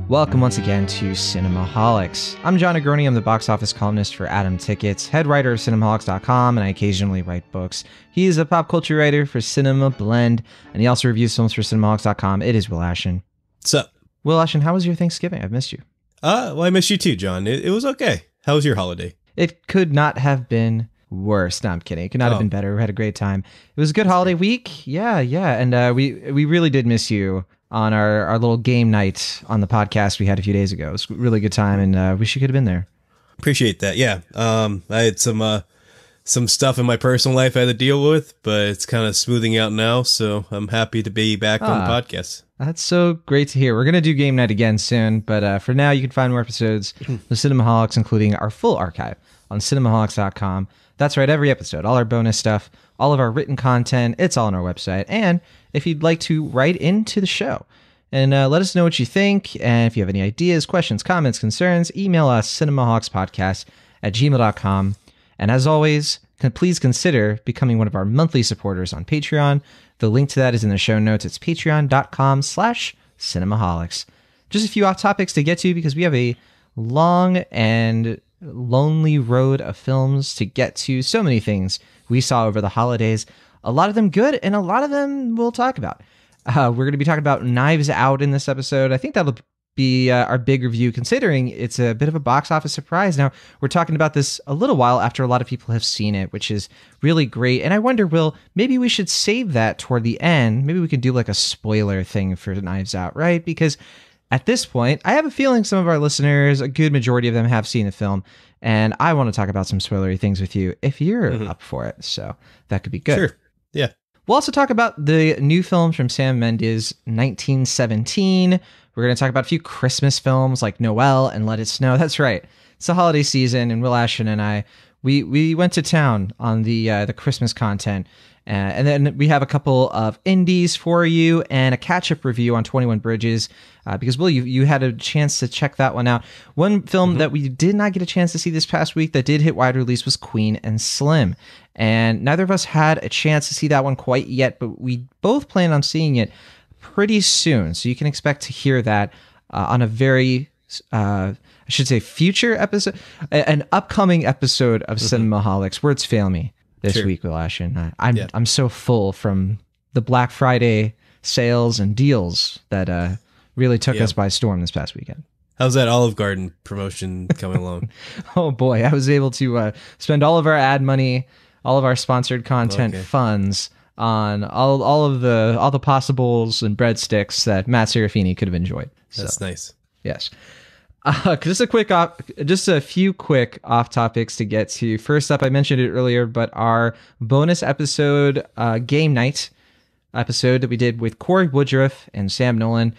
Welcome once again to Cinemaholics. I'm John Agroni. I'm the box office columnist for Atom Tickets, head writer of Cinemaholics.com, and I occasionally write books. He is a pop culture writer for Cinema Blend, and he also reviews films for Cinemaholics.com. It is Will Ashen. What's up? Will Ashen, how was your Thanksgiving? I've missed you. Well, I missed you too, John. It was okay. How was your holiday? It could not have been worse. No, I'm kidding. It could not have been better. We had a great time. It was a good holiday week. Yeah. And we really did miss you on our little game night on the podcast we had a few days ago. It was a really good time, and wish you could have been there. Appreciate that. Yeah. I had some stuff in my personal life I had to deal with, but it's kind of smoothing out now, so I'm happy to be back on the podcast. That's so great to hear. We're going to do game night again soon, but for now, you can find more episodes of Cinemaholics, including our full archive on cinemaholics.com. That's right, every episode, all our bonus stuff, all of our written content, it's all on our website. And if you'd like to write into the show and let us know what you think, and if you have any ideas, questions, comments, concerns, email us, cinemahawkspodcast@gmail.com. And as always, please consider becoming one of our monthly supporters on Patreon. The link to that is in the show notes. It's patreon.com/cinemaholics. Just a few off topics to get to because we have a long and lonely road of films to get to. So many things we saw over the holidays. A lot of them good, and a lot of them we'll talk about. We're going to be talking about Knives Out in this episode. I think that'll be our big review, considering it's a bit of a box office surprise. Now, we're talking about this a little while after a lot of people have seen it, which is really great. And I wonder, Will, maybe we should save that toward the end. Maybe we could do like a spoiler thing for Knives Out, right? Because at this point, I have a feeling some of our listeners, a good majority of them, have seen the film, and I want to talk about some spoilery things with you if you're up for it. So that could be good. Sure. Yeah. We'll also talk about the new films from Sam Mendes, 1917. We're going to talk about a few Christmas films like Noelle and Let It Snow. That's right. It's the holiday season, and Will Ashen and I, we went to town on the Christmas content. And then we have a couple of indies for you and a catch-up review on 21 Bridges because, Will, you had a chance to check that one out. One film that we did not get a chance to see this past week that did hit wide release was Queen and Slim. And neither of us had a chance to see that one quite yet, but we both plan on seeing it pretty soon. So you can expect to hear that on a very, I should say, future episode, an upcoming episode of Cinemaholics. Words fail me. This week, Will Ashen. I'm so full from the Black Friday sales and deals that really took us by storm this past weekend. How's that Olive Garden promotion coming along? Oh boy, I was able to spend all of our ad money, all of our sponsored content funds on all the possibles and breadsticks that Matt Serafini could have enjoyed. That's nice. Yes. Just a few quick off topics to get to. First up, I mentioned it earlier, but our bonus episode, game night episode that we did with Corey Woodruff and Sam Nolan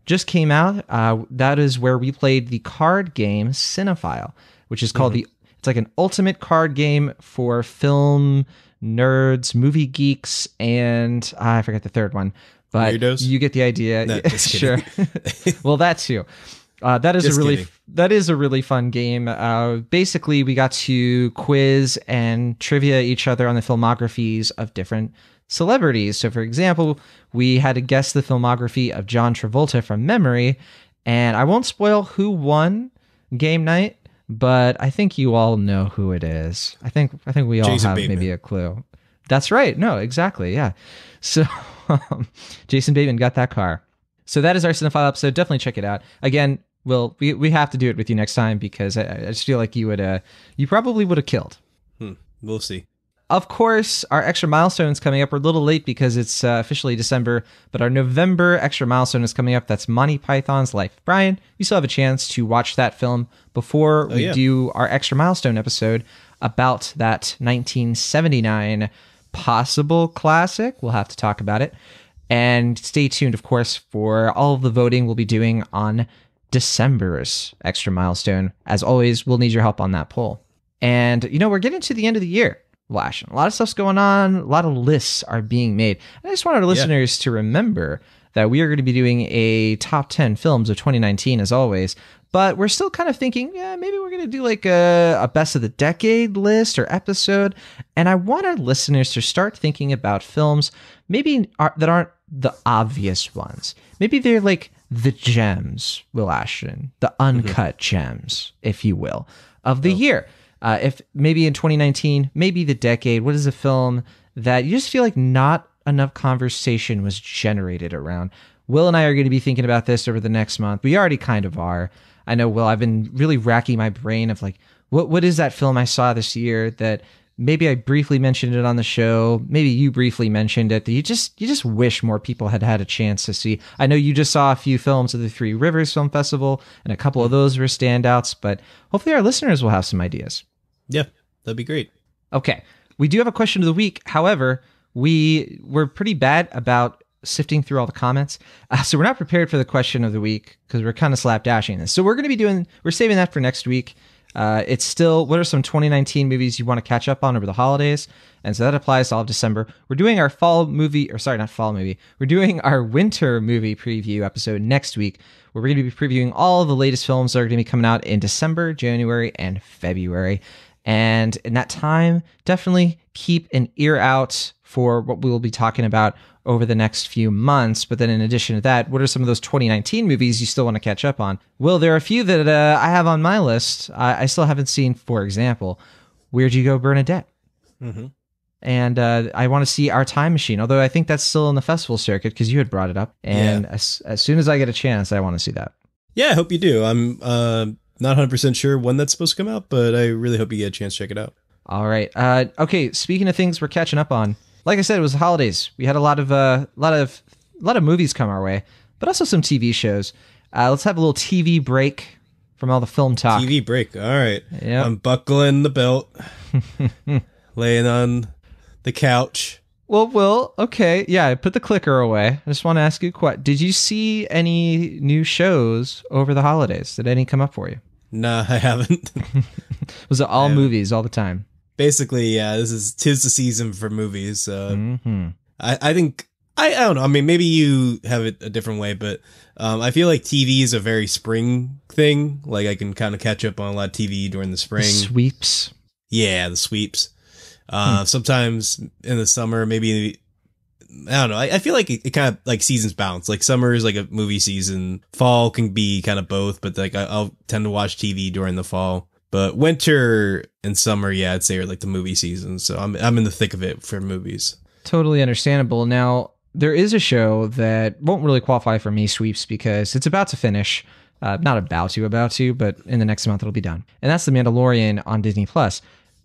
just came out. That is where we played the card game Cinephile, which is called it's like an ultimate card game for film nerds, movie geeks, and I forget the third one, but Weirdos? You get the idea. No, sure. Well, that too. That is a really fun game. Basically, we got to quiz and trivia each other on the filmographies of different celebrities. So, for example, we had to guess the filmography of John Travolta from memory, and I won't spoil who won game night, but I think you all know who it is. I think we all Jason have Bateman. maybe a clue. That's right. No, exactly. Yeah. So, Jason Bateman got that car. So that is our Cinephile episode. Definitely check it out. Again, Will, we have to do it with you next time because I just feel like you probably would have killed. We'll see. Of course, our extra milestone's coming up. We're a little late because it's officially December, but our November extra milestone is coming up. That's Monty Python's Life. Brian, you still have a chance to watch that film before we do our extra milestone episode about that 1979 possible classic. We'll have to talk about it. And stay tuned, of course, for all of the voting we'll be doing on December's extra milestone. As always, we'll need your help on that poll. And, we're getting to the end of the year. A lot of stuff's going on. A lot of lists are being made. And I just want our listeners to remember that we are going to be doing a top 10 films of 2019, as always. But we're still kind of thinking, maybe we're going to do like a best of the decade list or episode. And I want our listeners to start thinking about films maybe that aren't the obvious ones. Maybe they're like the gems, Will Ashton, the uncut gems, if you will, of the year. If maybe in 2019, maybe the decade, what is a film that you just feel like not enough conversation was generated around? Will and I are going to be thinking about this over the next month. We already kind of are. I know, Will, I've been really racking my brain of like, what is that film I saw this year that maybe I briefly mentioned it on the show, maybe you briefly mentioned it, that you just wish more people had had a chance to see. I know you just saw a few films at the Three Rivers Film Festival, and a couple of those were standouts, but hopefully our listeners will have some ideas. Yeah, that'd be great. Okay, we do have a question of the week. However, we were pretty bad about sifting through all the comments, so we're not prepared for the question of the week because we're kind of slapdashing this. So we're saving that for next week. It's still, what are some 2019 movies you want to catch up on over the holidays? And so that applies to all of December. We're doing our We're doing our winter movie preview episode next week, where we're going to be previewing all the latest films that are going to be coming out in December, January, and February. And in that time, definitely keep an ear out for what we will be talking about over the next few months. But then in addition to that, what are some of those 2019 movies you still want to catch up on? Well, there are a few that I have on my list. I still haven't seen, for example, Where'd You Go, Bernadette? Mm-hmm. And I want to see Our Time Machine, although I think that's still in the festival circuit because you had brought it up. And as soon as I get a chance, I want to see that. Yeah, I hope you do. I'm not 100% sure when that's supposed to come out, but I really hope you get a chance to check it out. All right. Okay, speaking of things we're catching up on, like I said, it was the holidays. We had a lot of movies come our way, but also some TV shows. Let's have a little TV break from all the film talk. TV break. All right. Yep. I'm buckling the belt, laying on the couch. Well, Will, okay. Yeah, put the clicker away. I just want to ask you a question. Did you see any new shows over the holidays? Did any come up for you? Nah, I haven't. Was it all movies all the time? Basically, yeah, tis the season for movies. I think, I don't know. I mean, maybe you have it a different way, but I feel like TV is a very spring thing. Like I can kind of catch up on a lot of TV during the spring. Sweeps. Yeah, the sweeps. Sometimes in the summer, maybe, I don't know. I feel like it kind of like seasons bounce. Like summer is like a movie season. Fall can be kind of both, but like I'll tend to watch TV during the fall. But winter and summer, yeah, I'd say are like the movie season. So I'm in the thick of it for movies. Totally understandable. Now, there is a show that won't really qualify for me sweeps because it's about to finish. Not about to, but in the next month it'll be done. And that's The Mandalorian on Disney+.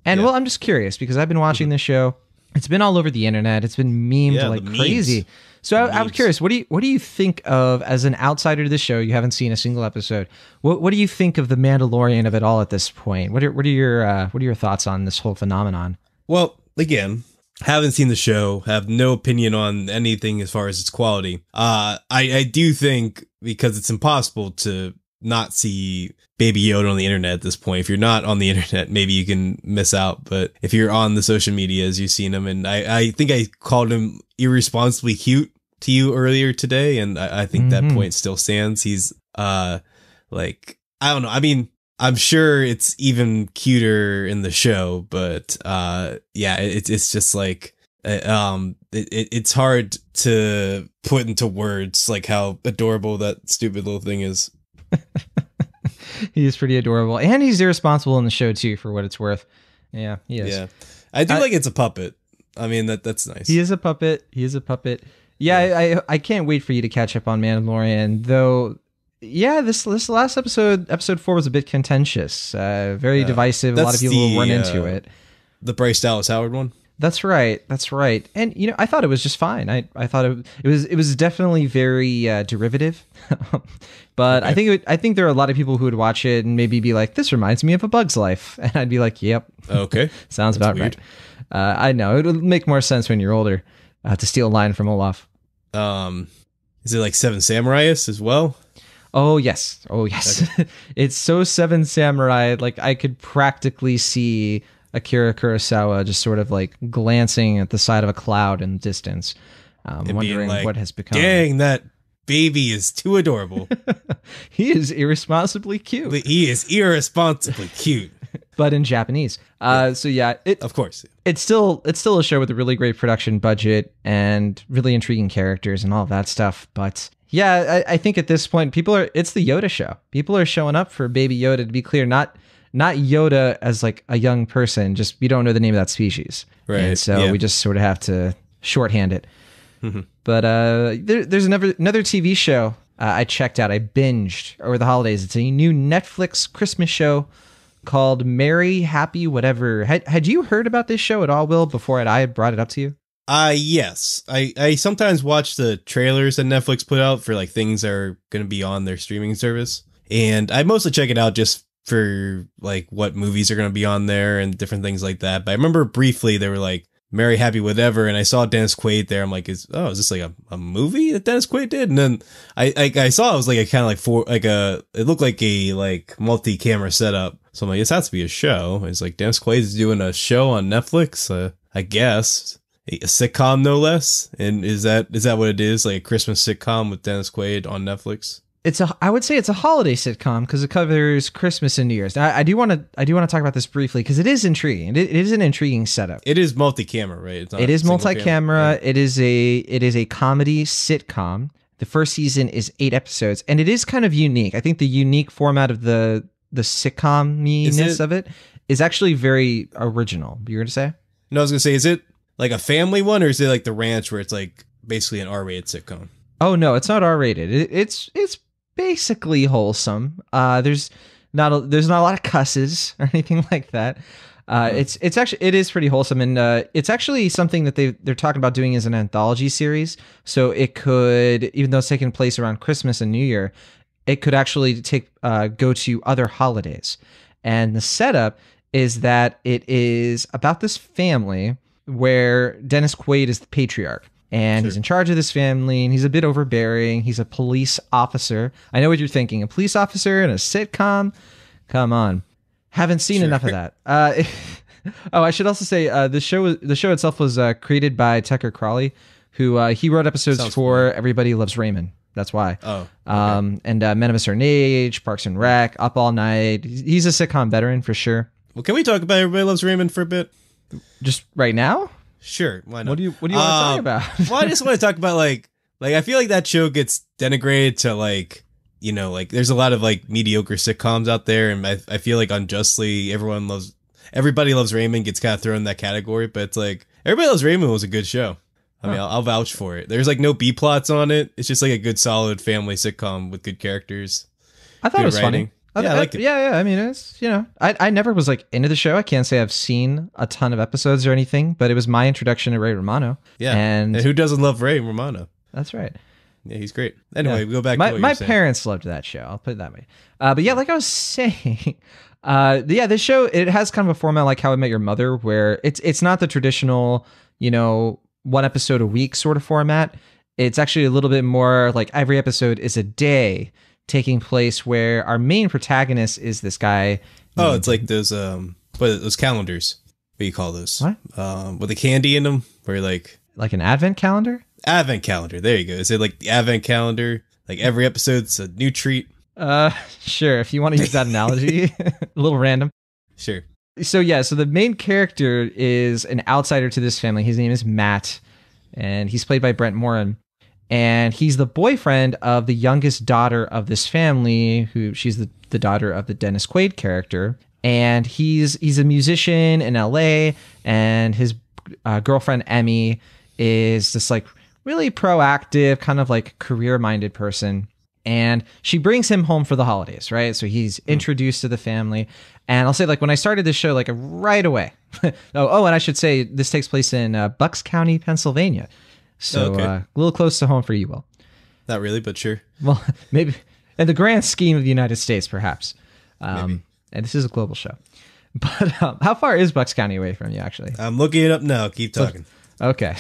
And well, I'm just curious because I've been watching this show. It's been all over the internet. It's been memed like crazy. So I was curious, what do you think of, as an outsider to the show? You haven't seen a single episode. What do you think of The Mandalorian of it all at this point? What are your thoughts on this whole phenomenon? Well, again, haven't seen the show, have no opinion on anything as far as its quality. I do think, because it's impossible to not see Baby Yoda on the internet at this point. If you're not on the internet, maybe you can miss out. But if you're on the social medias, you've seen him. And I think I called him irresponsibly cute to you earlier today. And I think that point still stands. He's like, I don't know. I mean, I'm sure it's even cuter in the show, but yeah, it's just like, it's hard to put into words like how adorable that stupid little thing is. He is pretty adorable, and he's irresponsible in the show too, for what it's worth. Yeah, he is. Yeah, I do like it's a puppet. I mean, that's nice. He is a puppet. Yeah, I can't wait for you to catch up on Mandalorian, though. Yeah, this last episode 4 was a bit contentious, very divisive. A lot of people run into it. The Bryce Dallas Howard one. That's right. And I thought it was just fine. I thought it was definitely very derivative. But okay. I think there are a lot of people who would watch it and maybe be like, this reminds me of A Bug's Life. And I'd be like, yep. Okay. Sounds about weird. Right. I know. It'll make more sense when you're older, to steal a line from Olaf. Is it like Seven Samurais as well? Oh, yes. Okay. It's so Seven Samurai. Like, I could practically see Akira Kurosawa just sort of like glancing at the side of a cloud in the distance, wondering like, what has become. Dang, that baby is too adorable. He is irresponsibly cute. But in Japanese. So yeah, of course. It's still a show with a really great production budget and really intriguing characters and all of that stuff. But Yeah, I think at this point, it's the Yoda show. People are showing up for Baby Yoda, to be clear, not Yoda as like a young person, just we don't know the name of that species. Right. And so we just sort of have to shorthand it. But there's another TV show I checked out. I binged over the holidays. It's a new Netflix Christmas show called Merry Happy Whatever. Had you heard about this show at all, Will, before I had brought it up to you? Yes. I sometimes watch the trailers that Netflix put out for like things that are going to be on their streaming service. And I mostly check it out just for like what movies are going to be on there and different things like that. But I remember briefly they were like Merry Happy Whatever, and I saw Dennis Quaid there. I'm like, is this like a movie that Dennis Quaid did? And then I saw it was like a kind of like it looked like a like multi-camera setup. So I'm like, this has to be a show. It's like Dennis Quaid is doing a show on Netflix, I guess. A sitcom, no less. And is that what it is? Like a Christmas sitcom with Dennis Quaid on Netflix? I would say it's a holiday sitcom because it covers Christmas and New Year's. Now, I do want to talk about this briefly because it is intriguing. It is an intriguing setup. It is multi-camera, right? It is multi-camera. Right? It is a comedy sitcom. The first season is 8 episodes, and it is kind of unique. I think the unique format of the sitcom-ness of it is actually very original. You were going to say? No, I was going to say, is it like a family one, or is it like The Ranch where it's like basically an R-rated sitcom? Oh no, it's not R-rated. It's basically wholesome. There's not a lot of cusses or anything like that. It is pretty wholesome, and it's actually something that they're talking about doing as an anthology series. So it could, even though it's taking place around Christmas and New Year, it could actually go to other holidays. And the setup is that it is about this family where Dennis Quaid is the patriarch. And he's in charge of this family, and he's a bit overbearing. He's a police officer. I know what you're thinking. A police officer in a sitcom? Come on. Haven't seen enough of that. I should also say the show itself was created by Tucker Crawley, who he wrote episodes for Everybody Loves Raymond. That's why. Oh. Okay. And Men of a Certain Age, Parks and Rec, Up All Night. He's a sitcom veteran for sure. Well, can we talk about Everybody Loves Raymond for a bit? Just right now? Sure, why not? What do you want to talk about? Well, I just want to talk about like I feel like that show gets denigrated to like, you know, like there's a lot of like mediocre sitcoms out there, and I feel like unjustly Everybody Loves Raymond gets kind of thrown in that category, but it's like Everybody Loves Raymond was a good show. I mean, I'll vouch for it. There's like no B plots on it. It's just like a good solid family sitcom with good characters. I thought it was writing. funny. Yeah, I like it. Yeah. I mean, it's, you know, I never was like into the show. I can't say I've seen a ton of episodes or anything, but it was my introduction to Ray Romano. Yeah. And who doesn't love Ray Romano? That's right. Yeah, he's great. Anyway, we go back to what my parents loved that show. I'll put it that way. But yeah, like I was saying, this show, it has kind of a format like How I Met Your Mother, where it's not the traditional, you know, 1 episode a week sort of format. It's actually a little bit more like every episode is a day taking place where our main protagonist is this guy. Oh, it's like those calendars. What do you call those? What? With the candy in them, where like an advent calendar? Advent calendar. There you go. Is it like the advent calendar? Like every episode's a new treat? Sure. If you want to use that analogy, a little random. Sure. So the main character is an outsider to this family. His name is Matt, and he's played by Brent Morin. And he's the boyfriend of the youngest daughter of this family, she's the daughter of the Dennis Quaid character. And he's a musician in LA, and his girlfriend Emmy is this like really proactive, kind of like career-minded person. And she brings him home for the holidays, right? So he's introduced to the family. And I'll say, like, when I started this show, like right away. and I should say this takes place in Bucks County, Pennsylvania. So a little close to home for you, Will. Not really, but sure. Well, maybe in the grand scheme of the United States, perhaps. Maybe. And this is a global show. But how far is Bucks County away from you, actually? I'm looking it up now. Keep talking. Okay.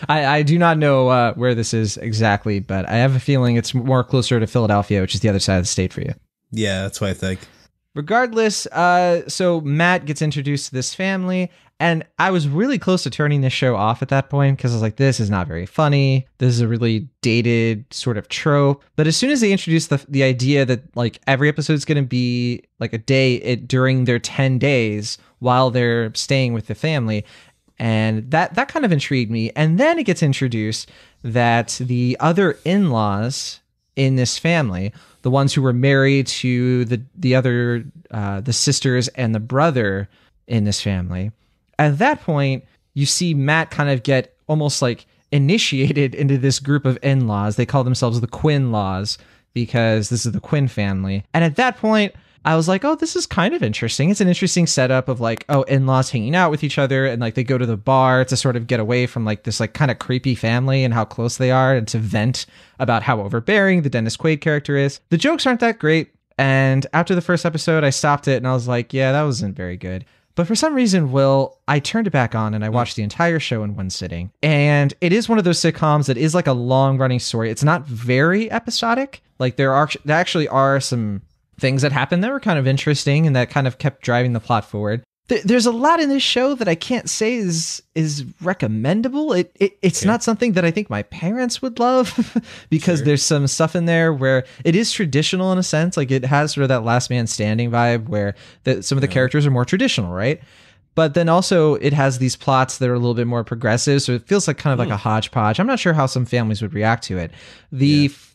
I do not know where this is exactly, but I have a feeling it's more closer to Philadelphia, which is the other side of the state for you. Yeah, that's what I think. Regardless, so Matt gets introduced to this family, and I was really close to turning this show off at that point because I was like, this is not very funny. This is a really dated sort of trope. But as soon as they introduced the idea that like every episode is going to be like a day during their 10 days while they're staying with the family, And that kind of intrigued me. And then it gets introduced that the other in-laws in this family, the ones who were married to the other the sisters and the brother in this family, at that point you see Matt kind of get almost like initiated into this group of in-laws. They call themselves the Quinn-laws because this is the Quinn family. And at that point I was like, oh, this is kind of interesting. It's an interesting setup of like, oh, in-laws hanging out with each other, and like they go to the bar to sort of get away from like this like kind of creepy family and how close they are, and to vent about how overbearing the Dennis Quaid character is. The jokes aren't that great, and after the first episode I stopped it and I was like, yeah, that wasn't very good. But for some reason, Will, I turned it back on and I watched the entire show in one sitting. And it is one of those sitcoms that is like a long running story. It's not very episodic. Like there actually are some things that happened that were kind of interesting and that kind of kept driving the plot forward. There's a lot in this show that I can't say is recommendable. It's not something that I think my parents would love because there's some stuff in there where it is traditional in a sense. Like it has sort of that Last Man Standing vibe where some of the characters are more traditional, right? But then also it has these plots that are a little bit more progressive. So it feels like kind of like a hodgepodge. I'm not sure how some families would react to it.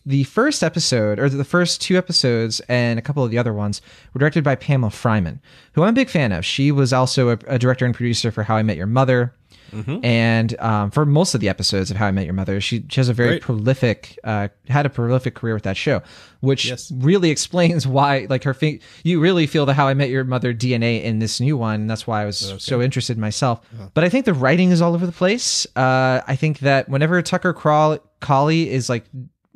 The first episode, or the first two episodes and a couple of the other ones, were directed by Pamela Fryman, who I'm a big fan of. She was also a director and producer for How I Met Your Mother. And for most of the episodes of How I Met Your Mother, she has a very prolific, had a prolific career with that show, which really explains why, like you really feel the How I Met Your Mother DNA in this new one. And that's why I was so interested myself. But I think the writing is all over the place. I think that whenever Tucker Cawley is like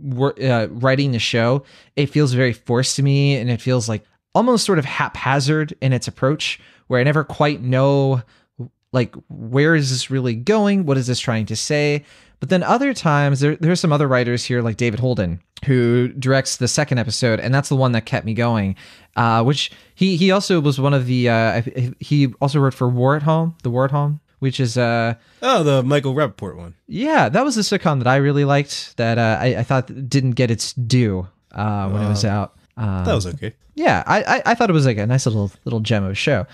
writing the show, it feels very forced to me, and it feels like almost sort of haphazard in its approach, where I never quite know like, where is this really going? What is this trying to say? But then other times there's some other writers here like David Holden, who directs the second episode, and that's the one that kept me going. Which he also was one of the he also wrote for War at Home, which is the Michael Rappaport one. Yeah, that was a sitcom that I really liked that I thought didn't get its due when it was out. That was okay. Yeah, I thought it was like a nice little gem of a show.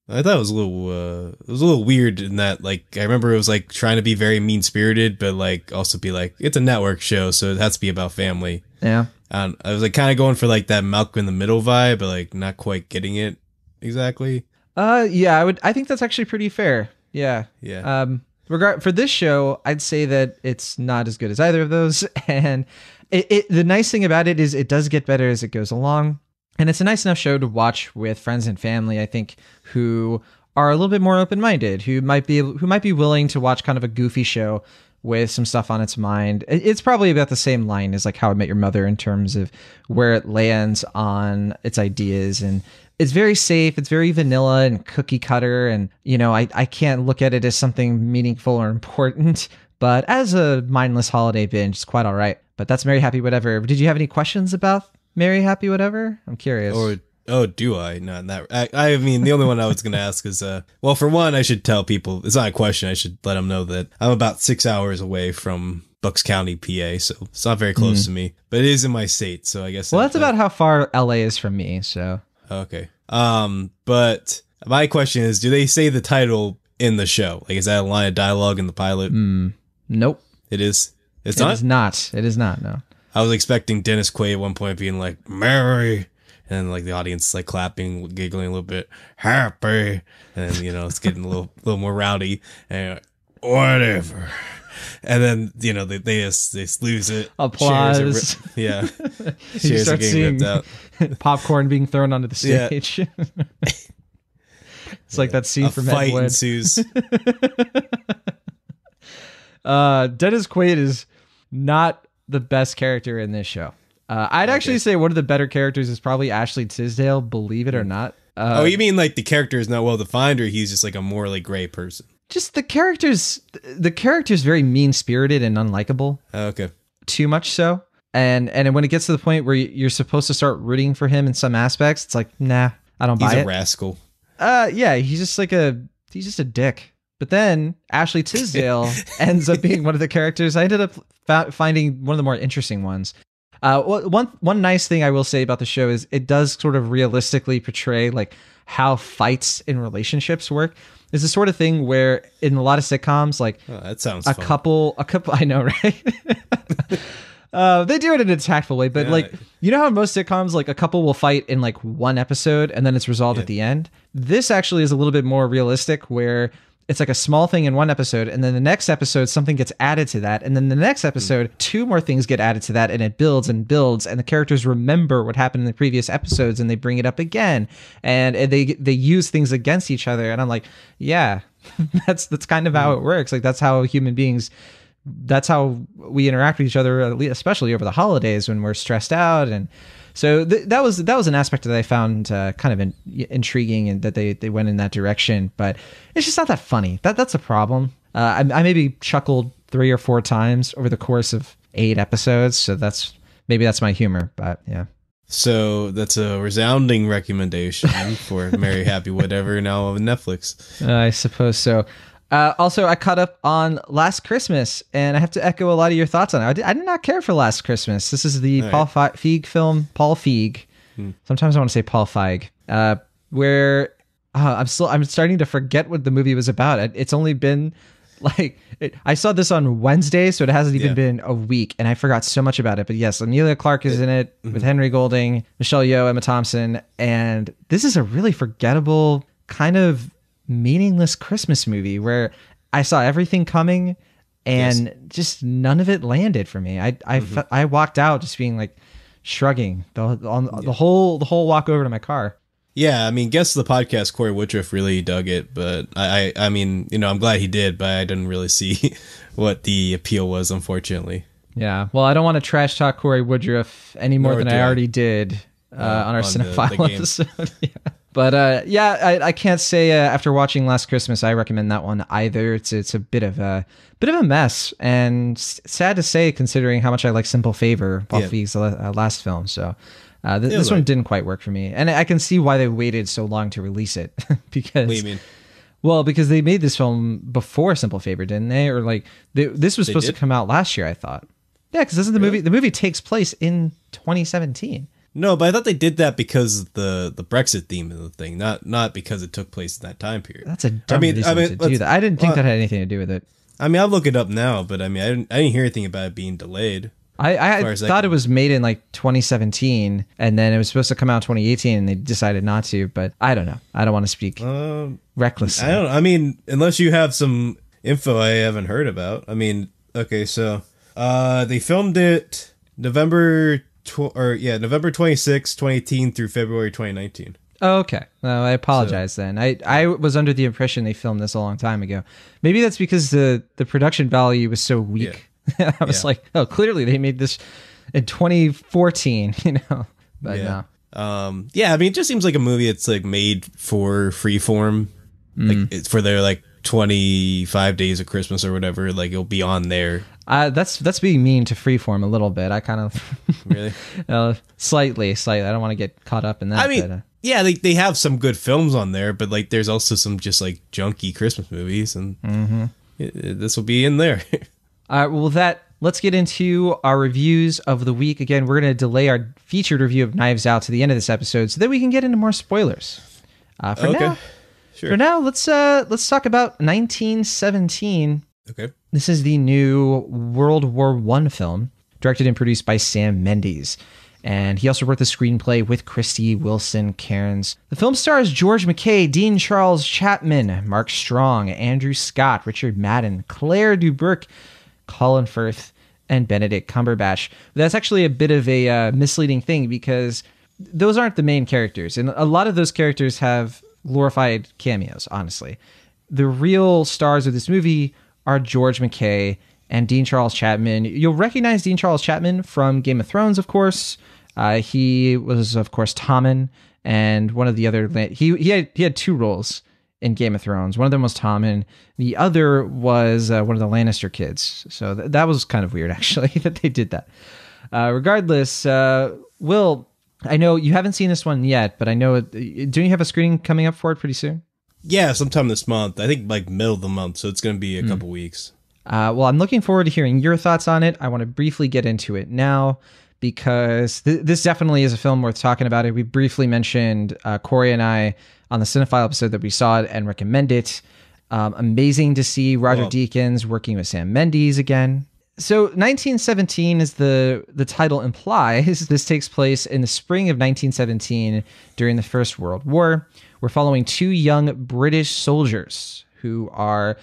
I thought it was a little weird in that, like, I remember it was like trying to be very mean spirited, but like also be like, it's a network show, so it has to be about family. Yeah. I was like kind of going for like that Malcolm in the Middle vibe, but like not quite getting it exactly. Yeah, I think that's actually pretty fair. Yeah. Yeah. For this show, I'd say that it's not as good as either of those, and the nice thing about it is it does get better as it goes along. And it's a nice enough show to watch with friends and family, I think, who are a little bit more open-minded, who might be willing to watch kind of a goofy show with some stuff on its mind. It's probably about the same line as like How I Met Your Mother in terms of where it lands on its ideas, and it's very safe. It's very vanilla and cookie cutter, and I can't look at it as something meaningful or important. But as a mindless holiday binge, it's quite all right. But that's Merry Happy Whatever. Did you have any questions about Merry Happy Whatever? I'm curious. Oh, do I? Not that. I mean, the only one I was going to ask is, well, for one, I should tell people, it's not a question. I should let them know that I'm about 6 hours away from Bucks County, PA, so it's not very close to me, but it is in my state, so I guess. Well, that's about how far LA is from me, so. Okay. But my question is, do they say the title in the show? Like, is that a line of dialogue in the pilot? Nope. It is? It's not? It is not. It is not, no. I was expecting Dennis Quaid at one point being like, Mary, and like the audience like clapping, giggling a little bit, happy, and it's getting a little more rowdy, and whatever, and then they just lose it. Applause. Yeah. You start seeing popcorn being thrown onto the stage. Yeah. It's like that scene from fight Ed Wood. Ensues. Dennis Quaid is not the best character in this show. I'd actually say one of the better characters is probably Ashley Tisdale, believe it or not. You mean like the character is not well defined, or he's just like a morally gray person? Just the character's very mean-spirited and unlikable. Okay. Too much so. And when it gets to the point where you're supposed to start rooting for him in some aspects, it's like, nah, I don't buy it. He's a rascal. Yeah, he's just a dick. But then Ashley Tisdale ends up being one of the characters. I ended up finding one of the more interesting ones. One nice thing I will say about the show is it does sort of realistically portray like how fights in relationships work. It's the sort of thing where in a lot of sitcoms, like that sounds a fun. couple, I know, right? They do it in a tactful way, but like, you know how in most sitcoms, like a couple will fight in like one episode and then it's resolved at the end? This actually is a little bit more realistic, where it's like a small thing in one episode, and then the next episode, something gets added to that. And then the next episode, two more things get added to that, and it builds and builds, and the characters remember what happened in the previous episodes and they bring it up again. And they use things against each other. And I'm like, yeah, that's kind of how it works. Like, that's how human beings, that's how we interact with each other, especially over the holidays when we're stressed out. And so that was an aspect that I found kind of intriguing, and that they went in that direction. But it's just not that funny. That's a problem. I maybe chuckled 3 or 4 times over the course of 8 episodes. So that's my humor. But yeah. So that's a resounding recommendation for Merry Happy Whatever now on Netflix. I suppose so. Also, I caught up on Last Christmas, and I have to echo a lot of your thoughts on it. I did not care for Last Christmas. This is the Paul Feig film, Paul Feig. Sometimes I want to say Paul Feig, where I'm starting to forget what the movie was about. It's only been like, I saw this on Wednesday, so it hasn't even been a week, and I forgot so much about it. But yes, Emilia Clarke is in it with Henry Golding, Michelle Yeoh, Emma Thompson, and this is a really forgettable kind of meaningless Christmas movie where I saw everything coming and just none of it landed for me. I walked out just being like shrugging the whole walk over to my car. Yeah, I mean, guess the podcast Corey Woodruff really dug it, but I mean, you know, I'm glad he did, but I didn't really see what the appeal was, unfortunately. Yeah, well, I don't want to trash talk Corey Woodruff any more than I already did on our Cinephile episode. Yeah. But I can't say after watching Last Christmas I recommend that one either. It's a bit of a mess, and sad to say considering how much I like Simple Favor, Paul Feig's last film. So this one didn't quite work for me, and I can see why they waited so long to release it. Because what do you mean? Well, because they made this film before Simple Favor, didn't they? Or like this was supposed to come out last year, I thought. Yeah, because doesn't the movie takes place in 2017. No, but I thought they did that because the Brexit theme of the thing, not because it took place in that time period. That's a dumb reason to do that. I didn't think that had anything to do with it. I mean, I'll look it up now, but I mean, I didn't hear anything about it being delayed. I thought it was made in like 2017, and then it was supposed to come out in 2018, and they decided not to. But I don't know. I don't want to speak recklessly. I mean, unless you have some info I haven't heard about. I mean, okay, so they filmed it November 26, 2018 through February 2019. Oh, okay. Well, I apologize then. I was under the impression they filmed this a long time ago. Maybe that's because the production value was so weak. Yeah. I was like, oh, clearly they made this in 2014, you know. But no. I mean, it just seems like a movie that's like made for Freeform. Like it's for their like 25 days of Christmas or whatever. Like it'll be on there. That's being mean to Freeform a little bit. I kind of really slightly. I don't want to get caught up in that. I mean, they have some good films on there, but like there's also some just like junky Christmas movies, and this will be in there. Let's get into our reviews of the week. Again, we're going to delay our featured review of Knives Out to the end of this episode so that we can get into more spoilers. For now, let's talk about 1917. Okay. This is the new World War I film, directed and produced by Sam Mendes. And he also wrote the screenplay with Christy Wilson Cairns. The film stars George McKay, Dean Charles Chapman, Mark Strong, Andrew Scott, Richard Madden, Claire Dubourg, Colin Firth, and Benedict Cumberbatch. That's actually a bit of a misleading thing because those aren't the main characters. And a lot of those characters have glorified cameos, honestly. The real stars of this movie are George McKay and Dean Charles Chapman. You'll recognize Dean Charles Chapman from Game of Thrones, of course. He was, of course, Tommen, and one of the other... He had 2 roles in Game of Thrones. One of them was Tommen. The other was one of the Lannister kids. So that was kind of weird, actually, that they did that. Regardless, Will, I know you haven't seen this one yet, but I know... Don't you have a screening coming up for it pretty soon? Yeah, sometime this month. I think like middle of the month, so it's going to be a couple weeks. Well, I'm looking forward to hearing your thoughts on it. I want to briefly get into it now because this definitely is a film worth talking about. We briefly mentioned Corey and I on the Cinephile episode that we saw it and recommend it. Amazing to see Roger Deakins working with Sam Mendes again. So 1917, as the title implies, this takes place in the spring of 1917 during the First World War. We're following two young British soldiers who are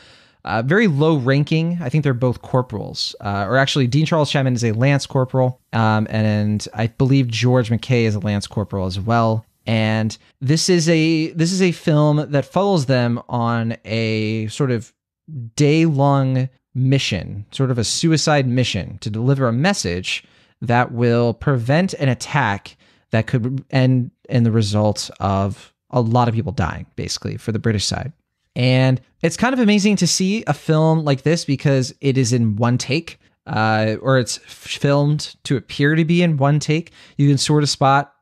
very low ranking. I think they're both corporals, or actually Dean Charles Chapman is a lance corporal, and I believe George McKay is a lance corporal as well. And this is a film that follows them on a sort of day-long mission, sort of a suicide mission to deliver a message that will prevent an attack that could end in the result of a lot of people dying, basically, for the British side. And it's kind of amazing to see a film like this because it is in one take, or it's filmed to appear to be in one take. You can sort of spot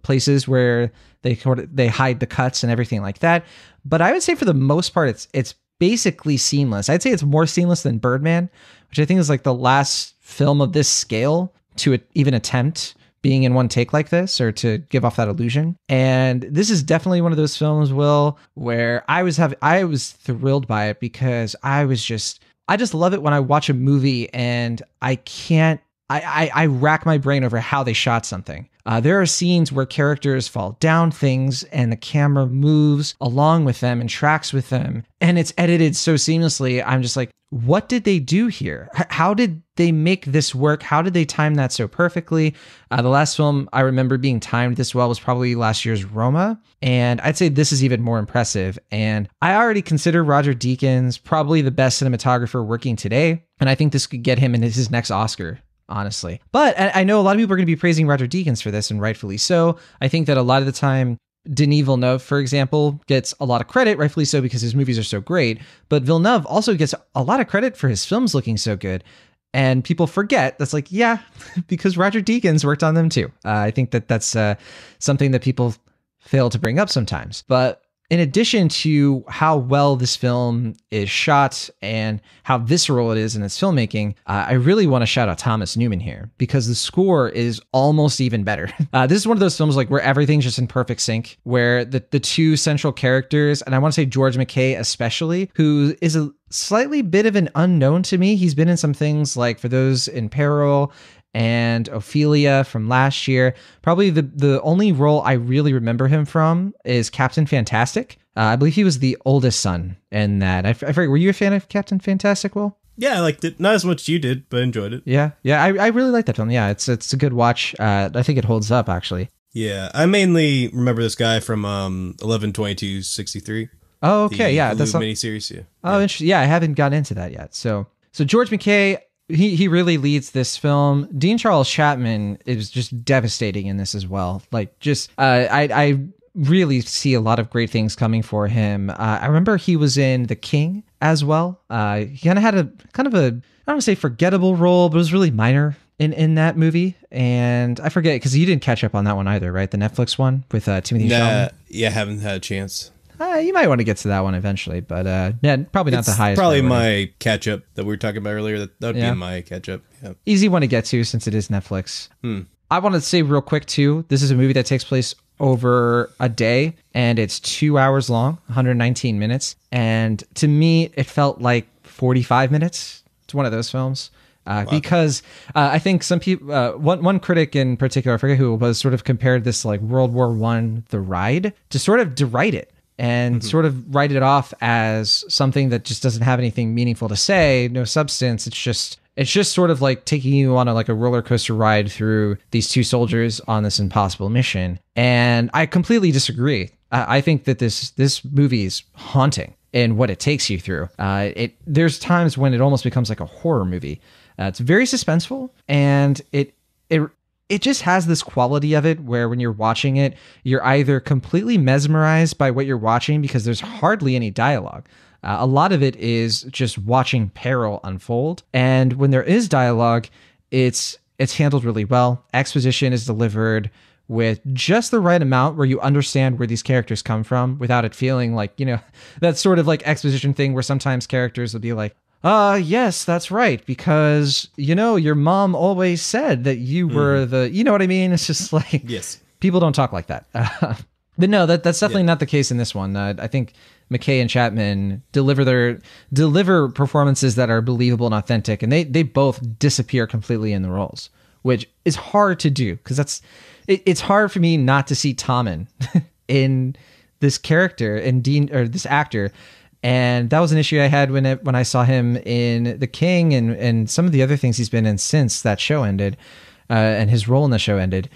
places where they hide the cuts and everything like that. But I would say for the most part, it's basically seamless. I'd say it's more seamless than Birdman, which I think is like the last film of this scale to even attempt being in one take like this, or to give off that illusion. And this is definitely one of those films, Will, where I was thrilled by it because I just love it when I watch a movie and I rack my brain over how they shot something. There are scenes where characters fall down things and the camera moves along with them and tracks with them. And it's edited so seamlessly. I'm just like, what did they do here? How did they make this work? How did they time that so perfectly? The last film I remember being timed this well was probably last year's Roma. And I'd say this is even more impressive. And I already consider Roger Deakins probably the best cinematographer working today. And I think this could get him in his next Oscar, honestly. But I know a lot of people are going to be praising Roger Deakins for this, and rightfully so. I think that a lot of the time, Denis Villeneuve, for example, gets a lot of credit, rightfully so, because his movies are so great. But Villeneuve also gets a lot of credit for his films looking so good. And people forget that's like, yeah, because Roger Deakins worked on them too. I think that's something that people fail to bring up sometimes. But in addition to how well this film is shot and how visceral it is in its filmmaking, I really want to shout out Thomas Newman here because the score is almost even better. This is one of those films like where everything's just in perfect sync, where the two central characters, and I want to say George McKay especially, who is a slightly bit of an unknown to me. He's been in some things like For Those in Peril and Ophelia from last year. Probably the only role I really remember him from is Captain Fantastic. I believe he was the oldest son in that. I forget, were you a fan of Captain Fantastic, Will? Yeah, I liked it. Not as much as you did, but enjoyed it. Yeah. I really like that film. Yeah, it's a good watch. I think it holds up, actually. Yeah, I mainly remember this guy from 11/22/63. Oh, okay. Yeah, that's a miniseries. Yeah. Oh, interesting. Yeah, I haven't gotten into that yet. So George McKay, he really leads this film. Dean Charles Chapman is just devastating in this as well. Like, just I really see a lot of great things coming for him. I remember he was in The King as well. He kind of had a I don't want to say forgettable role, but it was really minor in that movie. And I forget because you didn't catch up on that one either, right? The Netflix one with Timothy Chalamet. Yeah, haven't had a chance. You might want to get to that one eventually, but yeah, probably not the highest. Probably my catch up that we were talking about earlier. That would be my catch up. Yeah. Easy one to get to since it is Netflix. I wanted to say real quick too, this is a movie that takes place over a day and it's 2 hours long, 119 minutes. And to me, it felt like 45 minutes. It's one of those films. Because I think some people, one critic in particular, I forget who it was, sort of compared this like World War I, The Ride, to sort of deride it. And sort of write it off as something that just doesn't have anything meaningful to say, no substance. It's just sort of like taking you on a roller coaster ride through these two soldiers on this impossible mission. And I completely disagree. I think that this movie is haunting in what it takes you through. There's times when it almost becomes like a horror movie. It's very suspenseful, and it just has this quality of it where when you're watching it, you're either completely mesmerized by what you're watching because there's hardly any dialogue. A lot of it is just watching peril unfold. And when there is dialogue, it's handled really well. Exposition is delivered with just the right amount where you understand where these characters come from without it feeling like, that sort of like exposition thing where sometimes characters will be like, Yes, that's right. Because, your mom always said that you were you know what I mean? It's just like, Yes. people don't talk like that. But no, that's definitely not the case in this one. I think McKay and Chapman deliver performances that are believable and authentic, and they both disappear completely in the roles, which is hard to do because it's hard for me not to see Tommen in this character and Dean, or this actor. And that was an issue I had when I saw him in The King and some of the other things he's been in since that show ended, and his role in the show ended.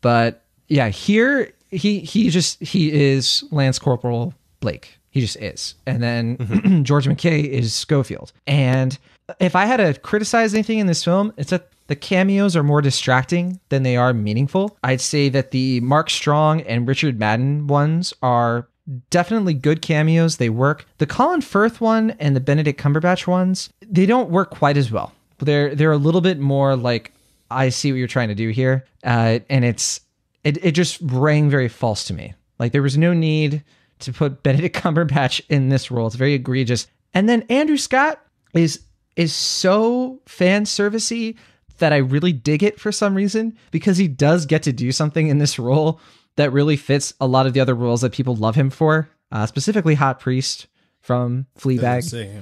But yeah, here he is Lance Corporal Blake. He just is. And then George McKay is Schofield. And if I had to criticize anything in this film, it's that the cameos are more distracting than they are meaningful. I'd say that the Mark Strong and Richard Madden ones are definitely good cameos. They work. The Colin Firth one and the Benedict Cumberbatch ones, they don't work quite as well. They're a little bit more like, I see what you're trying to do here. And it just rang very false to me. Like, there was no need to put Benedict Cumberbatch in this role. It's very egregious. And then Andrew Scott is so fan servicey that I really dig it for some reason, because he does get to do something in this role that really fits a lot of the other roles that people love him for, specifically Hot Priest from Fleabag.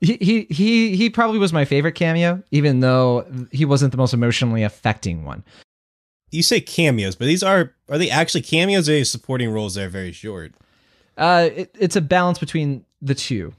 He probably was my favorite cameo, even though he wasn't the most emotionally affecting one. You say cameos, but these are they actually cameos, or are they supporting roles that are very short? It's a balance between the two,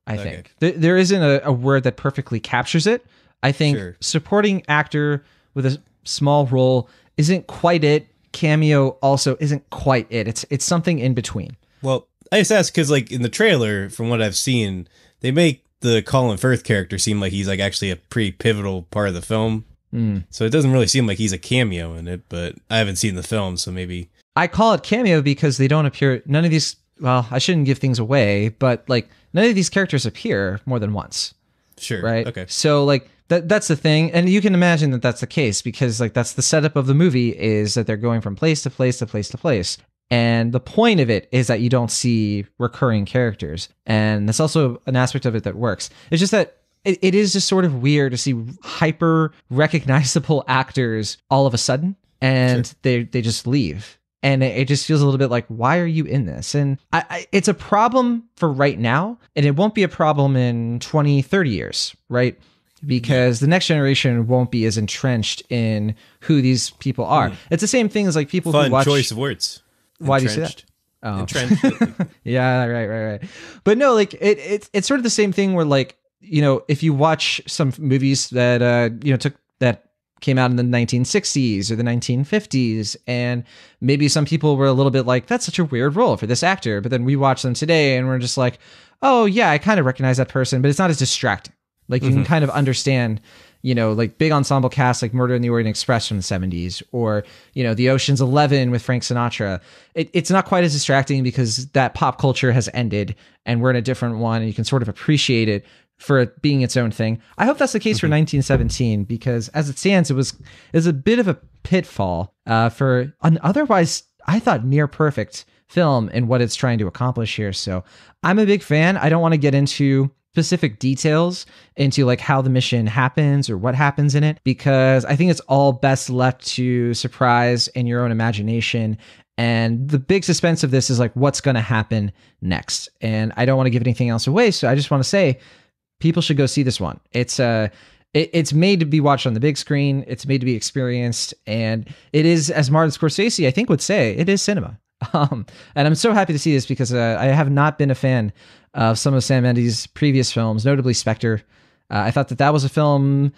I think. There isn't a word that perfectly captures it. I think supporting actor with a small role isn't quite it. Cameo also isn't quite it. It's something in between. Well, I just asked because, like, in the trailer, from what I've seen, they make the Colin Firth character seem like he's like actually a pretty pivotal part of the film. So it doesn't really seem like he's a cameo in it, but I haven't seen the film, so maybe. I call it cameo because they don't appear, none of these, well, I shouldn't give things away, but like none of these characters appear more than once. Sure. Right? Okay. So like that's the thing, and you can imagine that that's the case because like that's the setup of the movie, is that they're going from place to place to place to place. And the point of it is that you don't see recurring characters. And that's also an aspect of it that works. It's just that it is just sort of weird to see hyper recognizable actors all of a sudden, and they just leave. And it just feels a little bit like, why are you in this? And it's a problem for right now, and it won't be a problem in 20, 30 years, right? Because the next generation won't be as entrenched in who these people are. It's the same thing as like people who watch... Fun choice of words. Why do you say that? Oh. Entrenched. Yeah, right. But no, like it's sort of the same thing where like, if you watch some movies that that came out in the 1960s or the 1950s, and maybe some people were a little bit like, that's such a weird role for this actor, but then we watch them today and we're just like, oh yeah, I kind of recognize that person, but it's not as distracting. Like you can kind of understand, like big ensemble casts like Murder in the Orient Express from the 70s, or, the Ocean's 11 with Frank Sinatra. It's not quite as distracting because that pop culture has ended and we're in a different one, and you can sort of appreciate it for it being its own thing. I hope that's the case for 1917, because as it stands, it was a bit of a pitfall for an otherwise, I thought, near perfect film in what it's trying to accomplish here. So I'm a big fan. I don't want to get into specific details into like how the mission happens or what happens in it, because I think it's all best left to surprise in your own imagination. And the big suspense of this is like, what's going to happen next? And I don't want to give anything else away. So I just want to say, people should go see this one. It's made to be watched on the big screen. It's made to be experienced. And it is, as Martin Scorsese, I think, would say, it is cinema. And I'm so happy to see this because I have not been a fan of some of Sam Mendes' previous films, notably Spectre. I thought that was a film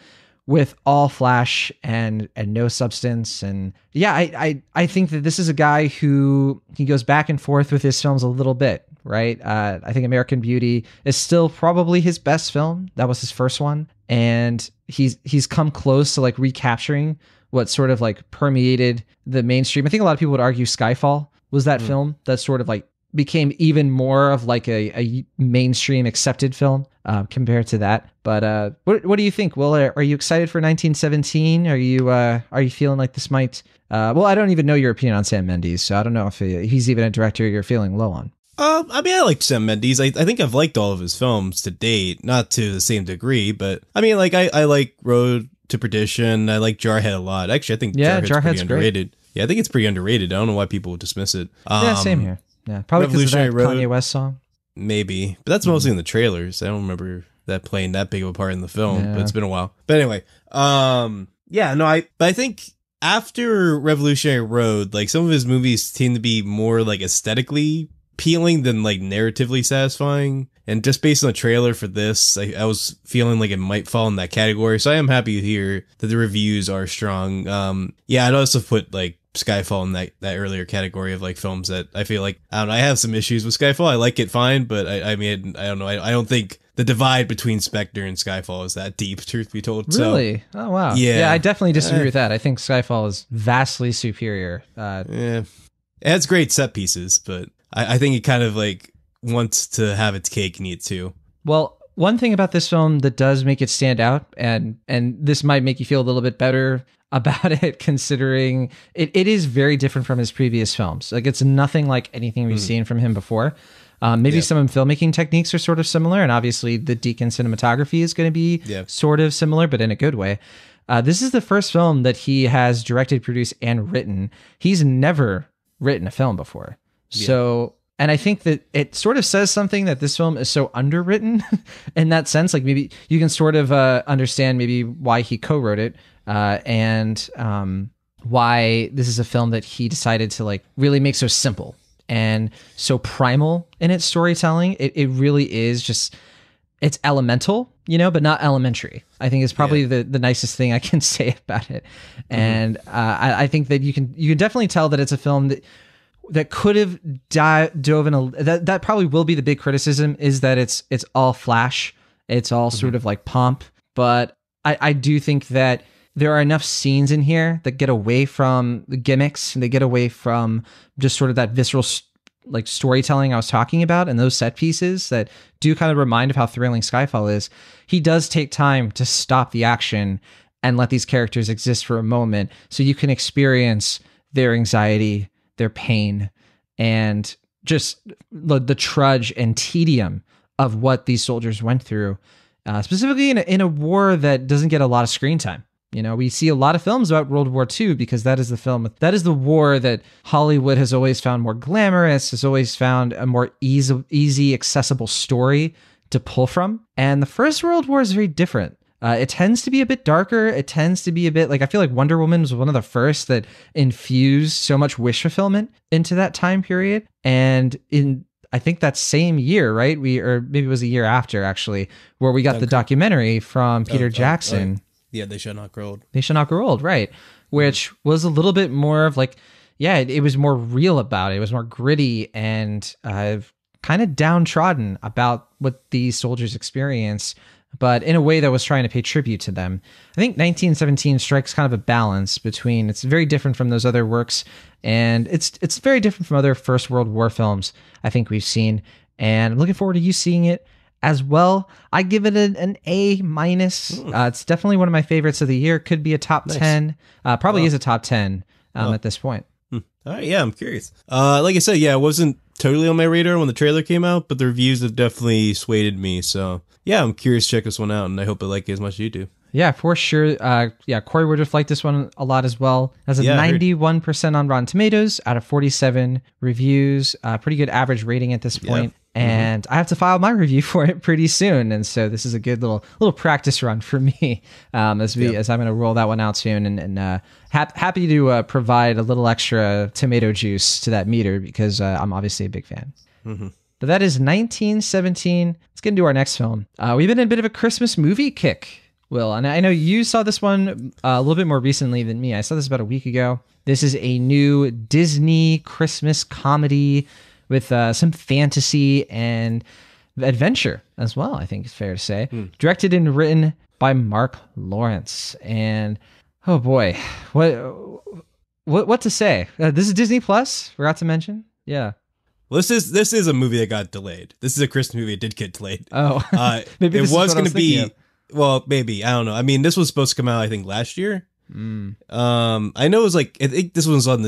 with all flash and no substance. And yeah, I think that this is a guy who he goes back and forth with his films a little bit, right? I think American Beauty is still probably his best film. That was his first one. And he's come close to like recapturing what sort of like permeated the mainstream. I think a lot of people would argue Skyfall was that film that sort of like became even more of like a mainstream accepted film compared to that. But what do you think, Will? Are you excited for 1917? Are you feeling like this might? Well, I don't even know your opinion on Sam Mendes, so I don't know if he's even a director you're feeling low on. I mean, I liked Sam Mendes. I think I've liked all of his films to date, not to the same degree, but I mean, like I like Road to Perdition. I like Jarhead a lot. Actually, I think Jarhead's pretty underrated. Great. Yeah, I think it's pretty underrated. I don't know why people would dismiss it. Yeah, same here. Yeah, probably because of that Kanye West song. Maybe, but that's mostly in the trailers. I don't remember that playing that big of a part in the film, but it's been a while. But anyway, I think after Revolutionary Road, like some of his movies seem to be more like aesthetically appealing than like narratively satisfying. And just based on the trailer for this, I was feeling like it might fall in that category. So I am happy to hear that the reviews are strong. I'd also put like Skyfall in that earlier category of like films that I feel like, I don't know, I have some issues with Skyfall. I like it fine, but I mean, I don't know. I don't think the divide between Spectre and Skyfall is that deep, truth be told. Really? Oh, wow. Yeah, I definitely disagree with that. I think Skyfall is vastly superior. It has great set pieces, but I think it kind of like wants to have its cake and eat it too. Well, one thing about this film that does make it stand out, and this might make you feel a little bit better about it, considering it is very different from his previous films. Like, it's nothing like anything we've seen from him before. Maybe some of filmmaking techniques are sort of similar, and obviously the Deacon cinematography is going to be sort of similar, but in a good way. This is the first film that he has directed, produced, and written. He's never written a film before. So, and I think that it sort of says something that this film is so underwritten in that sense. Like, maybe you can sort of understand maybe why he co-wrote it, and why this is a film that he decided to like really make so simple and so primal in its storytelling. It really is just, it's elemental, but not elementary. I think is probably the nicest thing I can say about it. And I think that you can definitely tell that it's a film that could have dove in that probably will be the big criticism, is that it's all flash. It's all sort of like pomp. But I do think that there are enough scenes in here that get away from the gimmicks, and they get away from just sort of that visceral like storytelling I was talking about, and those set pieces that do kind of remind of how thrilling Skyfall is. He does take time to stop the action and let these characters exist for a moment so you can experience their anxiety, their pain, and just the trudge and tedium of what these soldiers went through, specifically in a war that doesn't get a lot of screen time. We see a lot of films about World War II because that is the war that Hollywood has always found more glamorous, has always found a more easy, accessible story to pull from. And the First World War is very different. It tends to be a bit darker. It tends to be a bit like, I feel like Wonder Woman was one of the first that infused so much wish fulfillment into that time period. And I think that same year, right? Or maybe it was a year after, actually, where we got the documentary from Peter Jackson. Yeah, They Shall Not Grow Old. They Shall Not Grow Old, right. Which was a little bit more of like, it was more real about it. It was more gritty and kind of downtrodden about what these soldiers experienced, but in a way that was trying to pay tribute to them. I think 1917 strikes kind of a balance between, it's very different from those other works, and it's very different from other First World War films I think we've seen, and I'm looking forward to you seeing it as well. I give it an A-. It's definitely one of my favorites of the year. Could be a top 10. Probably is a top 10 at this point. All right, yeah, I'm curious. Like I said, it wasn't totally on my radar when the trailer came out, but the reviews have definitely swayed me. So yeah, I'm curious to check this one out, and I hope I like it as much as you do. Yeah, for sure. Corey would have liked this one a lot as well. It has a 91% on Rotten Tomatoes out of 47 reviews. Pretty good average rating at this point. Yep. And I have to file my review for it pretty soon, and so this is a good little practice run for me as I'm going to roll that one out soon, and happy to provide a little extra tomato juice to that meter because I'm obviously a big fan. But that is 1917. Let's get into our next film. We've been in a bit of a Christmas movie kick, Will, and I know you saw this one a little bit more recently than me. I saw this about a week ago. This is a new Disney Christmas comedy with some fantasy and adventure as well, I think it's fair to say. Directed and written by Mark Lawrence. And oh boy, what to say? This is Disney Plus, forgot to mention. Yeah. Well, this is a movie that got delayed. This is a Christmas movie that did get delayed. Oh, maybe it was going to be. Well, maybe, I don't know. I mean, this was supposed to come out, I think, last year. I know it was like, I think this was on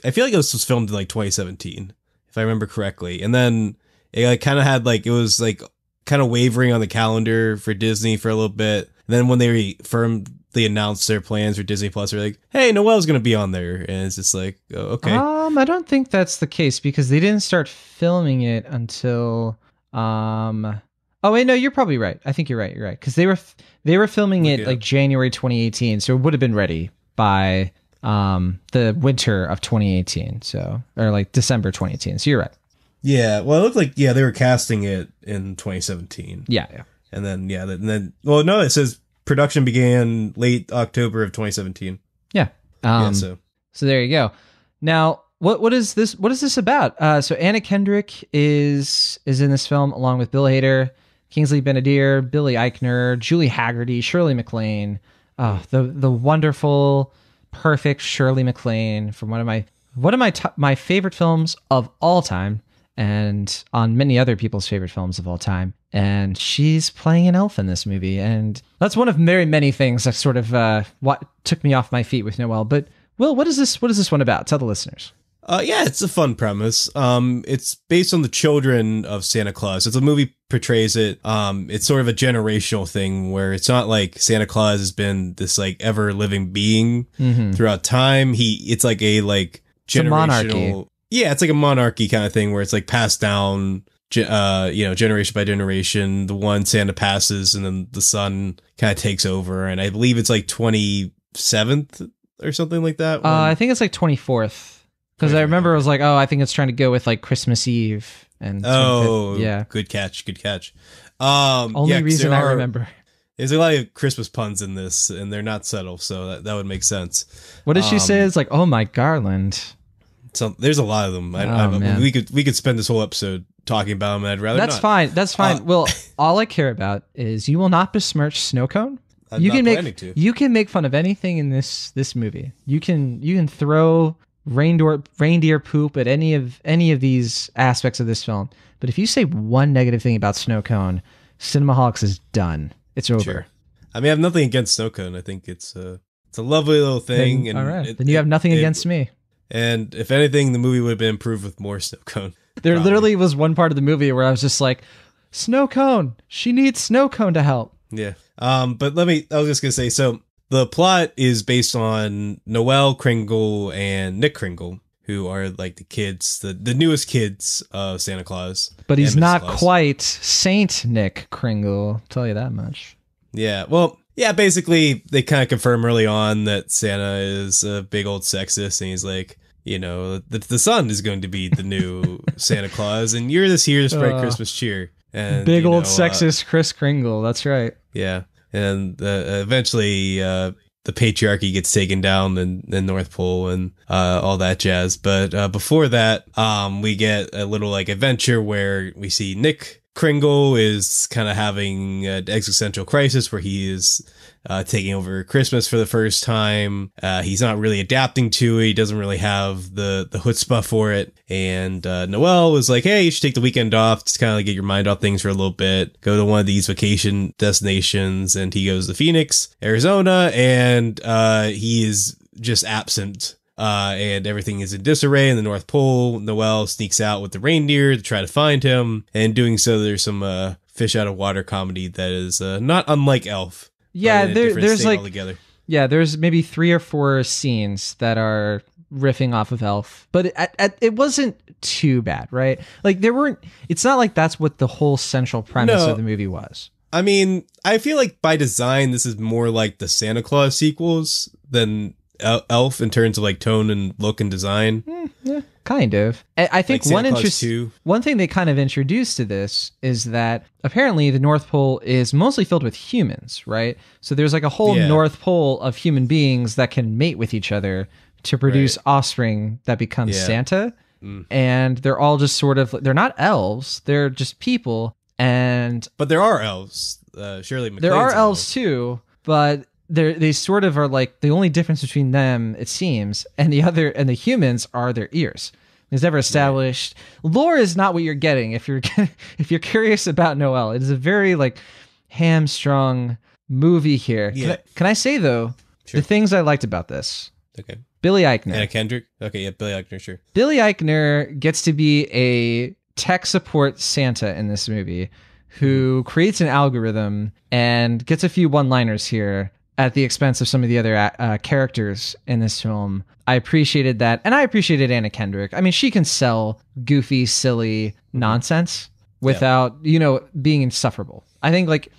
I feel like this was filmed in like 2017. if I remember correctly. And then it like kind of had like, it was like kind of wavering on the calendar for Disney for a little bit. And then when they announced their plans for Disney Plus, they're like, hey, Noelle's going to be on there. And it's just like, oh, okay. I don't think that's the case because they didn't start filming it until, oh wait, no, you're probably right. I think you're right. You're right. Cause they were filming it like January 2018. So it would have been ready by, the winter of 2018. So, or like December 2018. So you're right. Yeah. Well, it looked like, they were casting it in 2017. Yeah. And then, well, no, it says production began late October of 2017. Yeah. So there you go. Now, what is this? What is this about? So Anna Kendrick is in this film along with Bill Hader, Kingsley Ben-Adir, Billy Eichner, Julie Haggerty, Shirley MacLaine. The wonderful, perfect Shirley MacLaine from one of my favorite films of all time, and on many other people's favorite films of all time. And she's playing an elf in this movie, and that's one of very many things that sort of what took me off my feet with Noelle. But Will, what is this one about? Tell the listeners. Yeah, it's a fun premise. It's based on the children of Santa Claus. It's a movie portrays it. It's sort of a generational thing where it's not like Santa Claus has been this like ever living being throughout time. It's like a like generational monarchy. Yeah, it's like a monarchy kind of thing where it's like passed down, generation by generation. The one Santa passes and then the son kind of takes over. And I believe it's like 27th or something like that. I think it's like 24th. Because I remember it was like, I think it's trying to go with like Christmas Eve. And yeah. Good catch. Only reason I remember. There's a lot of Christmas puns in this, and they're not subtle, so that would make sense. What did she say? It's like, oh my Garland. So there's a lot of them. We could spend this whole episode talking about them. And I'd rather That's not. fine. That's fine. Well, all I care about is you will not besmirch Snowcone. You can make fun of anything in this movie. You can throw reindeer poop at any of these aspects of this film. But if you say one negative thing about Snowcone, Cinemaholics is done. It's over. Sure. I mean, I have nothing against Snowcone. I think it's a lovely little thing. Then, all right. Then you have nothing against me. And if anything, the movie would have been improved with more Snowcone. There literally was one part of the movie where I was just like, Snowcone, she needs Snowcone to help. Yeah. But I was just going to say, so the plot is based on Noelle Kringle and Nick Kringle, who are like the kids, the newest kids of Santa Claus. But he's not quite Saint Nick Kringle, I'll tell you that much. Yeah. Well, yeah, basically they kind of confirm early on that Santa is a big old sexist, and he's like, the son is going to be the new Santa Claus, and you're this here to spread Christmas cheer. And big old sexist Kris Kringle, that's right. Yeah. And eventually the patriarchy gets taken down in North Pole and all that jazz. But before that, we get a little like adventure where we see Nick Kringle is kind of having an existential crisis where he is taking over Christmas for the first time. He's not really adapting to it. He doesn't really have the chutzpah for it. And Noelle was like, hey, you should take the weekend off. Just kind of like get your mind off things for a little bit. Go to one of these vacation destinations. And he goes to Phoenix, Arizona, and he is just absent. And everything is in disarray in the North Pole. Noelle sneaks out with the reindeer to try to find him. And doing so, there's some fish out of water comedy that is not unlike Elf. Yeah, there's like altogether. Yeah, there's maybe 3 or 4 scenes that are riffing off of Elf, but it wasn't too bad, right? Like it's not like that's what the whole central premise of the movie was. I mean, I feel like by design, this is more like the Santa Claus sequels than Elf in terms of like tone and look and design. Yeah, kind of. I think like one thing they kind of introduced to this is that apparently the North Pole is mostly filled with humans, right? So there's like a whole North Pole of human beings that can mate with each other to produce offspring that becomes Santa. And they're all just sort of, they're not elves, they're just people. But there are elves. Shirley MacLaine's there are elves too, but they sort of are like the only difference between them, it seems, and the humans are their ears. It's never established. Right. Lore is not what you're getting if you're curious about Noelle. It is a very like hamstrung movie here. Yeah. Can I say though, the things I liked about this? Okay. Billy Eichner. Anna Kendrick? Okay, yeah, Billy Eichner, sure. Billy Eichner gets to be a tech support Santa in this movie who creates an algorithm and gets a few one-liners here at the expense of some of the other characters in this film. I appreciated that. And I appreciated Anna Kendrick. I mean, she can sell goofy, silly nonsense without, being insufferable. I think, like,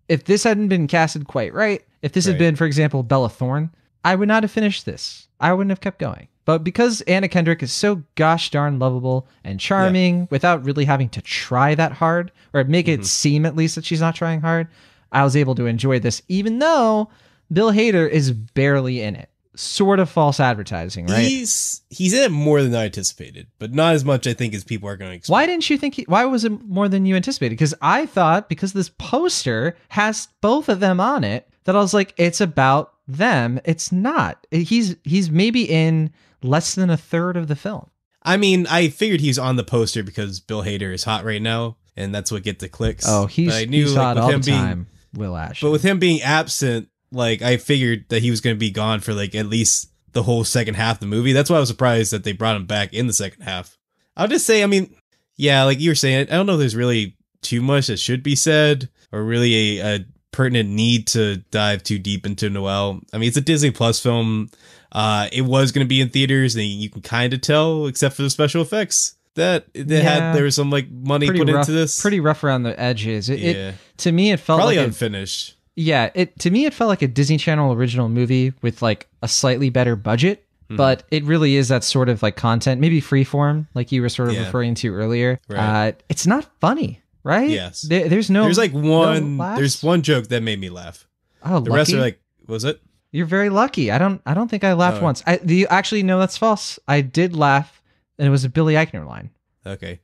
if this hadn't been casted quite right, if this had been, for example, Bella Thorne, I would not have finished this. I wouldn't have kept going. But because Anna Kendrick is so gosh darn lovable and charming without really having to try that hard, or make it seem at least that she's not trying hard, I was able to enjoy this, even though Bill Hader is barely in it. Sort of false advertising, right? He's in it more than I anticipated, but not as much, I think, as people are going to expect. Why didn't you think why was it more than you anticipated? Because I thought, because this poster has both of them on it, that I was like, it's about them. It's not. He's maybe in less than a third of the film. I mean, I figured he's on the poster because Bill Hader is hot right now, and that's what gets the clicks. Oh, he's hot all the time, Will Ashton. But with him being absent, like, I figured that he was going to be gone for, like, at least the whole second half of the movie. That's why I was surprised that they brought him back in the second half. I'll just say, I mean, yeah, like you were saying, I don't know if there's really too much that should be said, or really a pertinent need to dive too deep into Noelle. I mean, it's a Disney Plus film. It was going to be in theaters, and you can kind of tell, except for the special effects, that there was some, like, money put into this. Pretty rough around the edges. To me, it felt probably like unfinished. To me, it felt like a Disney Channel original movie with, like, a slightly better budget, but it really is that sort of, like, content, maybe freeform, like you were sort of referring to earlier. Right. It's not funny, right? Yes. There's one joke that made me laugh. Oh, the rest are like, was it? You're very lucky. I don't think I laughed once. Actually, no, that's false. I did laugh, and it was a Billy Eichner line. Okay.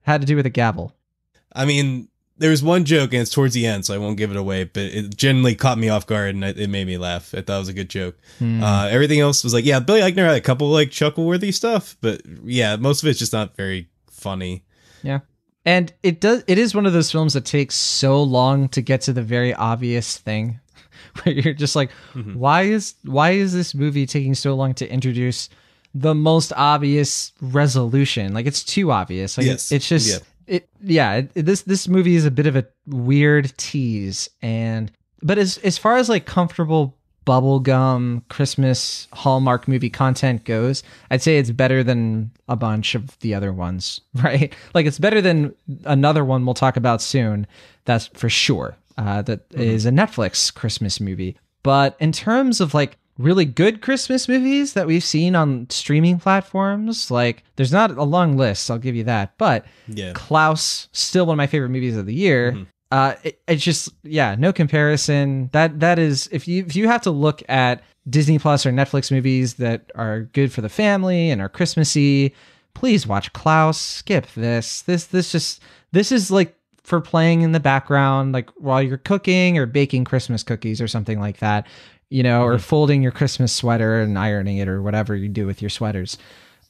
Had to do with a gavel. I mean, there was one joke, and it's towards the end, so I won't give it away, but it genuinely caught me off guard, and it made me laugh. I thought it was a good joke. Everything else was like, yeah, Billy Eichner had a couple, like, chuckle-worthy stuff, but yeah, most of it's just not very funny. Yeah. And it is one of those films that takes so long to get to the very obvious thing, where you're just like, why is this movie taking so long to introduce the most obvious resolution? Like, it's too obvious. Like, yes. It's just this movie is a bit of a weird tease, but as far as, like, comfortable bubblegum Christmas Hallmark movie content goes, I'd say it's better than a bunch of the other ones, right? Like, it's better than another one we'll talk about soon, that's for sure. That is a Netflix Christmas movie. But in terms of, like, really good Christmas movies that we've seen on streaming platforms, like, there's not a long list, I'll give you that. But Klaus, still one of my favorite movies of the year. It's just, no comparison. That is, if you have to look at Disney Plus or Netflix movies that are good for the family and are Christmassy, please watch Klaus. Skip this. This is like for playing in the background, like while you're cooking or baking Christmas cookies or something like that, or folding your Christmas sweater and ironing it or whatever you do with your sweaters.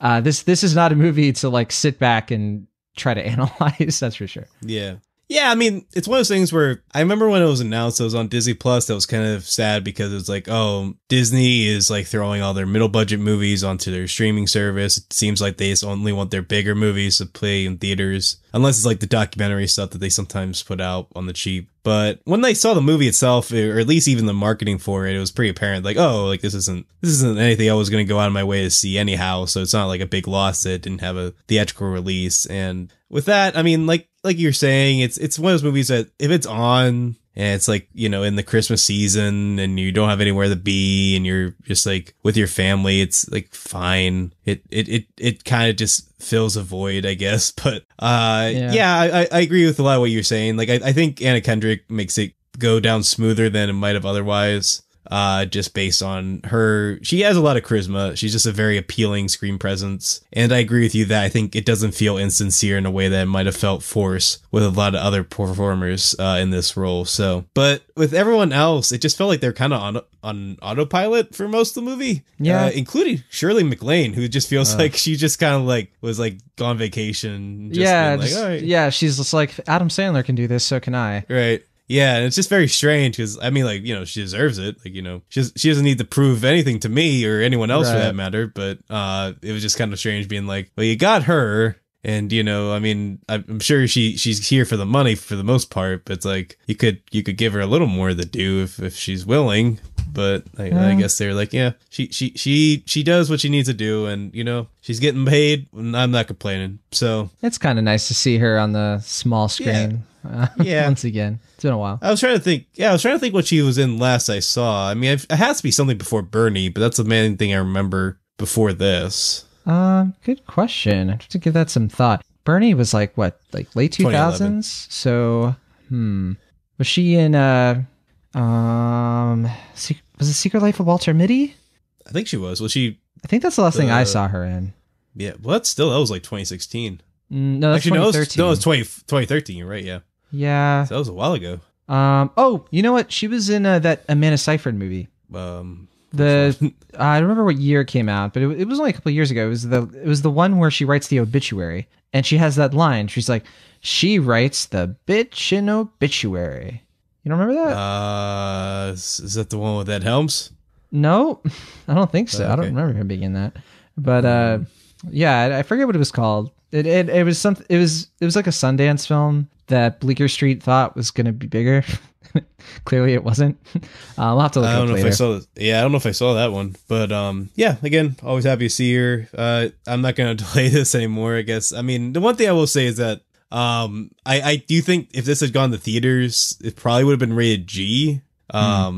This is not a movie to, like, sit back and try to analyze. That's for sure. Yeah. Yeah, I mean, it's one of those things where I remember when it was announced it was on Disney Plus, that was kind of sad because it was like, oh, Disney is, like, throwing all their middle budget movies onto their streaming service. It seems like they just only want their bigger movies to play in theaters, unless it's like the documentary stuff that they sometimes put out on the cheap. But when they saw the movie itself, or at least even the marketing for it, it was pretty apparent, like, oh, like, this isn't anything I was going to go out of my way to see anyhow. So it's not like a big loss that it didn't have a theatrical release. And with that, I mean, like you're saying, it's one of those movies that if it's on and it's like, in the Christmas season and you don't have anywhere to be and you're just like with your family, it's like fine. It kind of just fills a void, I guess. But I agree with a lot of what you're saying. Like, I think Anna Kendrick makes it go down smoother than it might have otherwise. Just based on her, she has a lot of charisma. She's just a very appealing screen presence. And I agree with you that I think it doesn't feel insincere in a way that it might have felt forced with a lot of other performers in this role. So, but with everyone else, it just felt like they're kind of on autopilot for most of the movie. Yeah. Including Shirley MacLaine, who just feels like she just kind of like was like gone vacation. Just all right. She's just like, Adam Sandler can do this, so can I. Right. Yeah, and it's just very strange because I mean, like, she deserves it. Like, she doesn't need to prove anything to me or anyone else for that matter. But it was just kind of strange being like, well, you got her. And, I mean, I'm sure she's here for the money for the most part, but it's like you could give her a little more to do if she's willing. But I guess they're like, yeah, she does what she needs to do, and she's getting paid, and I'm not complaining. So it's kind of nice to see her on the small screen. Yeah. Once again, it's been a while. I was trying to think. Yeah, I was trying to think what she was in last I saw. I mean, it has to be something before Bernie, but that's the main thing I remember before this. Good question. I have to give that some thought. Bernie was like what, like late 2000s? So, was she in was it Secret Life of Walter Mitty? I think she was. Was she? I think that's the last thing I saw her in. Yeah, well, that was like 2016. No, that's actually 2013. No, it was 2013. You're right. Yeah. Yeah. So that was a while ago. Oh, you know what? She was in that Amanda Seyfried movie. I don't remember what year it came out, but it was only a couple of years ago. It was the one where she writes the obituary, and she has that line. She's like, she writes the bitch in obituary. You don't remember that? Is that the one with Ed Helms? No, I don't think so. Okay. I don't remember him being in that. But yeah, I forget what it was called. It was something. It was like a Sundance film that Bleecker Street thought was going to be bigger. Clearly, it wasn't. I'll have to look. I don't know later. If I saw. I don't know if I saw that one. But yeah. Again, always happy to see her. I'm not going to delay this anymore, I guess. I mean, the one thing I will say is that I do think if this had gone to theaters, it probably would have been rated G. I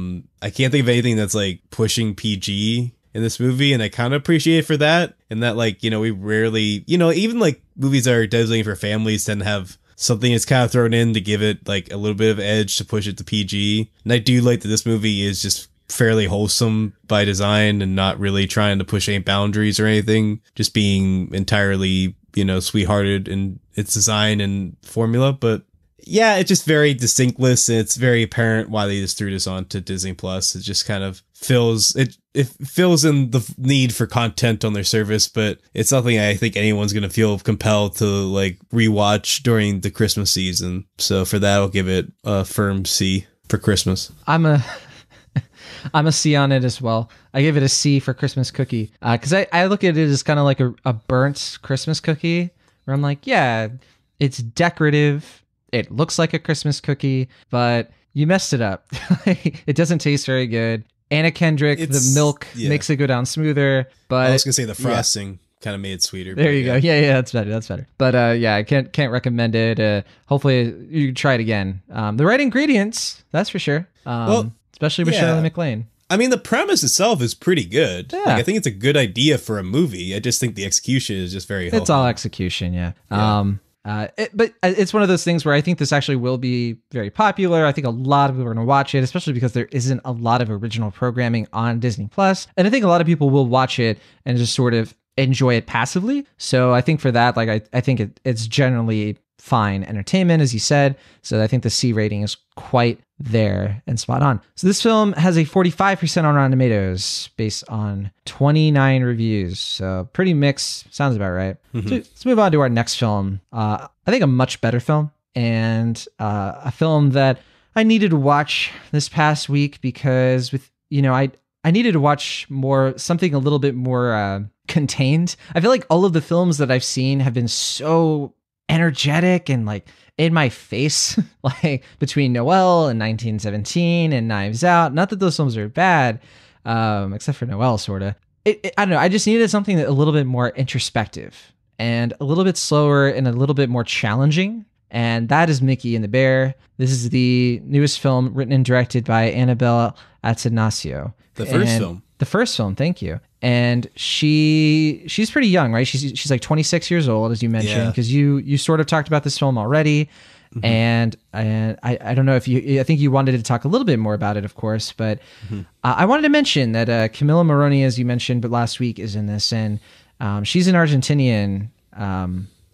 can't think of anything that's like pushing PG in this movie, and I kind of appreciate it for that. And that, like, we rarely, even like movies that are designated for families tend to have something that's kind of thrown in to give it like a little bit of edge to push it to PG. And I do like that this movie is just fairly wholesome by design and not really trying to push any boundaries or anything, just being entirely, sweethearted in its design and formula. But yeah, it's just very distinctless, and it's very apparent why they just threw this onto Disney Plus. It just kind of fills in the need for content on their service, but it's something I think anyone's going to feel compelled to like rewatch during the Christmas season. So for that, I'll give it a firm C for Christmas. I'm a C on it as well. I give it a C for Christmas cookie, because I look at it as kind of like a burnt Christmas cookie, where I'm like, yeah, it's decorative. It looks like a Christmas cookie, but you messed it up. It doesn't taste very good. Anna Kendrick, the milk makes it go down smoother. But I was gonna say the frosting kind of made it sweeter. There you go. Yeah, that's better. But yeah, I can't recommend it. Hopefully you can try it again. The right ingredients, that's for sure. Especially with Shirley MacLaine. I mean, the premise itself is pretty good. Yeah. Like, I think it's a good idea for a movie. I just think the execution is just very helpful. It's all execution, yeah. But it's one of those things where I think this actually will be very popular. I think a lot of people are going to watch it, especially because there isn't a lot of original programming on Disney Plus. And I think a lot of people will watch it and just sort of enjoy it passively. So I think for that, like, I think it's generally fine entertainment, as you said. So I think the C rating is quite there and spot on. So this film has a 45% on Rotten Tomatoes based on 29 reviews. So pretty mixed. Sounds about right. Mm-hmm. So let's move on to our next film. I think a much better film, and a film that I needed to watch this past week because I needed to watch something a little bit more contained. I feel like all of the films that I've seen have been so energetic and like in my face, like between Noelle and 1917 and Knives Out. Not that those films are bad, except for Noelle, sort of. I don't know. I just needed something that a little bit more introspective and a little bit slower and a little bit more challenging. And that is Mickey and the Bear. This is the newest film written and directed by Annabelle Attanasio. The first film, thank you. And she's pretty young, right? She's like 26 years old, as you mentioned, because you sort of talked about this film already. Mm-hmm. And I don't know if I think you wanted to talk a little bit more about it, of course, but I wanted to mention that Camilla Moroni, as you mentioned, but last week, is in this, and she's an Argentinian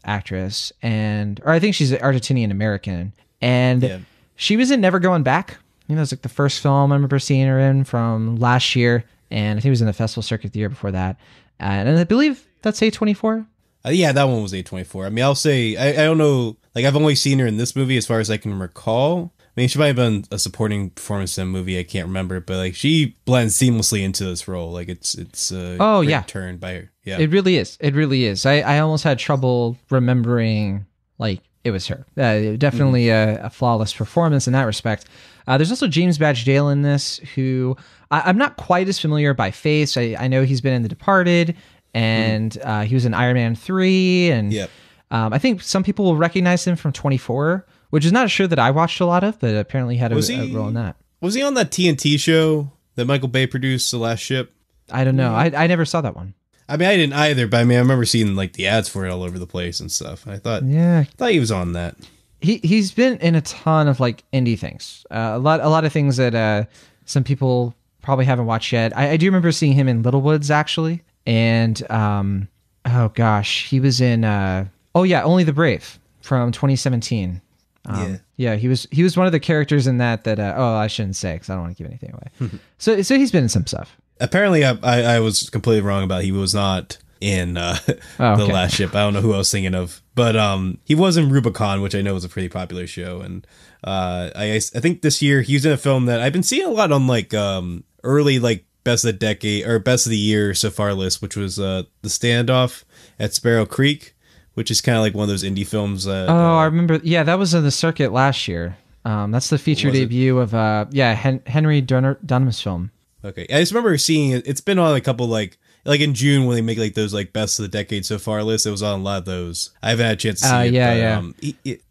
actress, or I think she's an Argentinian American, and she was in Never Going Back. It was like the first film I remember seeing her in from last year, and I think it was in the festival circuit the year before that, and I believe that's A24. Yeah, that one was A24. I mean, I'll say I don't know. Like, I've only seen her in this movie as far as I can recall. I mean, she might have been a supporting performance in a movie. I can't remember, but like she blends seamlessly into this role. Like it's a great turn by her. Yeah, it really is. It really is. I almost had trouble remembering like it was her. Definitely a flawless performance in that respect. There's also James Badge Dale in this, who I'm not quite as familiar by face. I know he's been in The Departed, and he was in Iron Man 3, and I think some people will recognize him from 24, which is not a show that I watched a lot of, but apparently had a role in that. Was he on that TNT show that Michael Bay produced, The Last Ship? I don't know. I never saw that one. I mean, I didn't either, but I mean, I remember seeing like the ads for it all over the place and stuff. I thought he was on that. He's been in a ton of like indie things. A lot of things that some people probably haven't watched yet. I do remember seeing him in Littlewoods actually, and oh gosh, he was in Only the Brave from 2017. Yeah, he was one of the characters in that I shouldn't say because I don't want to give anything away. so he's been in some stuff. Apparently, I was completely wrong about he was not in The Last Ship. I don't know who I was thinking of, but he was in Rubicon, which I know was a pretty popular show, and I think this year he was in a film that I've been seeing a lot on like early like best of the decade or best of the year so far list, which was The Standoff at Sparrow Creek, which is kind of like one of those indie films. I remember. Yeah, that was in the circuit last year. That's the feature debut of Henry Dunham's film. Okay, I just remember seeing it. It's been on a couple like in June when they make like those like best of the decade so far lists. It was on a lot of those. I haven't had a chance to see it.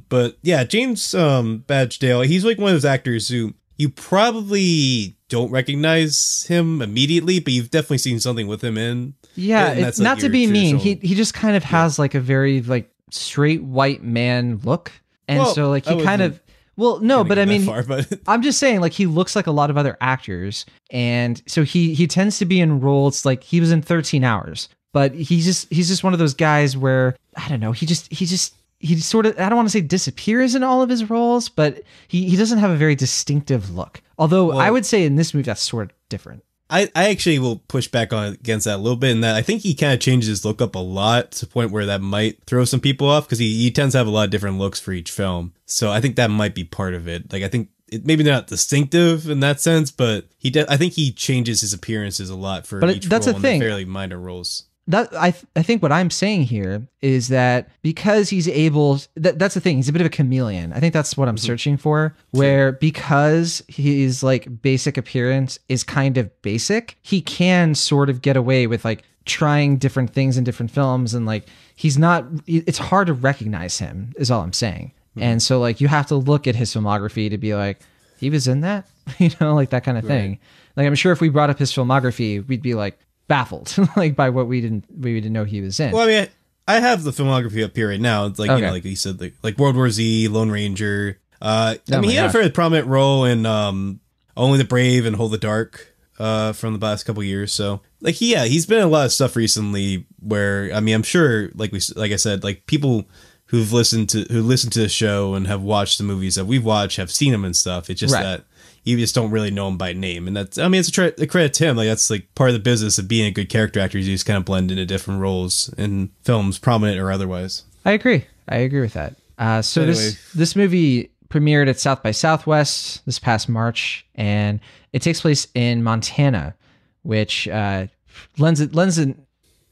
But yeah, James Badge Dale. He's like one of those actors who you probably don't recognize him immediately, but you've definitely seen something with him in. Yeah, it's like not to be mean. He just kind of has like a very like straight white man look, and so like he kind of. Well, no, but I mean, but I'm just saying, like, he looks like a lot of other actors, and so he tends to be in roles like he was in 13 Hours, but he's just one of those guys where I don't know, he sort of, I don't want to say disappears in all of his roles, but he doesn't have a very distinctive look. Although I would say in this movie that's sort of different. I actually will push back against that a little bit in that I think he kind of changes his look up a lot to the point where that might throw some people off because he tends to have a lot of different looks for each film. So I think that might be part of it. Like I think maybe not distinctive in that sense, but I think he changes his appearances a lot for each role in the fairly minor roles. That I think what I'm saying here is that because he's able, that's the thing. He's a bit of a chameleon. I think that's what I'm searching for. Where because his like basic appearance is kind of basic, he can sort of get away with like trying different things in different films, and like he's not. It's hard to recognize him. Is all I'm saying. And so like you have to look at his filmography to be like, he was in that, like that kind of thing. Like I'm sure if we brought up his filmography, we'd be like baffled like by what we didn't know he was in. Well, I mean, I have the filmography up here right now. It's like like you said, like World War Z, Lone Ranger. I mean, he had a very prominent role in Only the Brave and Hold the Dark from the last couple years. So like he's been in a lot of stuff recently. Where I mean, I'm sure like I said, like people who listen to the show and have watched the movies that we've watched have seen him and stuff. It's just that you just don't really know him by name. And that's, I mean, it's a credit to him. Like that's like part of the business of being a good character actor. You just kind of blend into different roles in films, prominent or otherwise. I agree with that. So anyway. This movie premiered at South by Southwest this past March, and it takes place in Montana, which lends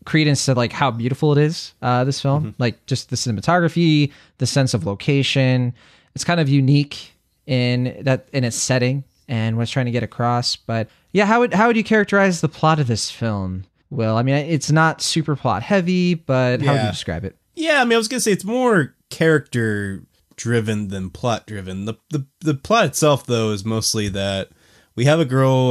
credence to like how beautiful it is. This film, like just the cinematography, the sense of location. It's kind of unique in its setting and what's trying to get across. But yeah, how would you characterize the plot of this film, Will? I mean, it's not super plot heavy, but how would you describe it? Yeah, I mean, I was gonna say it's more character driven than plot driven. The plot itself, though, is mostly that we have a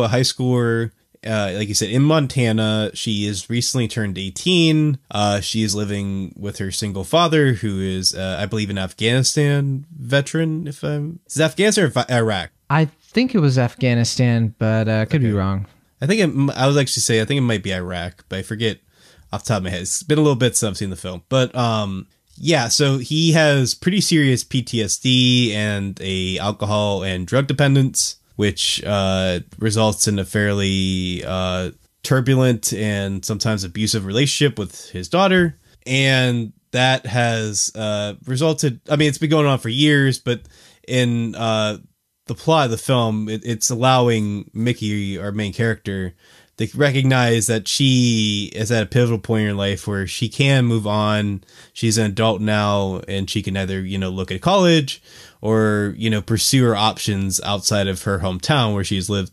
high schooler, like you said, in Montana. She is recently turned 18. She is living with her single father, who is, I believe, an Afghanistan veteran. Is it Afghanistan or Iraq? I think it was Afghanistan, but could be wrong. I think I was actually say I think it might be Iraq, but I forget off the top of my head. It's been a little bit since I've seen the film, but yeah. So he has pretty serious PTSD and a alcohol and drug dependence, which results in a fairly turbulent and sometimes abusive relationship with his daughter. And that has resulted, I mean, it's been going on for years, but in the plot of the film, it's allowing Mickey, our main character, to recognize that she is at a pivotal point in her life where she can move on. She's an adult now, and she can either, look at college or, pursue her options outside of her hometown where she's lived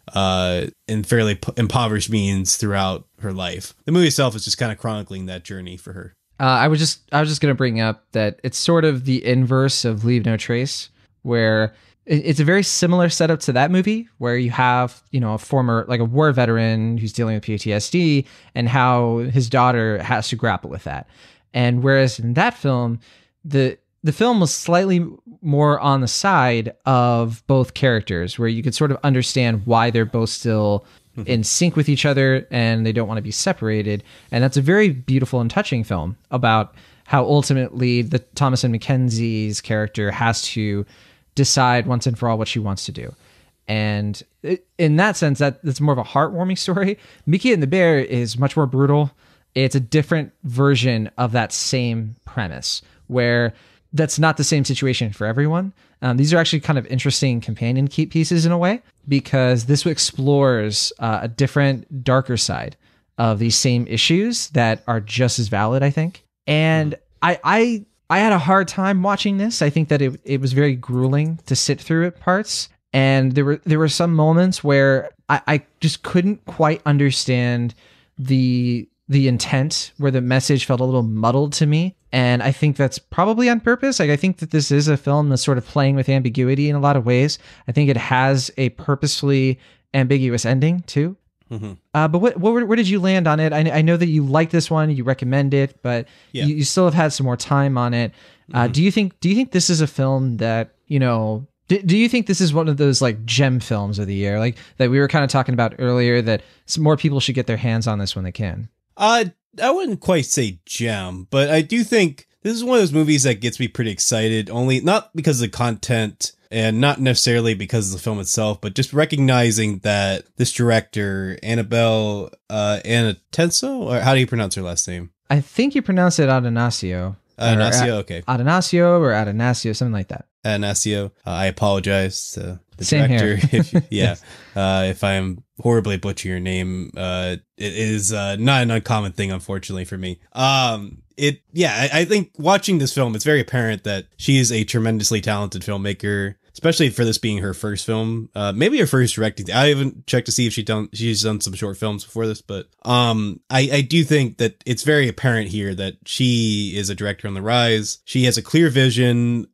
in fairly impoverished means throughout her life. The movie itself is just kind of chronicling that journey for her. I was just going to bring up that it's sort of the inverse of Leave No Trace, where it's a very similar setup to that movie, where you have, a former, like a war veteran who's dealing with PTSD and how his daughter has to grapple with that. And whereas in that film, the film was slightly more on the side of both characters, where you could sort of understand why they're both still in sync with each other and they don't want to be separated. And that's a very beautiful and touching film about how ultimately the Thomasin McKenzie's character has to decide once and for all what she wants to do. And in that sense, that's more of a heartwarming story. Mickey and the Bear is much more brutal. It's a different version of that same premise, where that's not the same situation for everyone. These are actually kind of interesting companion pieces in a way, because this explores a different, darker side of these same issues that are just as valid, I think. And I had a hard time watching this. I think that it was very grueling to sit through at parts. And there were some moments where I just couldn't quite understand the intent, where the message felt a little muddled to me. And I think that's probably on purpose. Like, I think that this is a film that's sort of playing with ambiguity in a lot of ways. I think it has a purposefully ambiguous ending too. Mm-hmm. But where did you land on it? I know that you like this one, you recommend it, but you still have had some more time on it. Do you think this is a film that, do you think this is one of those like gem films of the year, like that we were kind of talking about earlier, that some more people should get their hands on this when they can? I wouldn't quite say gem, but I do think this is one of those movies that gets me pretty excited, only not because of the content and not necessarily because of the film itself, but just recognizing that this director, Annabelle Adenacio, or how do you pronounce her last name? I think you pronounce it Adenacio. Okay. Adenacio or Adenacio, something like that. Adenacio. I apologize to the Same director. If I am horribly butchering your name, it is not an uncommon thing, unfortunately, for me. I think watching this film, it's very apparent that she is a tremendously talented filmmaker, especially for this being her first film, maybe her first directing. I haven't checked to see if she's done some short films before this, but I do think that it's very apparent here that she is a director on the rise. She has a clear vision.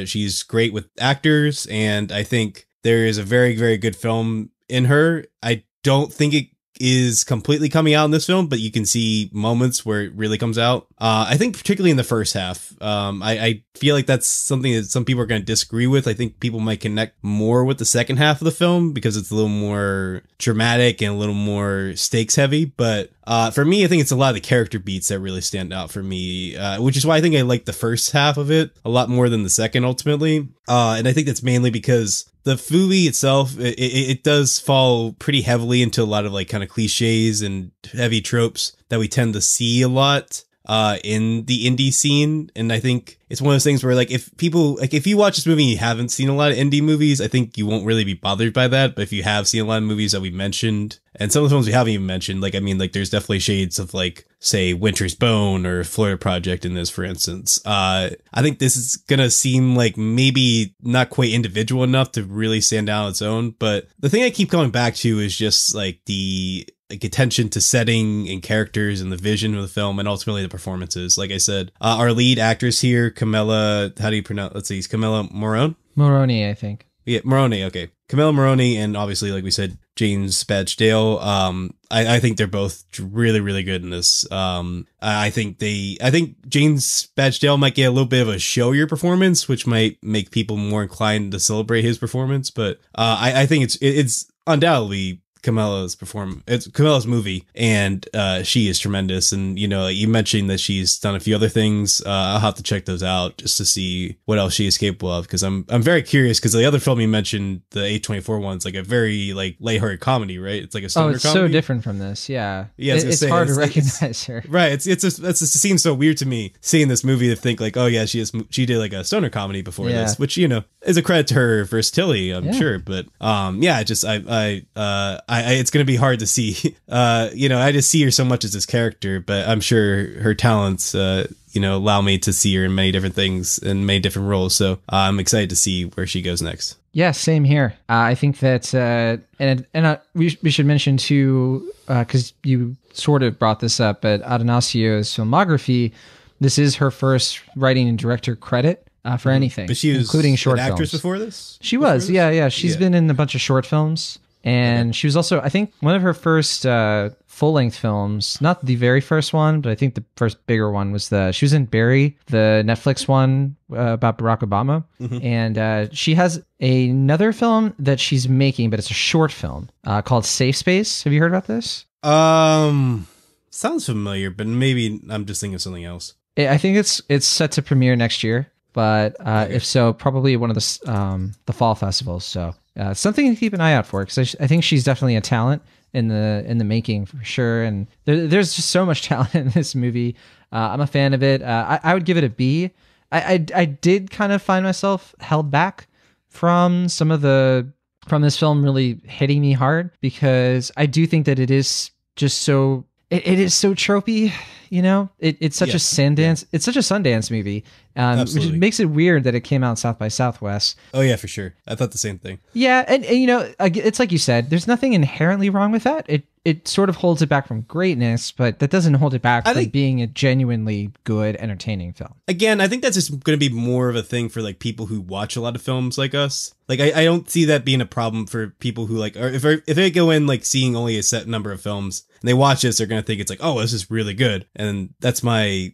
She's great with actors, and I think there is a very, very good film in her. I don't think it is completely coming out in this film, but you can see moments where it really comes out. I think particularly in the first half, I feel like that's something that some people are going to disagree with. I think people might connect more with the second half of the film because it's a little more dramatic and a little more stakes heavy. But for me, I think it's a lot of the character beats that really stand out for me, which is why I think I like the first half of it a lot more than the second ultimately. And I think that's mainly because the movie itself, it does fall pretty heavily into a lot of like kind of cliches and heavy tropes that we tend to see a lot in the indie scene. And I think it's one of those things where like if you watch this movie and you haven't seen a lot of indie movies, I think you won't really be bothered by that. But if you have seen a lot of movies that we mentioned, and some of the films we haven't even mentioned, there's definitely shades of like, say, Winter's Bone or Florida Project in this, for instance. I think this is gonna seem like maybe not quite individual enough to really stand out on its own. But the thing I keep coming back to is just like the attention to setting and characters and the vision of the film, and ultimately the performances. Like I said, our lead actress here, Camilla, how do you pronounce? Let's see, it's Camilla Moroni, I think. Yeah, Moroni. Okay, Camilla Moroni, and obviously, like we said, James Badge-Dale. I think they're both really, really good in this. I think James Badge-Dale might get a little bit of a showier performance, which might make people more inclined to celebrate his performance. But I think it's undoubtedly It's Camilla's movie, and she is tremendous. And you mentioned that she's done a few other things. I'll have to check those out just to see what else she is capable of, because I'm very curious, because the other film you mentioned, the A24 one's like a very like lighthearted comedy, right? It's like a stoner it's comedy. so different from this. Yeah, it's say, hard to recognize her. Right. It seems so weird to me seeing this movie to think like, oh yeah, she did like a stoner comedy before this, which is a credit to her versatility, I'm sure. But it's going to be hard to see. I just see her so much as this character, but I'm sure her talents, allow me to see her in many different things and many different roles. So I'm excited to see where she goes next. Yeah, same here. I think that, we should mention too, because you sort of brought this up, but Adonasio's filmography, this is her first writing and director credit. For anything, but she was including short an actress films. before this. She was, yeah. She's been in a bunch of short films, and she was also, I think, one of her first full-length films. Not the very first one, but I think the first bigger one was she was in Barry, the Netflix one about Barack Obama, and she has another film that she's making, but it's a short film called Safe Space. Have you heard about this? Sounds familiar, but maybe I'm just thinking of something else. I think it's set to premiere next year. But if so, probably one of the fall festivals. So something to keep an eye out for, because I think she's definitely a talent in the making for sure. And there's just so much talent in this movie. I'm a fan of it. I would give it a B. I did kind of find myself held back from this film really hitting me hard, because I do think that it is just so it is so tropey. It's such a Sundance. It's such a Sundance movie, which makes it weird that it came out South by Southwest. Oh yeah, for sure. I thought the same thing. Yeah, and it's like you said. There's nothing inherently wrong with that. It sort of holds it back from greatness, but that doesn't hold it back from being a genuinely good, entertaining film. Again, I think that's just going to be more of a thing for like people who watch a lot of films like us. Like I don't see that being a problem for people who or if they go in like seeing only a set number of films and they watch this, they're going to think it's like, oh, this is really good. And that's my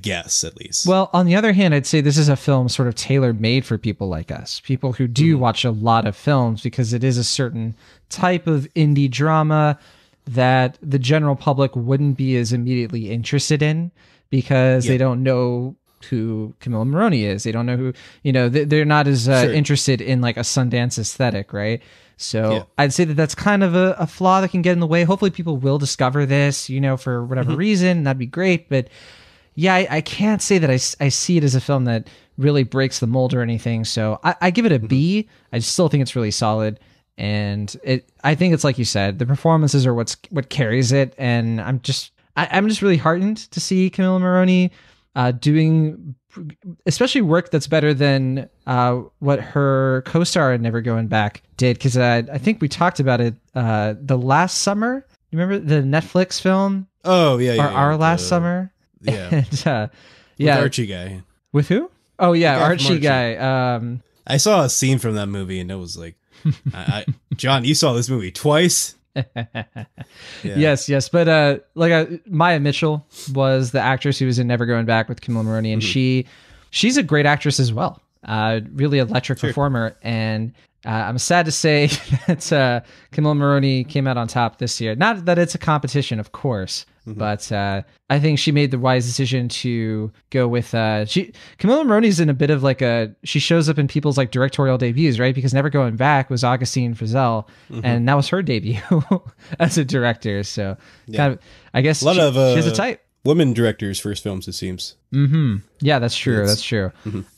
guess, at least. Well, on the other hand, I'd say this is a film sort of tailor-made for people like us, people who do watch a lot of films, because it is a certain type of indie drama that the general public wouldn't be as immediately interested in, because they don't know who Camilla Morrone is. They don't know who, they're not as interested in like a Sundance aesthetic, right? So I'd say that that's kind of a flaw that can get in the way. Hopefully people will discover this, for whatever reason. That'd be great. But yeah, I can't say that I see it as a film that really breaks the mold or anything. So I give it a B. I still think it's really solid. And I think it's like you said, the performances are what carries it. And I'm just really heartened to see Camilla Morrone doing especially work that's better than what her co-star in Never Going Back did. Because I think we talked about it the last summer. You remember the Netflix film? Oh, yeah. Our last summer? Yeah. And, With the Archie guy. With who? Oh, yeah, Archie guy. I saw a scene from that movie, and it was like, John, you saw this movie twice? Yes, but Maya Mitchell was the actress who was in Never Going Back with Camilla Morrone, and she's a great actress as well. Really electric performer, and I'm sad to say that Camilla Morrone came out on top this year. Not that it's a competition, of course, but I think she made the wise decision to go with Camilla Morrone's in a bit of like she shows up in people's like directorial debuts, right? Because Never Going Back was Augustine Frizzell, and that was her debut as a director. So kind of, I guess she has a type. Women directors' first films, it seems. Yeah, that's true. That's true.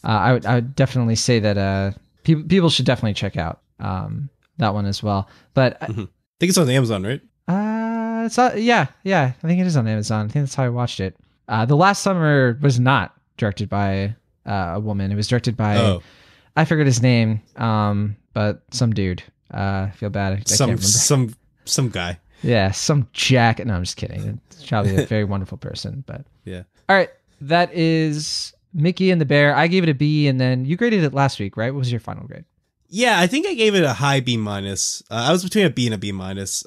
I would definitely say that people should definitely check out that one as well. But I think it's on Amazon, right? It's yeah. I think it is on Amazon. I think that's how I watched it. The Last Summer was not directed by a woman. It was directed by I forget his name, but some dude. I feel bad. I can't remember. Some guy. Yeah, some jack. No, I'm just kidding. It's probably a very wonderful person, but yeah. All right, that is Mickey and the Bear. I gave it a B, and then you graded it last week, right? What was your final grade? Yeah, I think I gave it a high B minus. I was between a B and a B minus.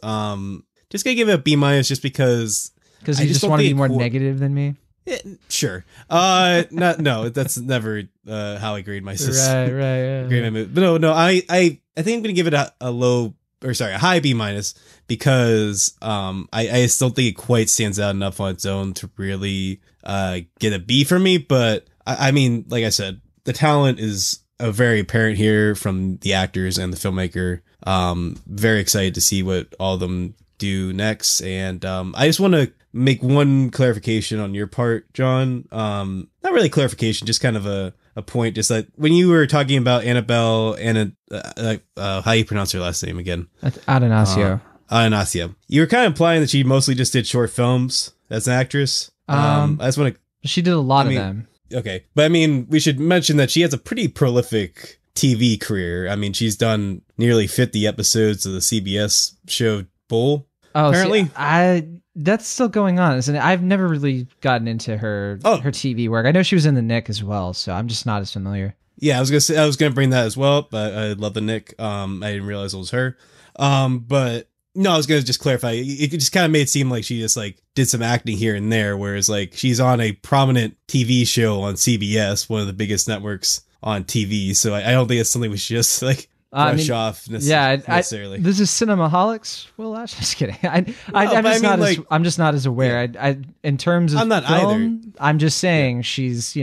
Just gonna give it a B minus just because you just want to be more negative than me. Yeah, sure. No, that's never how I grade my system. Right. Grade my movie. But no. I think I'm gonna give it a low a high B minus, because I still think it quite stands out enough on its own to really get a B for me. But I mean, like I said, the talent is very apparent here from the actors and the filmmaker. Very excited to see what all of them do next. And I just want to make one clarification on your part, John. Not really clarification, just kind of a point. Just like when you were talking about Annabelle and how you pronounce her last name again? Adonacio. Adonacio. You were kind of implying that she mostly just did short films as an actress. I just want to. She did a lot of them. Okay, but I mean, we should mention that she has a pretty prolific TV career. I mean, she's done nearly 50 episodes of the CBS show Bull. Oh, apparently, that's still going on, isn't it? I've never really gotten into her TV work. I know she was in the Nick as well, so I'm just not as familiar. Yeah, I was gonna bring that as well, but I love the Nick. I didn't realize it was her. But no, I was gonna just clarify. It just kind of made it seem like she just like did some acting here and there, whereas like she's on a prominent TV show on CBS, one of the biggest networks on TV. So I don't think it's something we should just like brush off necessarily. This is Cinemaholics. Well, I'm just kidding. I'm just not as aware. Yeah. In terms of I'm not film, either. I'm just saying she's,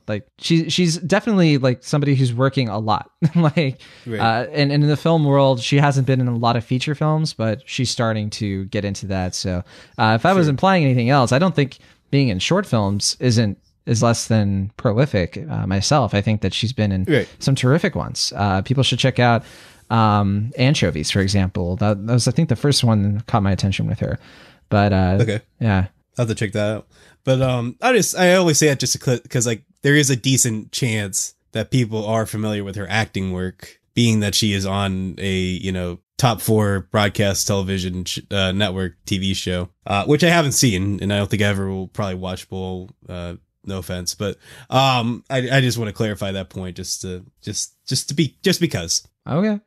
like she's definitely like somebody who's working a lot. Like, right. And in the film world, she hasn't been in a lot of feature films, but she's starting to get into that. So, if I was implying anything else, I don't think being in short films is less than prolific. Myself, I think that she's been in some terrific ones. People should check out Anchovies, for example. That was, I think, the first one that caught my attention with her. But okay, yeah, I'll have to check that out. But I always say that just because like there is a decent chance that people are familiar with her acting work, being that she is on a top 4 broadcast television network TV show, which I haven't seen, and I don't think I ever will probably watch Bull. No offense, but I just want to clarify that point just because. Okay.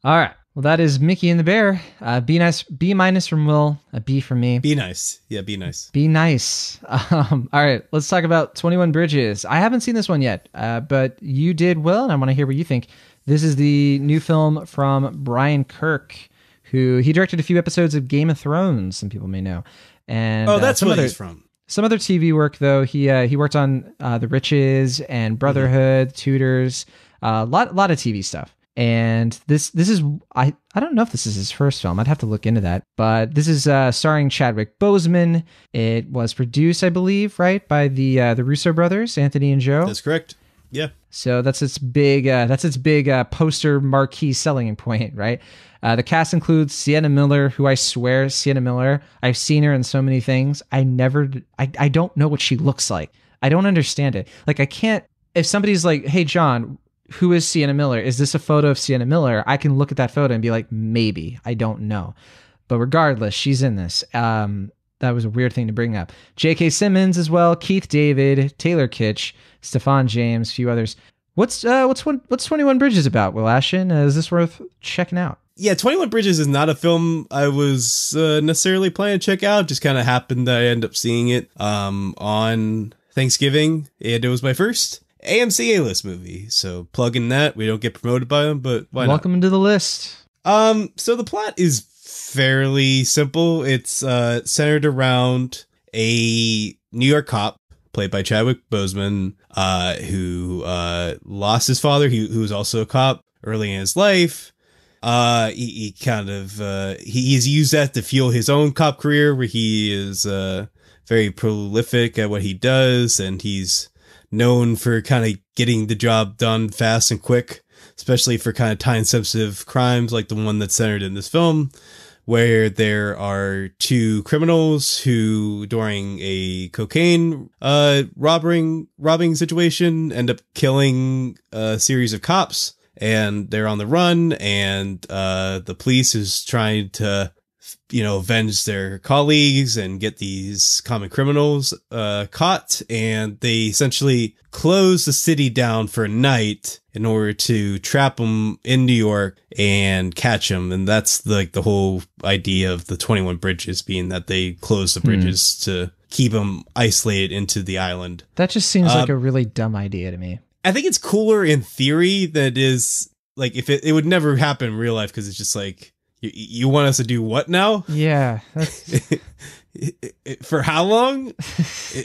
All right. Well, that is Mickey and the Bear. B minus from Will, a B from me. Be nice. Yeah, be nice. Be nice. All right. Let's talk about 21 Bridges. I haven't seen this one yet, but you did, Will, and I want to hear what you think. This is the new film from Brian Kirk, who he directed a few episodes of Game of Thrones, some people may know. And that's what he's from. Some other TV work, though. He worked on The Riches and Brotherhood, Tudors, a lot of TV stuff. And this is I don't know if this is his first film. I'd have to look into that. But this is starring Chadwick Boseman. It was produced, I believe, right, by the Russo brothers, Anthony and Joe. That's correct. Yeah. So that's its big poster marquee selling point, right? The cast includes Sienna Miller, who I swear, Sienna Miller, I've seen her in so many things. I don't know what she looks like. I don't understand it. Like, I can't, if somebody's like, hey, John, who is Sienna Miller? Is this a photo of Sienna Miller? I can look at that photo and be like, maybe. I don't know. But regardless, she's in this. That was a weird thing to bring up. J.K. Simmons as well, Keith David, Taylor Kitsch, Stefan James, a few others. What's 21 Bridges about, Will Ashton? Is this worth checking out? Yeah, 21 Bridges is not a film I was necessarily planning to check out. Just kind of happened that I ended up seeing it on Thanksgiving, and it was my first AMC A-list movie. So plugging that. We don't get promoted by them, but why Welcome not? Into the list. So the plot is fairly simple. It's centered around a New York cop played by Chadwick Boseman, who lost his father, who was also a cop early in his life. He's used that to fuel his own cop career, where he is very prolific at what he does, and he's known for kind of getting the job done fast and quick, especially for kind of time-sensitive crimes like the one that's centered in this film, where there are two criminals who, during a cocaine robbing situation, end up killing a series of cops, and they're on the run, and the police is trying to avenge their colleagues and get these common criminals caught, and they essentially close the city down for a night in order to trap them in New York and catch them. And that's like the whole idea of the 21 Bridges, being that they close the bridges to keep them isolated into the island. That just seems like a really dumb idea to me. I think it's cooler in theory than it is like if it would never happen in real life because it's just like you want us to do what now? Yeah. That's... For how long?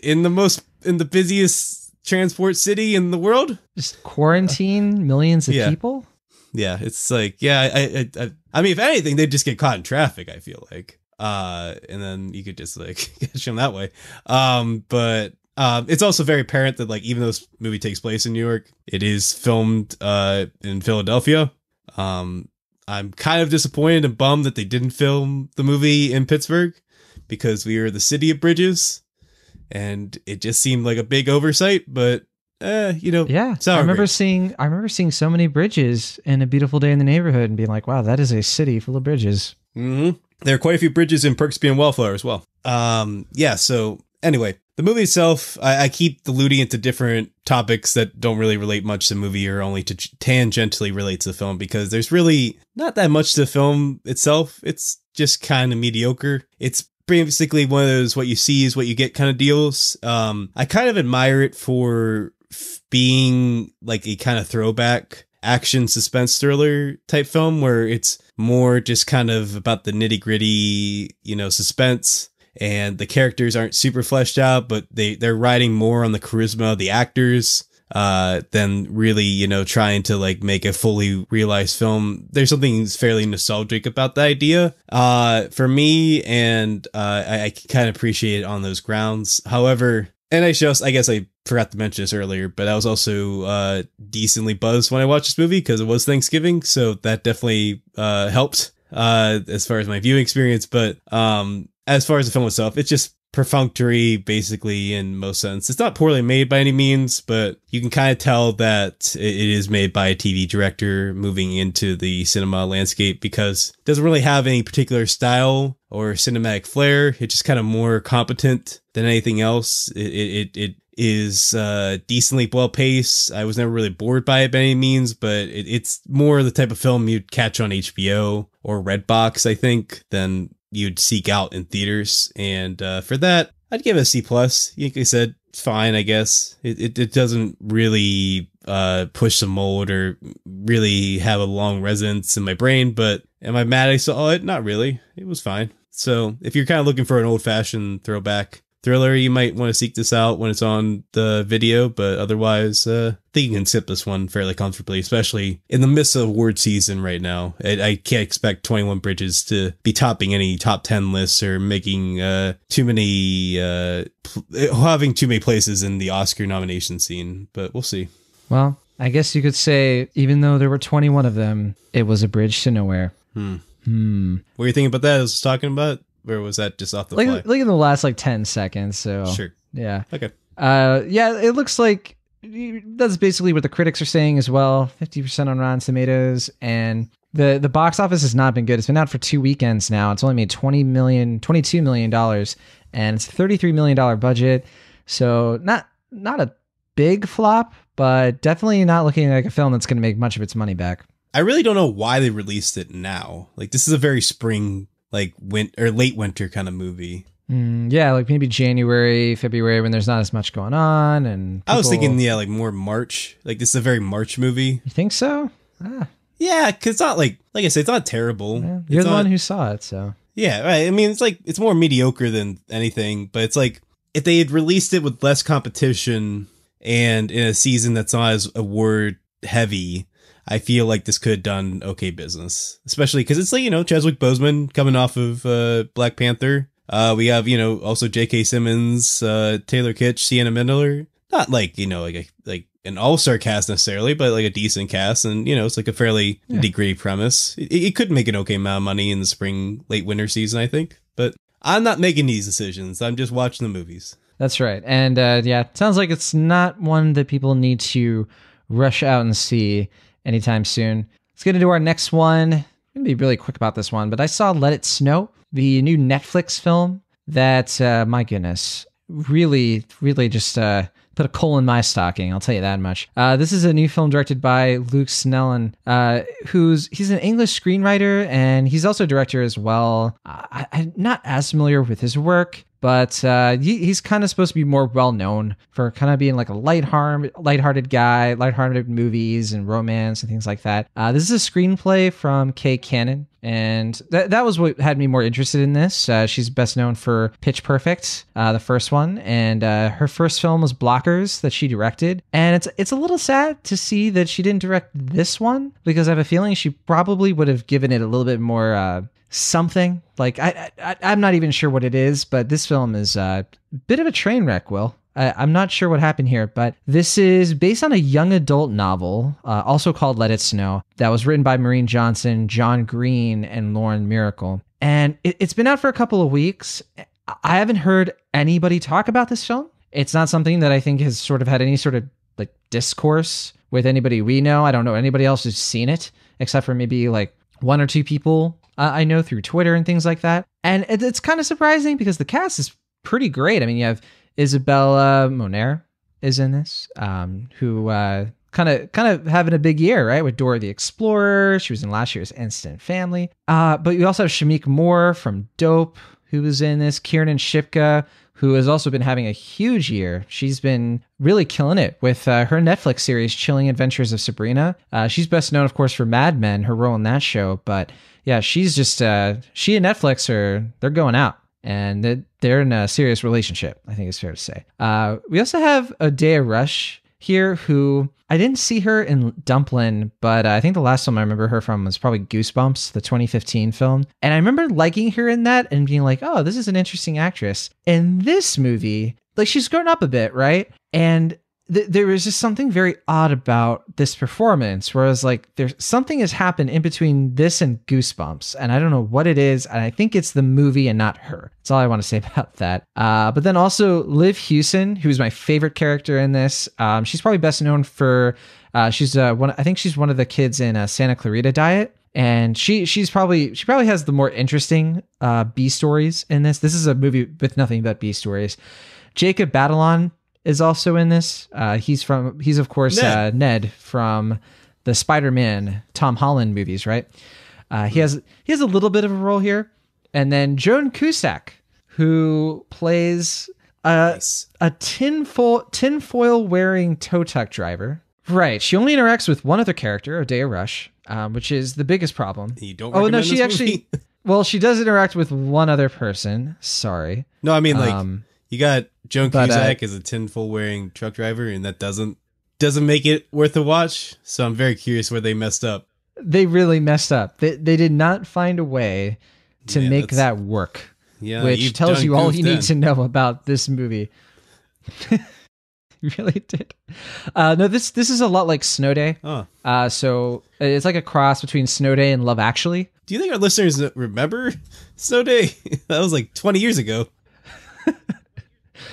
in the busiest transport city in the world? Just quarantine millions of people? Yeah, it's like, I mean, if anything, they'd just get caught in traffic, I feel like. And then you could just like catch them that way. But it's also very apparent that like, even though this movie takes place in New York, it is filmed in Philadelphia. I'm kind of disappointed and bummed that they didn't film the movie in Pittsburgh because we are the city of bridges and it just seemed like a big oversight, but yeah, I remember seeing so many bridges in A Beautiful Day in the Neighborhood and being like, wow, that is a city full of bridges. Mm-hmm. There are quite a few bridges in Perksby and Wallflower as well. So anyway, the movie itself, I keep alluding into different topics that don't really relate much to the movie or only to tangentially relate to the film because there's really not that much to the film itself. It's just kind of mediocre. It's basically one of those what you see is what you get kind of deals. I kind of admire it for being like a kind of throwback action suspense thriller type film where it's more just kind of about the nitty gritty, suspense, and the characters aren't super fleshed out, but they're riding more on the charisma of the actors than really, trying to like make a fully realized film. There's something fairly nostalgic about the idea for me, and I kind of appreciate it on those grounds. However, and I guess I forgot to mention this earlier, but I was also decently buzzed when I watched this movie because it was Thanksgiving, so that definitely helped as far as my viewing experience. But as far as the film itself, it's just perfunctory, basically, in most sense. It's not poorly made by any means, but you can kind of tell that it is made by a TV director moving into the cinema landscape because it doesn't really have any particular style or cinematic flair. It's just kind of more competent than anything else. It is decently well paced. I was never really bored by it by any means, but it's more the type of film you'd catch on HBO or Redbox, I think, than you'd seek out in theaters. And for that, I'd give it a C+. Like I said, it's fine, I guess. It doesn't really push the mold or really have a long resonance in my brain, but am I mad I saw it? Not really. It was fine. So if you're kind of looking for an old-fashioned throwback thriller, you might want to seek this out when it's on the video, but otherwise, I think you can skip this one fairly comfortably, especially in the midst of award season right now. I can't expect 21 Bridges to be topping any top 10 lists or making having too many places in the Oscar nomination scene, but we'll see. Well, I guess you could say, even though there were 21 of them, it was a bridge to nowhere. What were you thinking about that? I was talking about? Or was that just off the fly? Like in the last 10 seconds. So sure. Yeah. Okay. Yeah, it looks like that's basically what the critics are saying as well. 50% on Rotten Tomatoes, and the box office has not been good. It's been out for 2 weekends now. It's only made $22 million, and it's a $33 million budget. So not a big flop, but definitely not looking like a film that's going to make much of its money back. I really don't know why they released it now. Like, this is a very spring, like late winter kind of movie. Yeah, like maybe January, February, when there's not as much going on. And I was thinking, like more March. Like, this is a very March movie. You think so? Yeah, because it's not like I said, it's not terrible. Yeah, you're the one who saw it, so. Yeah, right. I mean, it's more mediocre than anything, but it's like if they had released it with less competition and in a season that's not as award heavy, I feel like this could have done okay business, especially because it's like, Chadwick Boseman coming off of Black Panther. We have, also J.K. Simmons, Taylor Kitsch, Sienna Miller. Not like, like an all-star cast necessarily, but like a decent cast. And, it's like a fairly nitty-gritty premise. It could make an okay amount of money in the spring, late winter season, I think. But I'm not making these decisions. I'm just watching the movies. That's right. And it sounds like it's not one that people need to rush out and see anytime soon. Let's get into our next one. I'm going to be really quick about this one, but I saw Let It Snow, the new Netflix film that, my goodness, really, really just put a coal in my stocking. I'll tell you that much. This is a new film directed by Luke Snellen, he's an English screenwriter, and he's also a director as well. I'm not as familiar with his work, but he's kind of supposed to be more well known for kind of being like a lighthearted guy, lighthearted movies and romance and things like that. This is a screenplay from Kay Cannon, and that was what had me more interested in this. She's best known for Pitch Perfect, the first one, and her first film was Blockers that she directed. And it's a little sad to see that she didn't direct this one, because I have a feeling she probably would have given it a little bit more something. Like I'm not even sure what it is, but this film is a bit of a train wreck, Will. I'm not sure what happened here, but this is based on a young adult novel, also called Let It Snow, that was written by Rian Johnson, John Green, and Lauren Miracle. And it's been out for a couple of weeks. I haven't heard anybody talk about this film. It's not something that I think has sort of had any sort of like discourse with anybody we know. I don't know anybody else who's seen it, except for maybe like one or two people I know through Twitter and things like that. And it's kind of surprising because the cast is pretty great. I mean, you have Isabella Moner is in this, who kind of having a big year, right? With Dora the Explorer. She was in last year's Instant Family. But you also have Shamik Moore from Dope, who was in this. Kiernan Shipka, who has also been having a huge year. She's been really killing it with her Netflix series, Chilling Adventures of Sabrina. She's best known, of course, for Mad Men, her role in that show. But yeah, she's just, she and Netflix they're going out. And they're in a serious relationship, I think it's fair to say. We also have Odeya Rush here, who I didn't see her in Dumplin', but I think the last film I remember her from was probably Goosebumps, the 2015 film. And I remember liking her in that and being like, oh, this is an interesting actress. In this movie, like, she's grown up a bit, right? And there was just something very odd about this performance, whereas like there's something has happened in between this and Goosebumps, and I don't know what it is, and I think it's the movie and not her. That's all I want to say about that. But then also Liv Hewson, who's my favorite character in this. She's probably best known for she's I think she's one of the kids in Santa Clarita Diet. And she probably has the more interesting B stories in this. This is a movie with nothing but B stories. Jacob Batalon is also in this. He's of course Ned from the Spider-Man Tom Holland movies, right? He has a little bit of a role here. And then Joan Cusack, who plays a tinfoil wearing tow truck driver. Right. She only interacts with one other character, Odeya Rush, which is the biggest problem. You don't recommend this movie? Actually, well, she does interact with one other person. Sorry. No, I mean, like, you got Joan Cusack as a tinfoil wearing truck driver, and that doesn't make it worth a watch. So I'm very curious where they messed up. They really messed up. They did not find a way to make that work. Yeah, which tells you all you need to know about this movie. You really did. No, this is a lot like Snow Day. Oh. So it's like a cross between Snow Day and Love Actually. Do you think our listeners remember Snow Day? That was like 20 years ago.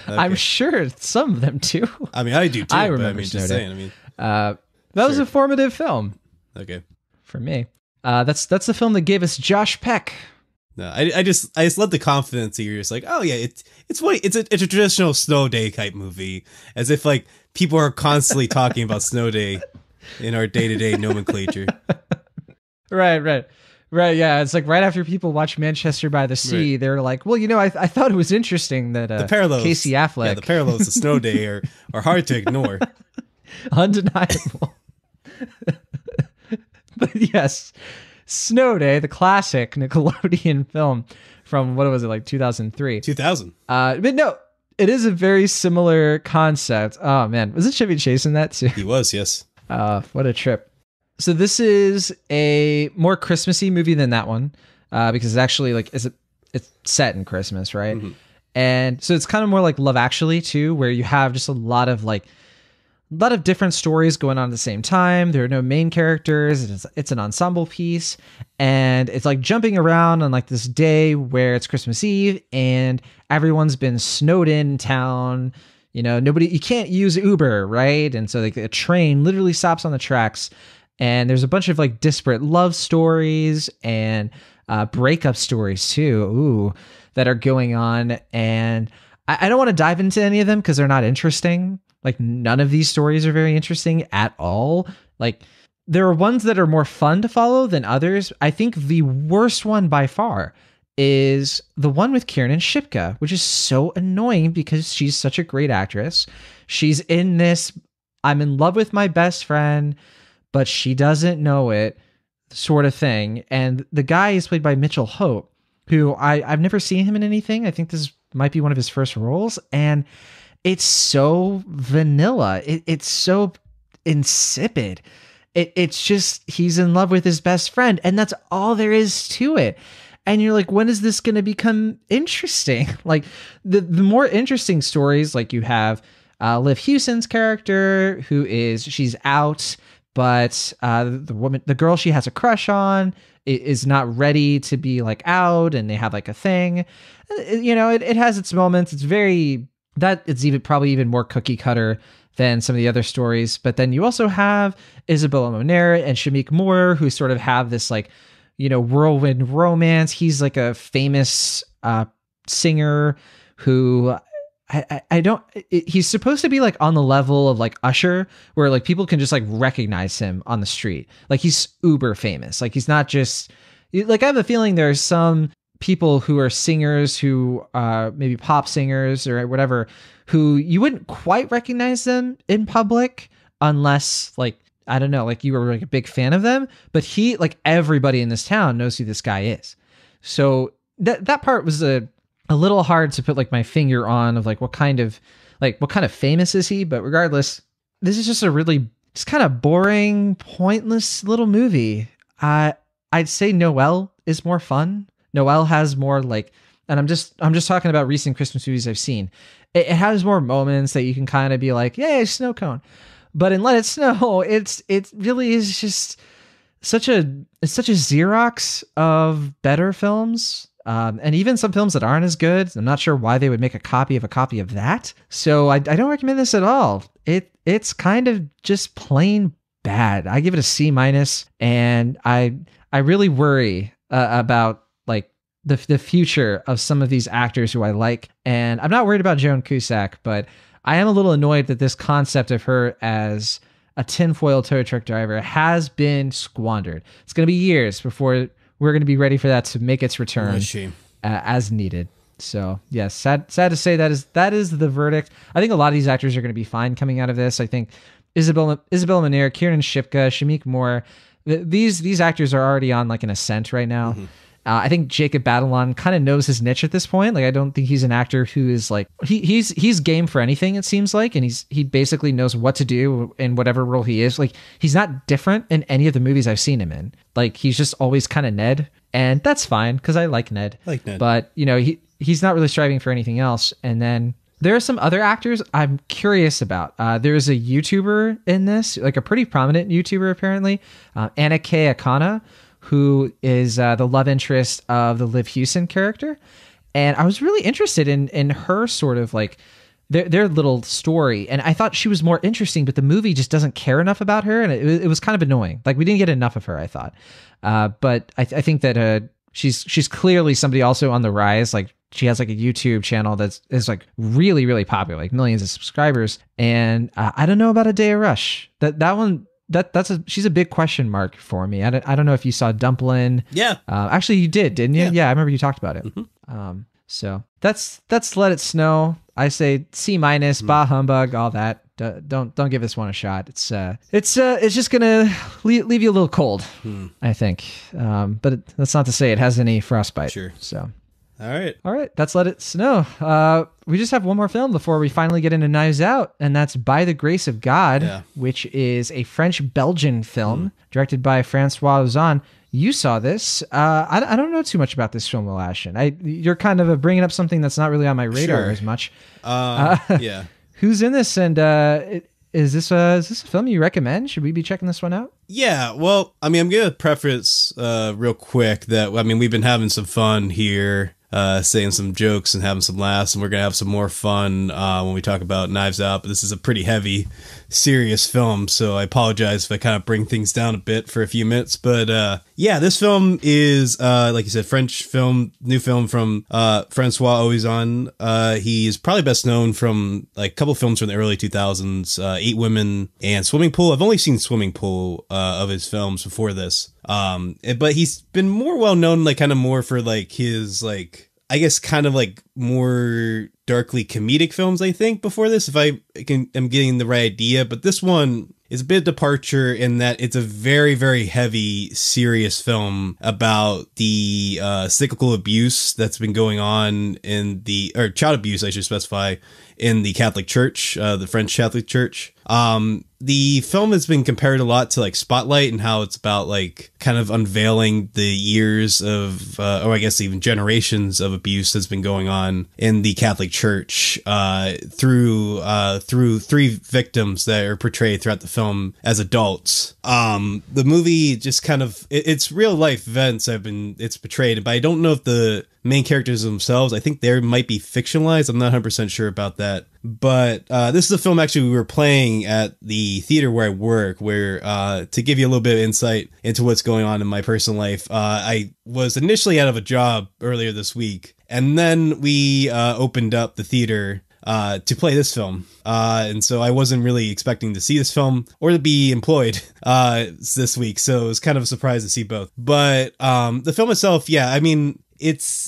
Okay. I'm sure some of them do. I mean, I do too. I remember Snow Day. That was a formative film. Okay. For me. That's the film that gave us Josh Peck. No, I just love the confidence that you're just like, oh yeah, it's a traditional Snow Day type movie, as if like people are constantly talking about Snow Day in our day-to-day nomenclature. Right. Yeah, it's like right after people watch Manchester by the Sea, right. They're like, well, I thought it was interesting that the parallels, Casey Affleck, the parallels to Snow Day are hard to ignore, undeniable. But yes. Snow Day, the classic Nickelodeon film from, what was it, like 2003? 2000. But no, it is a very similar concept. Oh, man. Was it Chevy Chase in that too? He was, yes. What a trip. So this is a more Christmassy movie than that one, because it's actually like, it's set in Christmas, right? Mm-hmm. And so it's kind of more like Love Actually too, where you have just a lot of different stories going on at the same time. There are no main characters. It's an ensemble piece, and it's like jumping around on like this day where it's Christmas Eve and everyone's been snowed in town. You can't use Uber, right? And so like a train literally stops on the tracks, and there's a bunch of like disparate love stories and breakup stories too, that are going on. And I don't want to dive into any of them because they're not interesting. Like, none of these stories are very interesting at all. Like, there are ones that are more fun to follow than others. I think the worst one by far is the one with Kiernan Shipka, which is so annoying because she's such a great actress. She's in this I'm in love with my best friend, but she doesn't know it sort of thing. And the guy is played by Mitchell Hope, who I've never seen him in anything. I think this might be one of his first roles. And it's so vanilla. It's so insipid. It's just, he's in love with his best friend, and that's all there is to it. And you're like, when is this going to become interesting? Like the more interesting stories, like you have Liv Hewson's character, she's out, but the girl she has a crush on is not ready to be like out, and they have like a thing. You know, it has its moments. It's probably even more cookie cutter than some of the other stories. But then you also have Isabella Moner and Shamik Moore, who sort of have this like, you know, whirlwind romance. He's like a famous singer who he's supposed to be like on the level of like Usher, where like people can just like recognize him on the street. Like he's uber famous. Like he's not just like, I have a feeling there's some people who are singers who maybe pop singers or whatever, who you wouldn't quite recognize them in public unless like, I don't know, like you were like a big fan of them, but he, like everybody in this town knows who this guy is. So that part was a little hard to put like my finger on of like what kind of famous is he? But regardless, this is just a really just kind of boring, pointless little movie. I'd say Noelle is more fun. Noelle has more like, and I'm just talking about recent Christmas movies I've seen. It has more moments that you can kind of be like, yay, snow cone. But in Let It Snow, it really is just such a Xerox of better films. And even some films that aren't as good. I'm not sure why they would make a copy of that. So I don't recommend this at all. It's kind of just plain bad. I give it a C-, and I really worry about like the future of some of these actors who I like. And I'm not worried about Joan Cusack, but I am a little annoyed that this concept of her as a tinfoil tow truck driver has been squandered. It's going to be years before we're going to be ready for that to make its return as needed. So yes, sad to say that is the verdict. I think a lot of these actors are going to be fine coming out of this. I think Isabella Moner, Kiernan Shipka, Shamik Moore, these actors are already on like an ascent right now. Mm-hmm. I think Jacob Batalon kind of knows his niche at this point. Like, I don't think he's an actor who is like, he's game for anything, it seems like. And he basically knows what to do in whatever role he is. Like, he's not different in any of the movies I've seen him in. Like, he's just always kind of Ned. And that's fine, because I like Ned. But, you know, he's not really striving for anything else. And then there are some other actors I'm curious about. There's a YouTuber in this, like a pretty prominent YouTuber apparently, Anna K. Akana, who is the love interest of the Liv Hewson character. And I was really interested in her sort of like their little story. And I thought she was more interesting, but the movie just doesn't care enough about her. And it was kind of annoying. Like, we didn't get enough of her, I thought. But I think that she's clearly somebody also on the rise. Like, she has like a YouTube channel that is like really, really popular, like millions of subscribers. And I don't know about A Day of Rush. That one, she's a big question mark for me. I don't know if you saw Dumplin'. Yeah. Actually you did, didn't you? Yeah, I remember you talked about it. Mm-hmm. So that's Let It Snow. I say C-, bah humbug, all that. Don't give this one a shot. It's just gonna leave you a little cold, I think. But that's not to say it has any frostbite. Sure. So. All right. That's Let It Snow. We just have one more film before we finally get into Knives Out, and that's By the Grace of God, which is a French-Belgian film directed by Francois Ozon. You saw this. I don't know too much about this film, Will Ashton. You're kind of bringing up something that's not really on my radar as much. Yeah. Who's in this, and is this a film you recommend? Should we be checking this one out? Yeah, well, I mean, I'm going to preface real quick that, I mean, we've been having some fun here, saying some jokes and having some laughs, and we're going to have some more fun when we talk about Knives Out, but this is a pretty heavy, serious film, so I apologize if I kind of bring things down a bit for a few minutes, but yeah, this film is, like you said, French film, new film from Francois Ozon. He is probably best known from like a couple films from the early 2000s, 8 Women and Swimming Pool. I've only seen Swimming Pool of his films before this. But he's been more well known, like kind of more for like his like, I guess kind of like more darkly comedic films, I think, before this, if I'm getting the right idea. But this one is a bit of departure in that it's a very, very heavy, serious film about the cyclical abuse that's been going on or child abuse, I should specify, in the Catholic Church, the French Catholic Church. The film has been compared a lot to like Spotlight and how it's about like kind of unveiling the years of, or I guess even generations of abuse that's been going on in the Catholic Church, through three victims that are portrayed throughout the film as adults. The movie just kind of, it's real life events it's portrayed, but I don't know if the main characters themselves, I think they might be fictionalized. I'm not 100% sure about that. But this is a film actually we were playing at the theater where I work, where to give you a little bit of insight into what's going on in my personal life, I was initially out of a job earlier this week, and then we opened up the theater to play this film. And so I wasn't really expecting to see this film or to be employed this week. So it was kind of a surprise to see both. But the film itself, yeah, I mean, it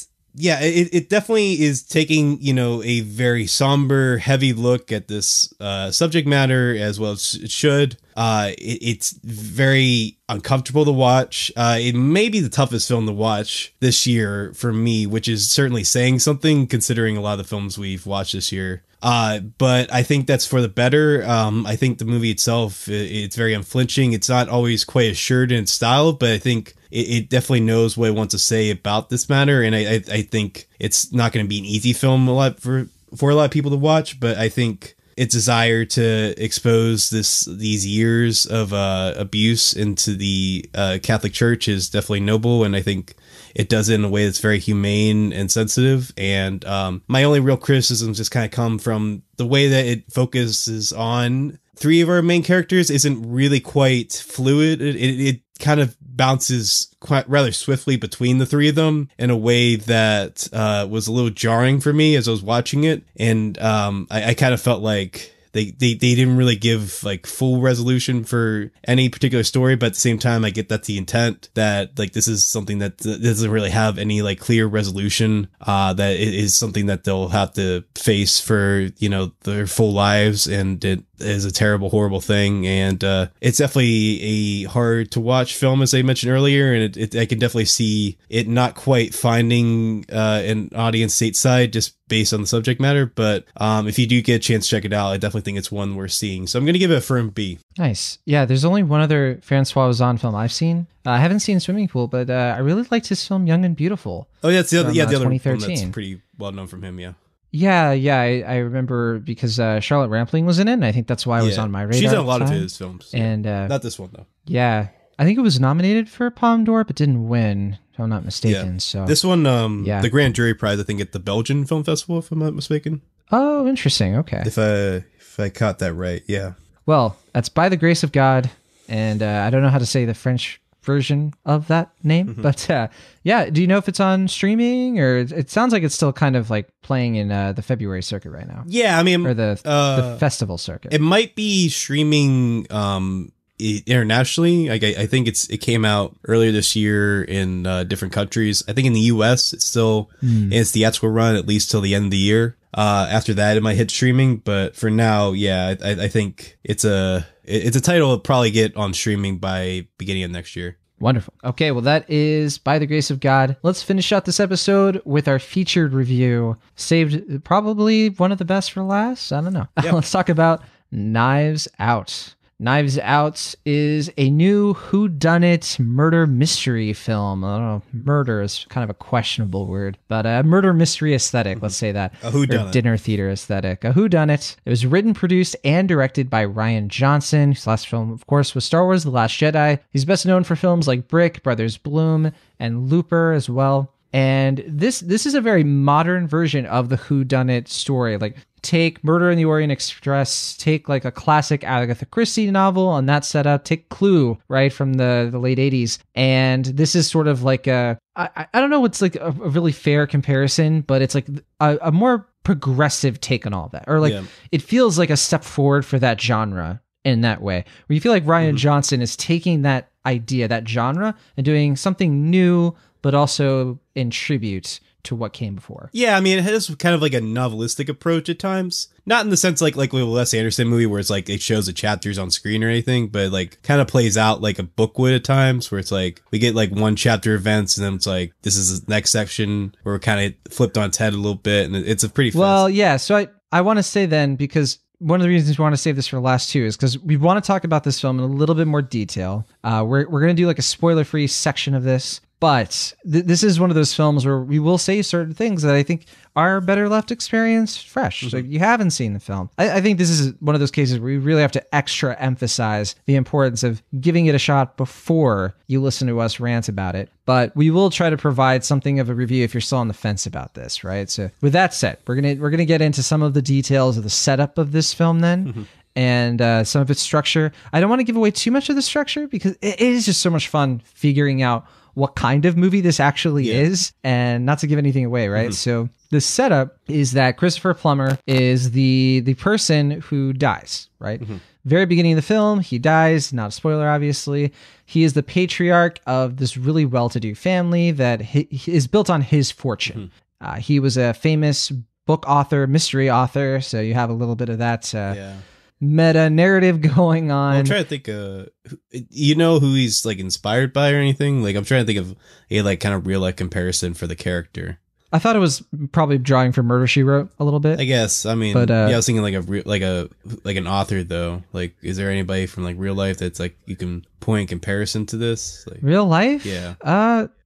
definitely is taking, a very somber, heavy look at this subject matter, as well as it should. It's very uncomfortable to watch. It may be the toughest film to watch this year for me, which is certainly saying something considering a lot of the films we've watched this year. But I think that's for the better. I think the movie itself, it's very unflinching. It's not always quite assured in its style, but I think it definitely knows what it wants to say about this matter. And I think it's not going to be an easy film for a lot of people to watch, but I think its desire to expose these years of abuse into the Catholic Church is definitely noble, and I think it does it in a way that's very humane and sensitive. And my only real criticisms just kind of come from the way that it focuses on three of our main characters isn't really quite fluid. It kind of bounces quite rather swiftly between the three of them in a way that was a little jarring for me as I was watching it. And I kind of felt like they didn't really give like full resolution for any particular story, but at the same time, I get that's the intent, that like this is something that doesn't really have any like clear resolution, that it is something that they'll have to face for, their full lives, and it is a terrible, horrible thing. And it's definitely a hard to watch film, as I mentioned earlier, and I can definitely see it not quite finding an audience stateside just based on the subject matter. But if you do get a chance to check it out, I definitely think it's one worth seeing. So I'm going to give it a firm B. Nice. Yeah, there's only one other Francois Ozon film I've seen. I haven't seen Swimming Pool, but I really liked his film Young and Beautiful. Oh, yeah, it's the other, the other 2013. one that's pretty well known from him, yeah. Yeah, I remember because Charlotte Rampling was in it, and I think that's why it was on my radar. She's in a lot of his films. Yeah. And not this one, though. Yeah, I think it was nominated for a Palme d'Or, but didn't win, if I'm not mistaken. Yeah. So this one, the Grand Jury Prize, I think, at the Belgian Film Festival, if I'm not mistaken. Oh, interesting. Okay. If I caught that right, yeah. Well, that's By the Grace of God, and I don't know how to say the French version of that name, but yeah, do you know if it's on streaming, or it sounds like it's still kind of like playing in the February circuit right now? Yeah, I mean, or the festival circuit. It might be streaming internationally. I think it came out earlier this year in different countries. I think in the US it's still in its theatrical run at least till the end of the year. After that it might hit streaming, but for now, yeah, I think it's a title it'll probably get on streaming by beginning of next year. Wonderful. Okay, well, that is By the Grace of God. Let's finish out this episode with our featured review. Saved probably one of the best for last. I don't know. Yep. Let's talk about Knives Out. Knives Out is a new whodunit-murder-mystery film. I don't know, murder is kind of a questionable word, but a murder mystery aesthetic, let's say that. A whodunit. Dinner theater aesthetic. A whodunit. It was written, produced, and directed by Rian Johnson, whose last film, of course, was Star Wars: The Last Jedi. He's best known for films like Brick, Brothers Bloom, and Looper as well. And this is a very modern version of the whodunit story. Like, take Murder in the Orient Express, take like a classic Agatha Christie novel on that setup, take Clue, right, from the late 80s. And this is sort of like I don't know what's like a really fair comparison, but it's like a more progressive take on all of that. Or like, it feels like a step forward for that genre in that way, where you feel like Rian Johnson is taking that idea, that genre, and doing something new, but also in tribute to what came before. Yeah, I mean, it has kind of like a novelistic approach at times. Not in the sense like with a Wes Anderson movie where it's like it shows the chapters on screen or anything, but like kind of plays out like a book would at times, where it's like we get like one chapter events and then it's like this is the next section where we're kind of flipped on its head a little bit, and it's a pretty fast. Well, yeah, so I want to say then, because one of the reasons we want to save this for the last two is because we want to talk about this film in a little bit more detail. We're going to do like a spoiler-free section of this, but this is one of those films where we will say certain things that I think are better left experienced fresh. So you haven't seen the film. I think this is one of those cases where we really have to extra emphasize the importance of giving it a shot before you listen to us rant about it. But we will try to provide something of a review if you're still on the fence about this, right? So with that said, we're gonna get into some of the details of the setup of this film then. And some of its structure. I don't want to give away too much of the structure because it is just so much fun figuring out what kind of movie this actually is, and not to give anything away, right? So the setup is that Christopher Plummer is the person who dies, right? Very beginning of the film, he dies, not a spoiler, obviously. He is the patriarch of this really well-to-do family that is built on his fortune. He was a famous book author, mystery author, so you have a little bit of that meta narrative going on. Well, I'm trying to think, you know who he's like inspired by or anything? Like I'm trying to think of a like kind of real life comparison for the character. I thought it was probably drawing from Murder, She Wrote a little bit. I guess. I mean, but, I was thinking like an author though. Like, is there anybody from like real life that's like you can point in comparison to this? Like, real life? Yeah.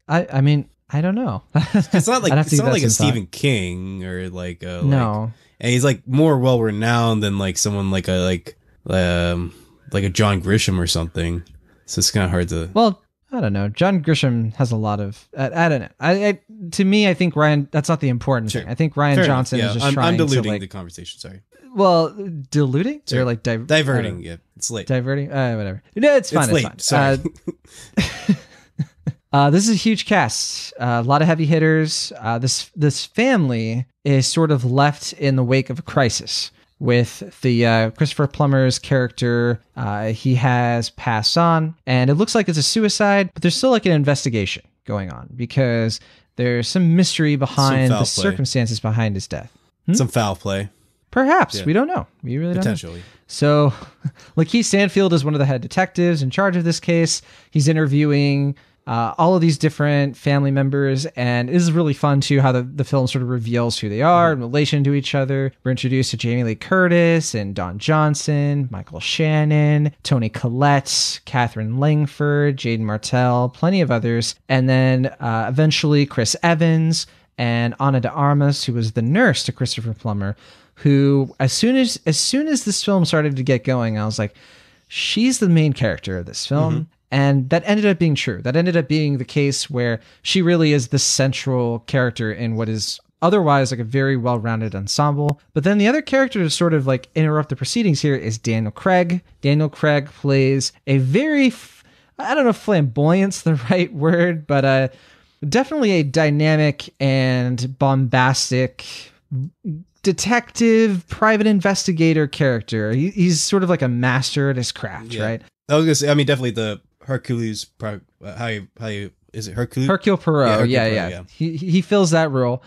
I mean, I don't know. It's not like a Stephen King or like no. And he's like more well renowned than like someone like a John Grisham or something. So it's kind of hard to. Well, I don't know. John Grisham has a lot of. I don't know. To me, I think Ryan. That's not the important thing. I think Rian Johnson is just trying. I'm diluting to, the conversation. Sorry. Well, diluting or like diverting. Yeah, it's late. Diverting. Whatever. No, it's fine. It's late. Fine. Sorry. This is a huge cast. A lot of heavy hitters. This family is sort of left in the wake of a crisis with the Christopher Plummer's character. He has passed on, and it looks like it's a suicide, but there's still like an investigation going on because there's some mystery behind the circumstances behind his death. Some foul play. Perhaps. We don't know. We really don't know. Potentially. So Lakeith Stanfield is one of the head detectives in charge of this case. He's interviewing all of these different family members, and it is really fun too how the film sort of reveals who they are in relation to each other. We're introduced to Jamie Lee Curtis and Don Johnson, Michael Shannon, Toni Collette, Catherine Langford, Jaden Martell, plenty of others, and then eventually Chris Evans and Ana de Armas, who was the nurse to Christopher Plummer, who as soon as this film started to get going, I was like, she's the main character of this film. And that ended up being true. That ended up being the case where she really is the central character in what is otherwise like a very well-rounded ensemble. But then the other character to sort of like interrupt the proceedings here is Daniel Craig. Daniel Craig plays a very, I don't know if flamboyant's the right word, but definitely a dynamic and bombastic detective, private investigator character. He's sort of like a master at his craft, right? I was gonna say, I mean, definitely the Hercules. How you is it Hercules? Hercule Poirot. Yeah. He fills that role.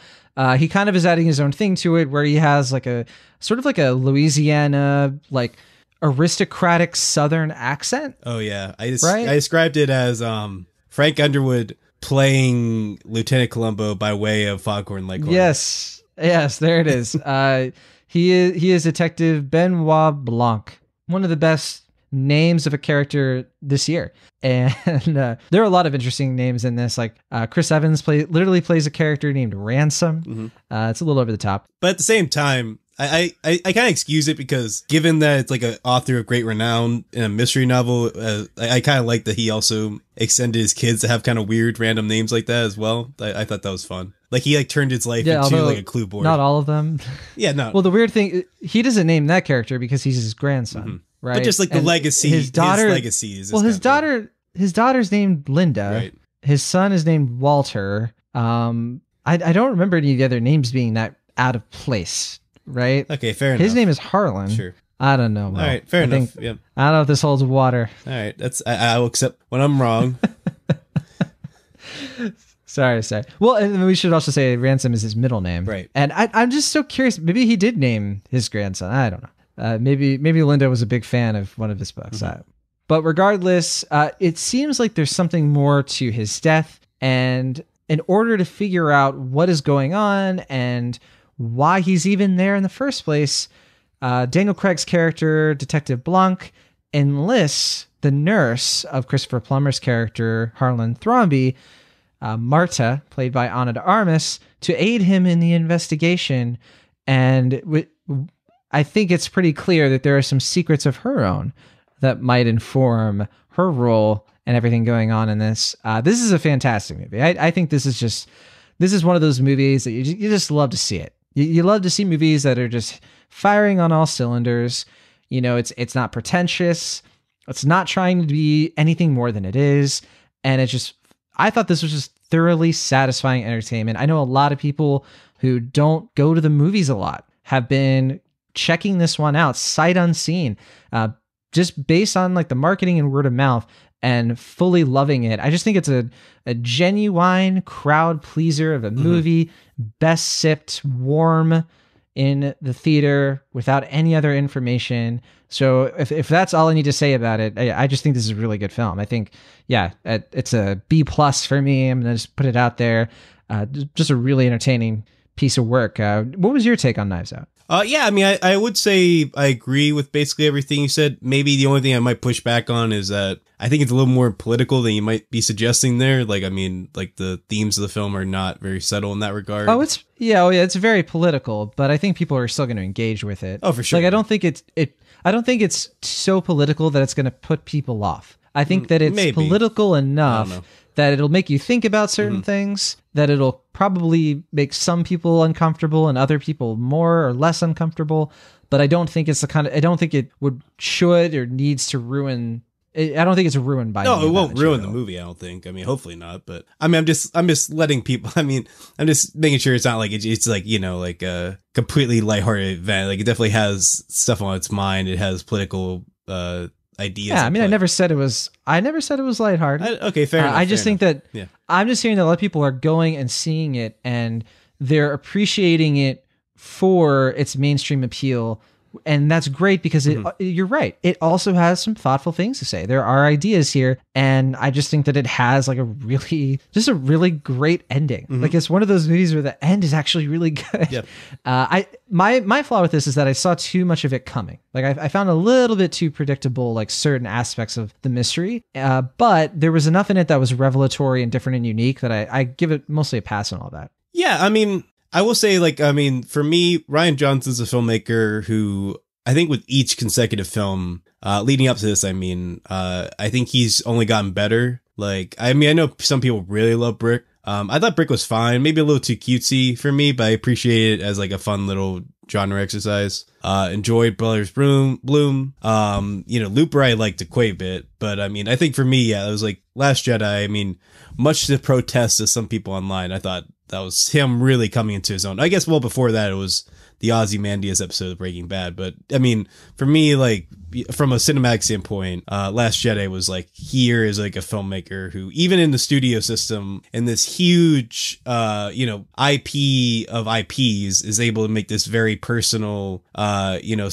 He kind of is adding his own thing to it, where he has like a sort of like a Louisiana like aristocratic Southern accent. Oh yeah, I described it as Frank Underwood playing Lieutenant Columbo by way of Foghorn Leghorn. Yes, there it is. He is Detective Benoit Blanc, one of the best names of a character this year, and there are a lot of interesting names in this. Like Chris Evans literally plays a character named Ransom. It's a little over the top, but at the same time, I kind of excuse it because given that it's like an author of great renown in a mystery novel, I kind of like that he also extended his kids to have kind of weird random names like that as well. I thought that was fun. Like he like turned his life into like a clue board. Not all of them. Yeah, no. Well, the weird thing, he doesn't name that character because he's his grandson. Right. But just like the legacy, his legacy is. Well, his daughter's named Linda. Right. His son is named Walter. I don't remember any of the other names being that out of place. Right. Okay, fair enough. His name is Harlan. Sure. I don't know. Will. All right, fair enough. Yeah. I don't know if this holds water. All right, I will accept when I'm wrong. Sorry. Well, and we should also say Ransom is his middle name, right? And I'm just so curious. Maybe he did name his grandson. I don't know. Maybe Linda was a big fan of one of his books. Mm-hmm. But regardless, it seems like there's something more to his death, and in order to figure out what is going on and why he's even there in the first place, Daniel Craig's character, Detective Blanc, enlists the nurse of Christopher Plummer's character, Harlan Thrombey, Marta, played by Ana de Armas, to aid him in the investigation. And I think it's pretty clear that there are some secrets of her own that might inform her role and everything going on in this. This is a fantastic movie. I think this is one of those movies that you just love to see it. You love to see movies that are just firing on all cylinders. You know, it's not pretentious. It's not trying to be anything more than it is. And I thought this was just thoroughly satisfying entertainment. I know a lot of people who don't go to the movies a lot have been checking this one out sight unseen, just based on like the marketing and word of mouth, and fully loving it. I just think it's a genuine crowd pleaser of a movie, best sipped warm in the theater without any other information. So if that's all I need to say about it, I just think this is a really good film. I think, yeah, it's a B+ for me. I'm going to just put it out there. Just a really entertaining piece of work. What was your take on Knives Out? Yeah, I mean, I would say I agree with basically everything you said. Maybe the only thing I might push back on is that I think it's a little more political than you might be suggesting there. Like, I mean, like the themes of the film are not very subtle in that regard. Oh, it's very political, but I think people are still going to engage with it. Oh, for sure. Like, I don't think it's so political that it's going to put people off. I think that it's political enough that it'll make you think about certain things, that it'll probably make some people uncomfortable and other people more or less uncomfortable. But I don't think it's I don't think it should or needs to ruin. I don't think it's ruined by. No, it won't ruin the movie. I don't think. I mean, hopefully not. But I mean, I'm just letting people. I mean, I'm just making sure it's not like it's like, you know, like a completely lighthearted event. Like, it definitely has stuff on its mind. It has political ideas. Yeah, I mean, I never said it was lighthearted. Okay, fair enough. I just think that yeah. I'm just hearing that a lot of people are going and seeing it, and they're appreciating it for its mainstream appeal. And that's great because you're right. It also has some thoughtful things to say. There are ideas here. And I just think that it has like a really great ending. Like, it's one of those movies where the end is actually really good. Yep. My flaw with this is that I saw too much of it coming. Like, I found a little bit too predictable, like certain aspects of the mystery. But there was enough in it that was revelatory and different and unique that I give it mostly a pass on all that. Yeah, I mean, I will say, like, I mean, for me, Rian Johnson's a filmmaker who I think with each consecutive film leading up to this, I mean, I think he's only gotten better. Like, I mean, I know some people really love Brick. I thought Brick was fine, maybe a little too cutesy for me, but I appreciate it as like a fun little genre exercise. Enjoyed Brothers Bloom. You know, Looper I liked quite a bit, but I mean, I think for me, yeah, it was like Last Jedi. I mean, much to the protest of some people online, I thought that was him really coming into his own. I guess, well, before that, it was the Ozymandias episode of Breaking Bad. But I mean, for me, like, from a cinematic standpoint, Last Jedi was like, here is like a filmmaker who, even in the studio system, in this huge, you know, IP of IPs, is able to make this very personal, you know,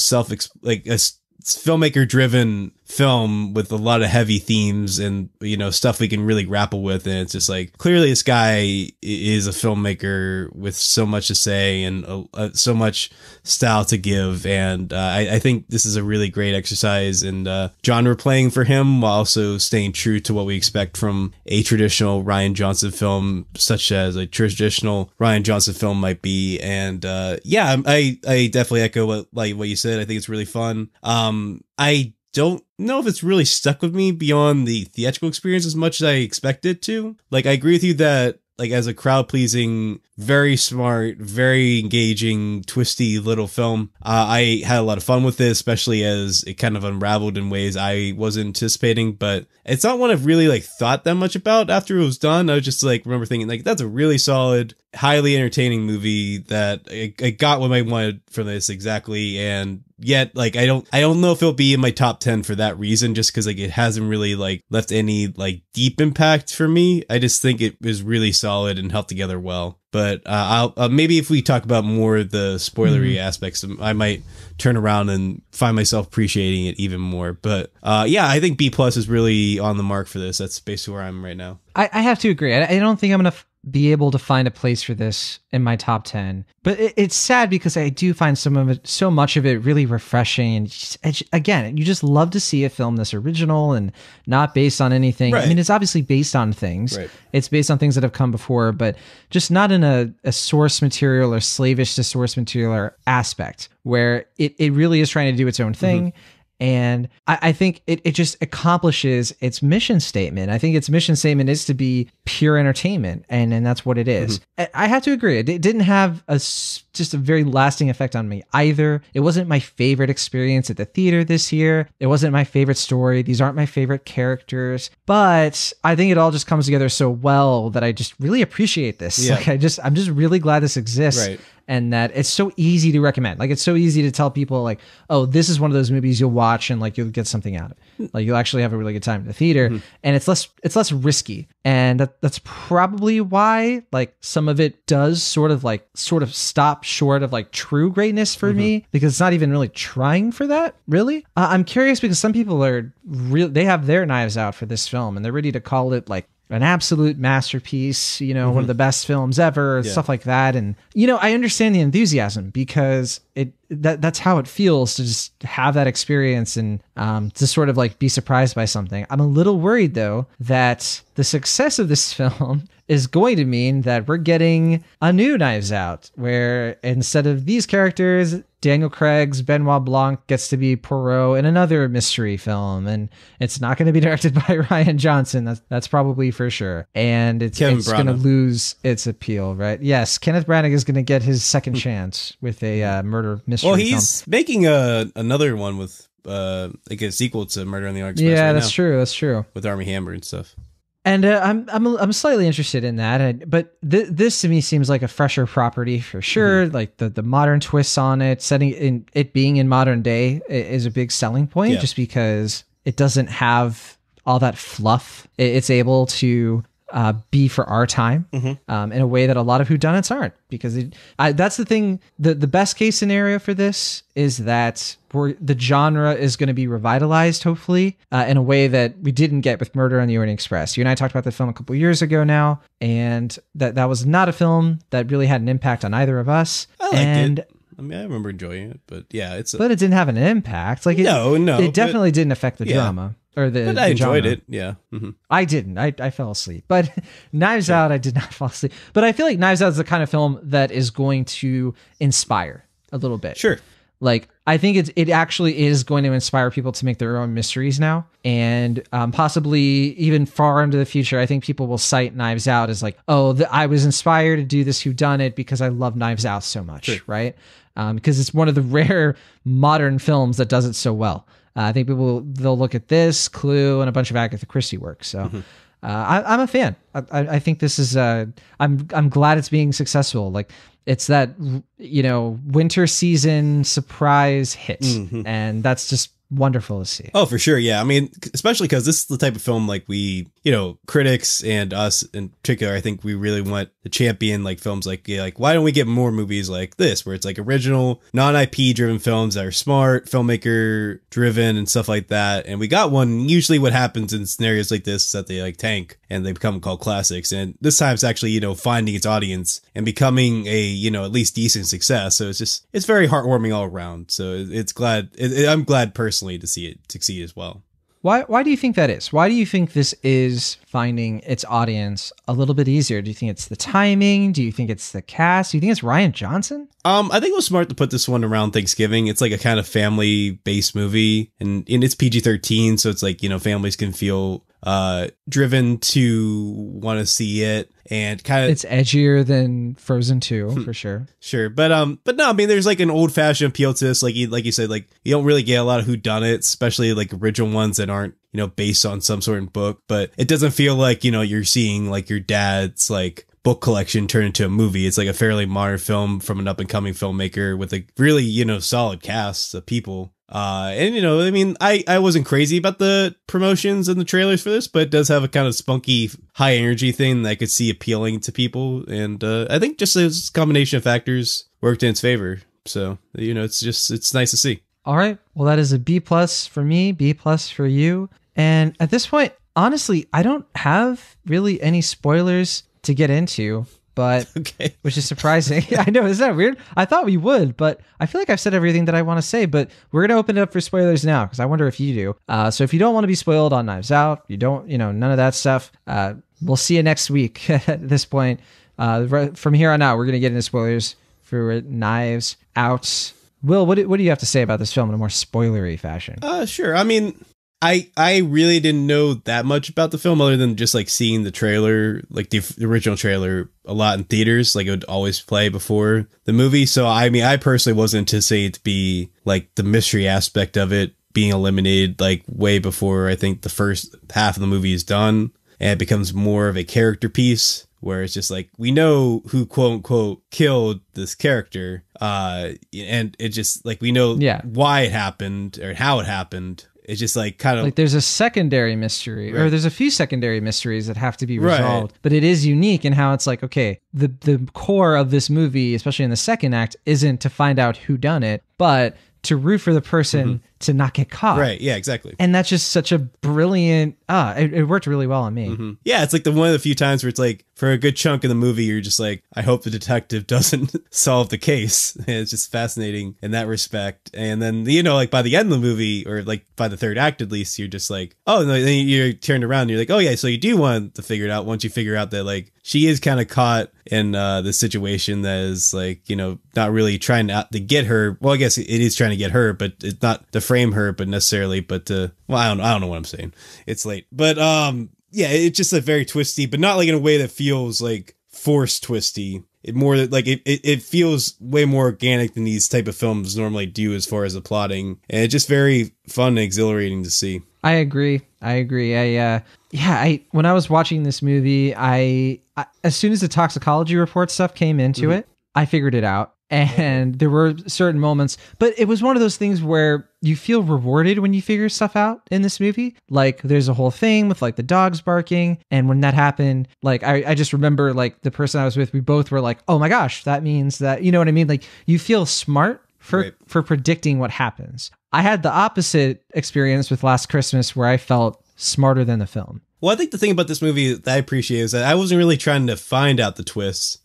like a filmmaker driven film with a lot of heavy themes and, you know, stuff we can really grapple with. And it's just like, clearly this guy is a filmmaker with so much to say and so much style to give. And I think this is a really great exercise in genre playing for him, while also staying true to what we expect from a traditional Rian Johnson film, such as a traditional Rian Johnson film might be. And yeah, I definitely echo what you said. I think it's really fun. I don't know if it's really stuck with me beyond the theatrical experience as much as I expected to. Like, I agree with you that, like, as a crowd pleasing, very smart, very engaging, twisty little film, I had a lot of fun with it, especially as it kind of unraveled in ways I wasn't anticipating. But it's not one I've really like thought that much about after it was done. I was just like, remember thinking like, that's a really solid, highly entertaining movie that I got what I wanted from this exactly. And yet. Like, I don't know if it'll be in my top 10 for that reason, just because like it hasn't really like left any like deep impact for me. I just think it was really solid and held together well. But I'll maybe if we talk about more of the spoilery aspects, I might turn around and find myself appreciating it even more. But yeah, I think B+ is really on the mark for this. That's basically where I'm right now. I have to agree. I don't think I'm going to be able to find a place for this in my top 10. But it's sad because I do find so much of it really refreshing. And again, you just love to see a film this original and not based on anything. Right. I mean, it's obviously based on things. Right. It's based on things that have come before, but just not in a source material or slavish to source material aspect where it really is trying to do its own thing. And I think it just accomplishes its mission statement. I think its mission statement is to be pure entertainment, and that's what it is. I have to agree. It didn't have just a very lasting effect on me either. It wasn't my favorite experience at the theater this year. It wasn't my favorite story. These aren't my favorite characters. But I think it all just comes together so well that I just really appreciate this. Yeah. Like I'm just really glad this exists. Right. And that it's so easy to recommend. Like, it's so easy to tell people, like, oh, this is one of those movies you'll watch and like you'll get something out of it. Like, you'll actually have a really good time in the theater, and it's less risky. And that's probably why like some of it does sort of stop short of like true greatness for me, because it's not even really trying for that. Really, I'm curious because some people are they have their knives out for this film and they're ready to call it like an absolute masterpiece, you know, one of the best films ever, stuff like that. And, you know, I understand the enthusiasm because that's how it feels to just have that experience and to sort of like be surprised by something. I'm a little worried though that the success of this film is going to mean that we're getting a new Knives Out, where instead of these characters, Daniel Craig's Benoit Blanc gets to be Poirot in another mystery film, and it's not going to be directed by Rian Johnson. That's probably for sure, and it's going to lose its appeal, right? Yes, Kenneth Branagh is going to get his second chance with a murder mystery. Well, he's making another one with like a sequel to Murder on the Orient Express. Yeah, right that's now, true. That's true. with Armie Hammer and stuff. And I'm slightly interested in that, but this to me seems like a fresher property for sure. Like the modern twists on it, it being in modern day is a big selling point, just because it doesn't have all that fluff. It's able to be for our time in a way that a lot of whodunits aren't, because that's the thing. The best case scenario for this is that the genre is going to be revitalized, hopefully, in a way that we didn't get with Murder on the Orient Express. You and I talked about the film a couple years ago now, and that was not a film that really had an impact on either of us. I liked it. I mean, I remember enjoying it, but yeah, but it didn't have an impact. Like it definitely didn't affect the drama. But I enjoyed genre. it. Yeah. I didn't. I fell asleep. But Knives Out, I did not fall asleep. But I feel like Knives Out is the kind of film that is going to inspire a little bit. Sure. Like, I think it actually is going to inspire people to make their own mysteries now. And possibly even far into the future, I think people will cite Knives Out as like, oh, I was inspired to do this whodunit because I love Knives Out so much, right? Because it's one of the rare modern films that does it so well. I think they'll look at this, Clue, and a bunch of Agatha Christie works. So I'm a fan. I think this is I'm glad it's being successful. Like, it's that, you know, winter season surprise hit, and that's just wonderful to see. Oh, for sure. Yeah. I mean, especially because this is the type of film like we, you know, critics and us in particular, I think we really want to champion like films like why don't we get more movies like this, where it's like original, non-IP driven films that are smart, filmmaker driven and stuff like that. And we got one. Usually what happens in scenarios like this is that they like tank and they become called classics. And this time it's actually, you know, finding its audience and becoming a, you know, at least decent success. So it's very heartwarming all around. So I'm glad personally to see it succeed as well. Why do you think that is? Why do you think this is finding its audience a little bit easier? Do you think it's the timing? Do you think it's the cast? Do you think it's Rian Johnson? I think it was smart to put this one around Thanksgiving. It's like a kind of family-based movie, and it's PG-13, so it's like, you know, families can feel driven to want to see it, and kind of it's edgier than Frozen 2 for sure. Sure, but no, I mean, there's like an old-fashioned appeal to this, like you said, like you don't really get a lot of whodunits, especially like original ones that aren't, you know, based on some sort of book, but it doesn't feel like, you know, you're seeing like your dad's like book collection turned into a movie. It's like a fairly modern film from an up and coming filmmaker with a really, solid cast of people. And I mean, I wasn't crazy about the promotions and the trailers for this, but it does have a kind of spunky, high energy thing that I could see appealing to people. And I think just this combination of factors worked in its favor. So, it's nice to see. All right. Well, that is a B+ for me, B+ for you. And at this point, honestly, I don't have really any spoilers to get into, but okay. Which is surprising. I know, is that weird? I thought we would, but I feel like I've said everything that I want to say, but we're going to open it up for spoilers now, because I wonder if you do. So if you don't want to be spoiled on Knives Out, you don't, none of that stuff, we'll see you next week at this point. From here on out, we're going to get into spoilers for Knives Out. Will, what do you have to say about this film in a more spoilery fashion? Sure. I mean, I really didn't know that much about the film other than just like seeing the trailer, like the original trailer a lot in theaters, like it would always play before the movie. So, I mean, I personally wasn't anticipating it to be like the mystery aspect of it being eliminated like way before I think the first half of the movie is done. And it becomes more of a character piece where it's just like, we know who quote unquote killed this character. And it just like, we know why it happened or how it happened. It's just like kind of like there's a secondary mystery, or there's a few secondary mysteries that have to be resolved, but it is unique in how it's like, okay, the core of this movie, especially in the second act, isn't to find out who done it, but to root for the person to not get caught. Right. Yeah, exactly. And that's just such a brilliant, it worked really well on me. Yeah. It's like one of the few times where it's like for a good chunk of the movie, you're just like, I hope the detective doesn't solve the case. And it's just fascinating in that respect. And then, like by the end of the movie, or like by the third act, at least, you're just like, oh, no, then you're turned around and you're like, oh yeah, so you do want to figure it out once you figure out that like she is kind of caught in this situation that is like, not really trying to get her. Well, I guess it is trying to get her, but it's not to frame her, but necessarily, but I don't know what I'm saying. It's late, but yeah, it's just a very twisty, but not like in a way that feels like forced twisty. It more like it feels way more organic than these type of films normally do as far as the plotting, and it's just very fun and exhilarating to see. I agree. When I was watching this movie, I as soon as the toxicology report stuff came into it, I figured it out. And there were certain moments, but it was one of those things where you feel rewarded when you figure stuff out in this movie. Like there's a whole thing with like the dogs barking. And when that happened, like I just remember like the person I was with, we both were like, oh my gosh, that means that, you know what I mean? Like you feel smart for predicting what happens. I had the opposite experience with Last Christmas where I felt smarter than the film. Well, I think the thing about this movie that I appreciate is that I wasn't really trying to find out the twists.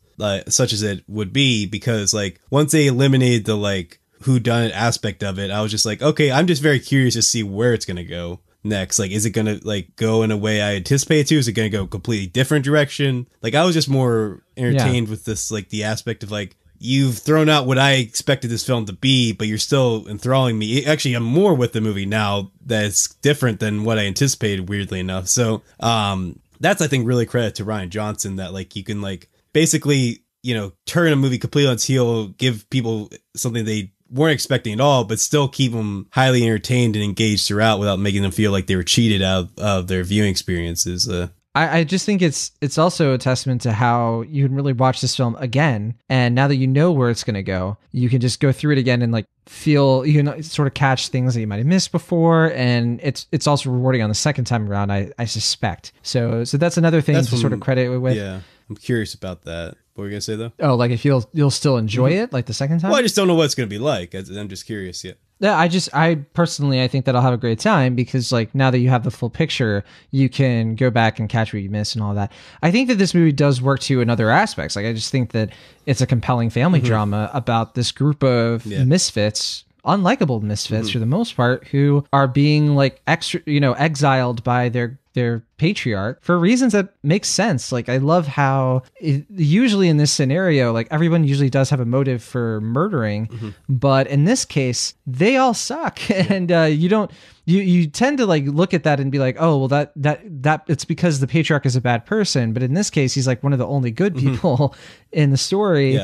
Such as it would be, because like once they eliminated the like whodunit aspect of it, I was just like, okay, I'm just very curious to see where it's gonna go next. Like, is it gonna like go in a way I anticipate it to? Is it gonna go a completely different direction? Like, I was just more entertained with this, like the aspect of like, you've thrown out what I expected this film to be, but you're still enthralling me. Actually, I'm more with the movie now that's different than what I anticipated, weirdly enough. So that's, I think, really credit to Rian Johnson, that like you can like basically, turn a movie completely on its heel, give people something they weren't expecting at all, but still keep them highly entertained and engaged throughout without making them feel like they were cheated out of their viewing experiences. I just think it's also a testament to how you can really watch this film again. And now that you know where it's going to go, you can just go through it again and like feel, you can sort of catch things that you might have missed before. And it's also rewarding on the second time around, I suspect. So that's another thing to sort of credit it with. Yeah. I'm curious about that. What were you going to say though? Oh, like if you'll still enjoy it like the second time? Well, I just don't know what it's going to be like. I'm just curious. Yeah. Yeah, I personally think that I'll have a great time, because like now that you have the full picture, you can go back and catch what you missed and all that. I think that this movie does work too in other aspects. Like I just think that it's a compelling family drama about this group of misfits, unlikable misfits for the most part, who are being like exiled by their patriarch for reasons that make sense. Like I love how usually in this scenario, like everyone usually does have a motive for murdering, but in this case they all suck. And you tend to like look at that and be like, oh well, that it's because the patriarch is a bad person, but in this case he's like one of the only good people in the story.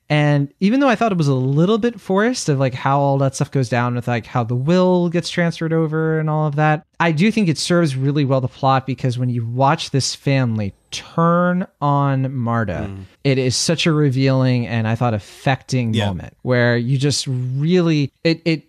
And even though I thought it was a little bit forced of like how all that stuff goes down with like how the will gets transferred over and all of that, I do think it serves really well the plot, because when you watch this family turn on Marta, it is such a revealing and I thought affecting moment where you just really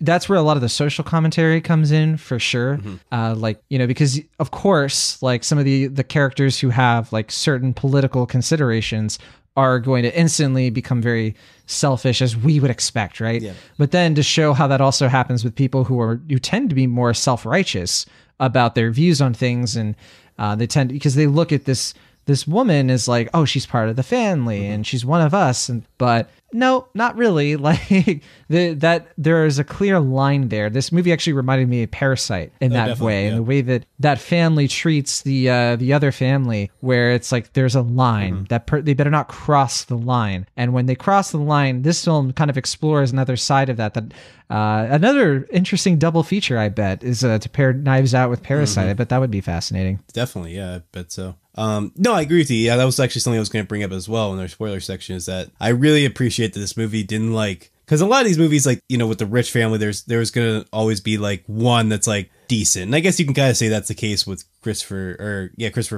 that's where a lot of the social commentary comes in for sure. Like, you know, because of course, like some of the characters who have like certain political considerations are going to instantly become very selfish, as we would expect, right? Yeah. But then to show how that also happens with people who tend to be more self-righteous about their views on things, and they tend, because they look at this woman as like, oh, she's part of the family and she's one of us, but no, not really. Like that there is a clear line there. This movie actually reminded me of Parasite in that way, and the way that family treats the other family, where it's like there's a line that they better not cross the line, and when they cross the line, this film kind of explores another side of that. Another interesting double feature, I bet, is to pair Knives Out with Parasite. I bet that would be fascinating. Definitely, yeah, I bet so. No, I agree with you. Yeah, that was actually something I was going to bring up as well in our spoiler section, is that I really appreciate that this movie didn't like, because a lot of these movies, like, you know, with the rich family, there was going to always be like one that's like decent. And I guess you can kind of say that's the case with Christopher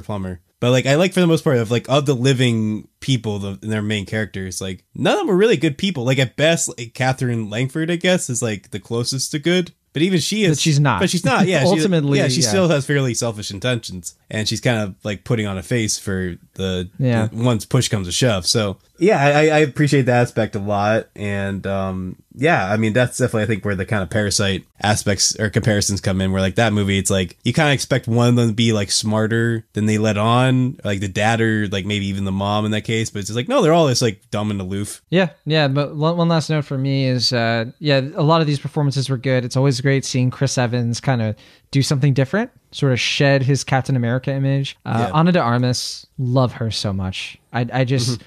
Plummer. But like, I like, for the most part, of the living people, their main characters, like none of them are really good people. Like at best, like, Catherine Langford, I guess, is like the closest to good. But even she is. But she's not. But she's not. Yeah. Ultimately, she still has fairly selfish intentions, and she's kind of like putting on a face for the once push comes to shove. So yeah, I appreciate that aspect a lot, and yeah, I mean that's definitely, I think, where the kind of Parasite aspects or comparisons come in. Where like that movie, it's like you kind of expect one of them to be like smarter than they let on, like the dad or like maybe even the mom in that case. But it's just like no, they're all just like dumb and aloof. Yeah. But one last note for me is a lot of these performances were good. It's always great seeing Chris Evans kind of do something different, sort of shed his Captain America image. Ana de Armas, love her so much. I just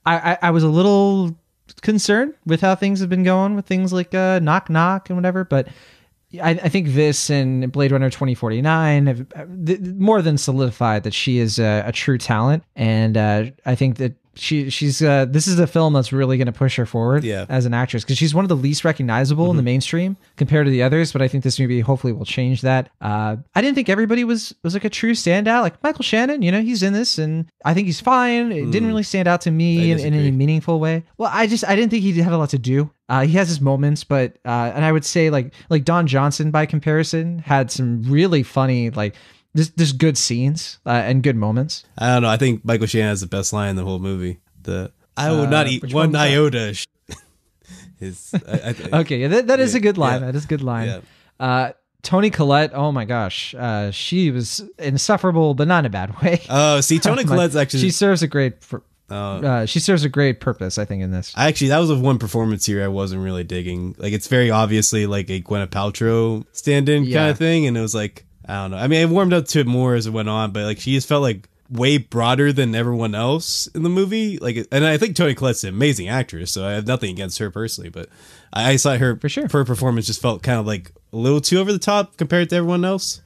I was a little concerned with how things have been going with things like Knock Knock and whatever, but I think this and Blade Runner 2049 have more than solidified that she is a true talent, and I think that she's this is a film that's really going to push her forward as an actress, because she's one of the least recognizable in the mainstream compared to the others. But I think this movie hopefully will change that. I didn't think everybody was like a true standout. Like Michael Shannon, you know, he's in this and I think he's fine. It didn't really stand out to me in any meaningful way. Well, I didn't think he had a lot to do. He has his moments, but and I would say like Don Johnson by comparison had some really funny, like, there's good scenes and good moments. I don't know. I think Michael Shannon has the best line in the whole movie. I will not eat one iota. Okay, yeah, that is a good line. That is a good line. Yeah. Toni Collette, oh my gosh, she was insufferable, but not in a bad way. Oh, see, Toni Collette's actually, she serves a great purpose, I think, in this. Actually, that was the one performance here I wasn't really digging. Like, it's very obviously like a Gwyneth Paltrow stand-in kind of thing, and it was like, I don't know. I mean, I warmed up to it more as it went on, but like she just felt like way broader than everyone else in the movie. Like, and I think Toni Collette's an amazing actress, so I have nothing against her personally, but I saw her for sure. Her performance just felt kind of like a little too over the top compared to everyone else.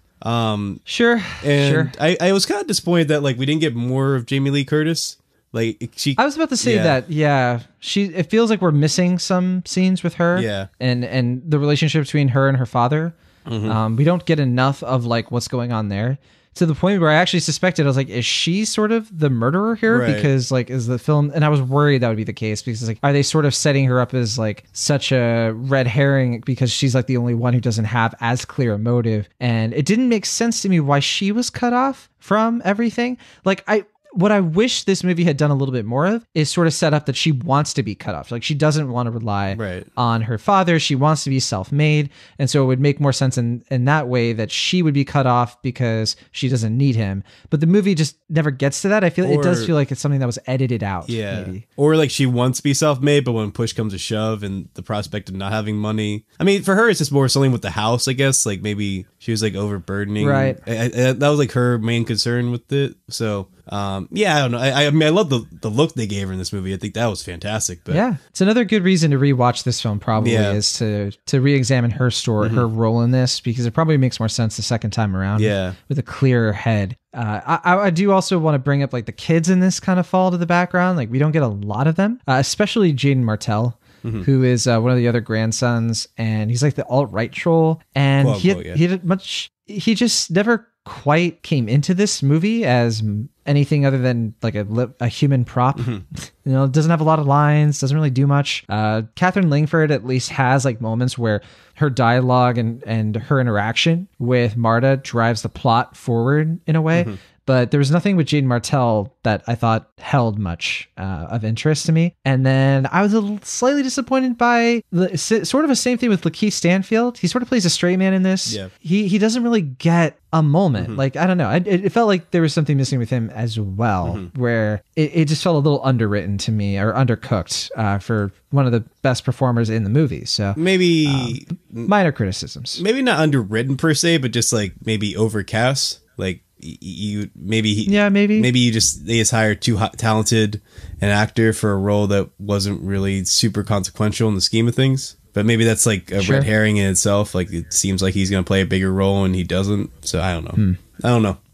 Sure. I was kind of disappointed that like we didn't get more of Jamie Lee Curtis. Like I was about to say that, it feels like we're missing some scenes with her. Yeah. And the relationship between her and her father. We don't get enough of like what's going on there, to the point where I actually suspected, I was like, is she sort of the murderer here? Right. Because like, is the film, and I was worried that would be the case, because like, are they sort of setting her up as like such a red herring because she's like the only one who doesn't have as clear a motive? And it didn't make sense to me why she was cut off from everything. Like what I wish this movie had done a little bit more of is sort of set up that she wants to be cut off. Like she doesn't want to rely on her father. She wants to be self-made. And so it would make more sense in that way that she would be cut off because she doesn't need him. But the movie just never gets to that. I feel it does feel like it's something that was edited out. Yeah. Maybe. Or like she wants to be self-made, but when push comes to shove and the prospect of not having money. I mean, for her, it's just more something with the house, I guess. Like maybe she was like overburdening. Right. That was like her main concern with it. So Yeah, I don't know. I mean, I love the look they gave her in this movie. I think that was fantastic. But yeah, it's another good reason to rewatch this film. Probably is to re-examine her story, her role in this, because it probably makes more sense the second time around. Yeah, with a clearer head. I do also want to bring up like the kids in this kind of fall to the background. Like we don't get a lot of them, especially Jaden Martell. Who is one of the other grandsons, and he's like the alt-right troll, and he just never quite came into this movie as anything other than like a human prop. You know, doesn't have a lot of lines, doesn't really do much. Catherine Langford at least has like moments where her dialogue and her interaction with Marta drives the plot forward in a way. But there was nothing with Jaden Martell that I thought held much of interest to me. And then I was slightly disappointed by sort of a same thing with Lakeith Stanfield. He sort of plays a straight man in this. Yeah. He doesn't really get a moment. Like, I don't know. It felt like there was something missing with him as well, where it just felt a little underwritten to me, or undercooked for one of the best performers in the movie. So maybe minor criticisms. Maybe not underwritten per se, but just like maybe overcast. Like, maybe you just hired too talented an actor for a role that wasn't really super consequential in the scheme of things. But maybe that's like a red herring in itself. Like it seems like he's going to play a bigger role and he doesn't. So I don't know.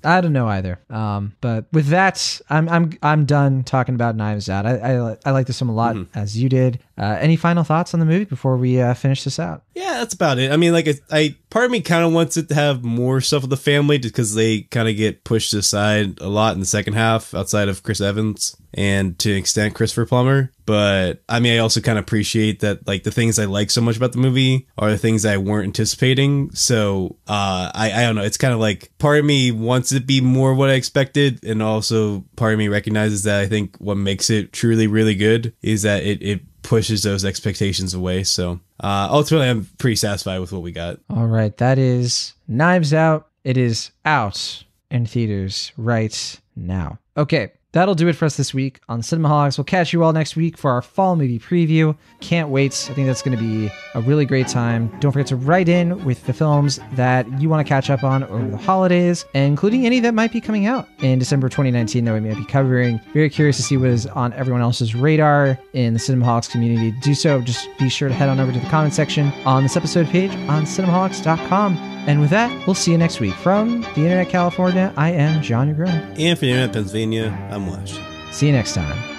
I don't know either. But with that, I'm done talking about Knives Out. I like this film a lot, as you did. Any final thoughts on the movie before we finish this out? Yeah, that's about it. I mean, like, part of me kind of wants it to have more stuff with the family, just because they kind of get pushed aside a lot in the second half, outside of Chris Evans and to an extent Christopher Plummer. But I mean, I also kind of appreciate that, like, the things I like so much about the movie are the things I weren't anticipating. So I don't know. It's kind of like part of me wants it to be more what I expected, and also part of me recognizes that I think what makes it truly really good is that it pushes those expectations away. So ultimately, I'm pretty satisfied with what we got. All right, that is Knives Out. It is out in theaters right now. Okay, that'll do it for us this week on Cinemaholics. We'll catch you all next week for our fall movie preview. Can't wait. I think that's going to be a really great time. Don't forget to write in with the films that you want to catch up on over the holidays, including any that might be coming out in December 2019 that we might be covering. Very curious to see what is on everyone else's radar in the Cinemaholics community. To do so, just be sure to head on over to the comment section on this episode page on cinemaholics.com. And with that, we'll see you next week. From the Internet California, I am John, your grown. And from the Internet Pennsylvania, I'm Wash. See you next time.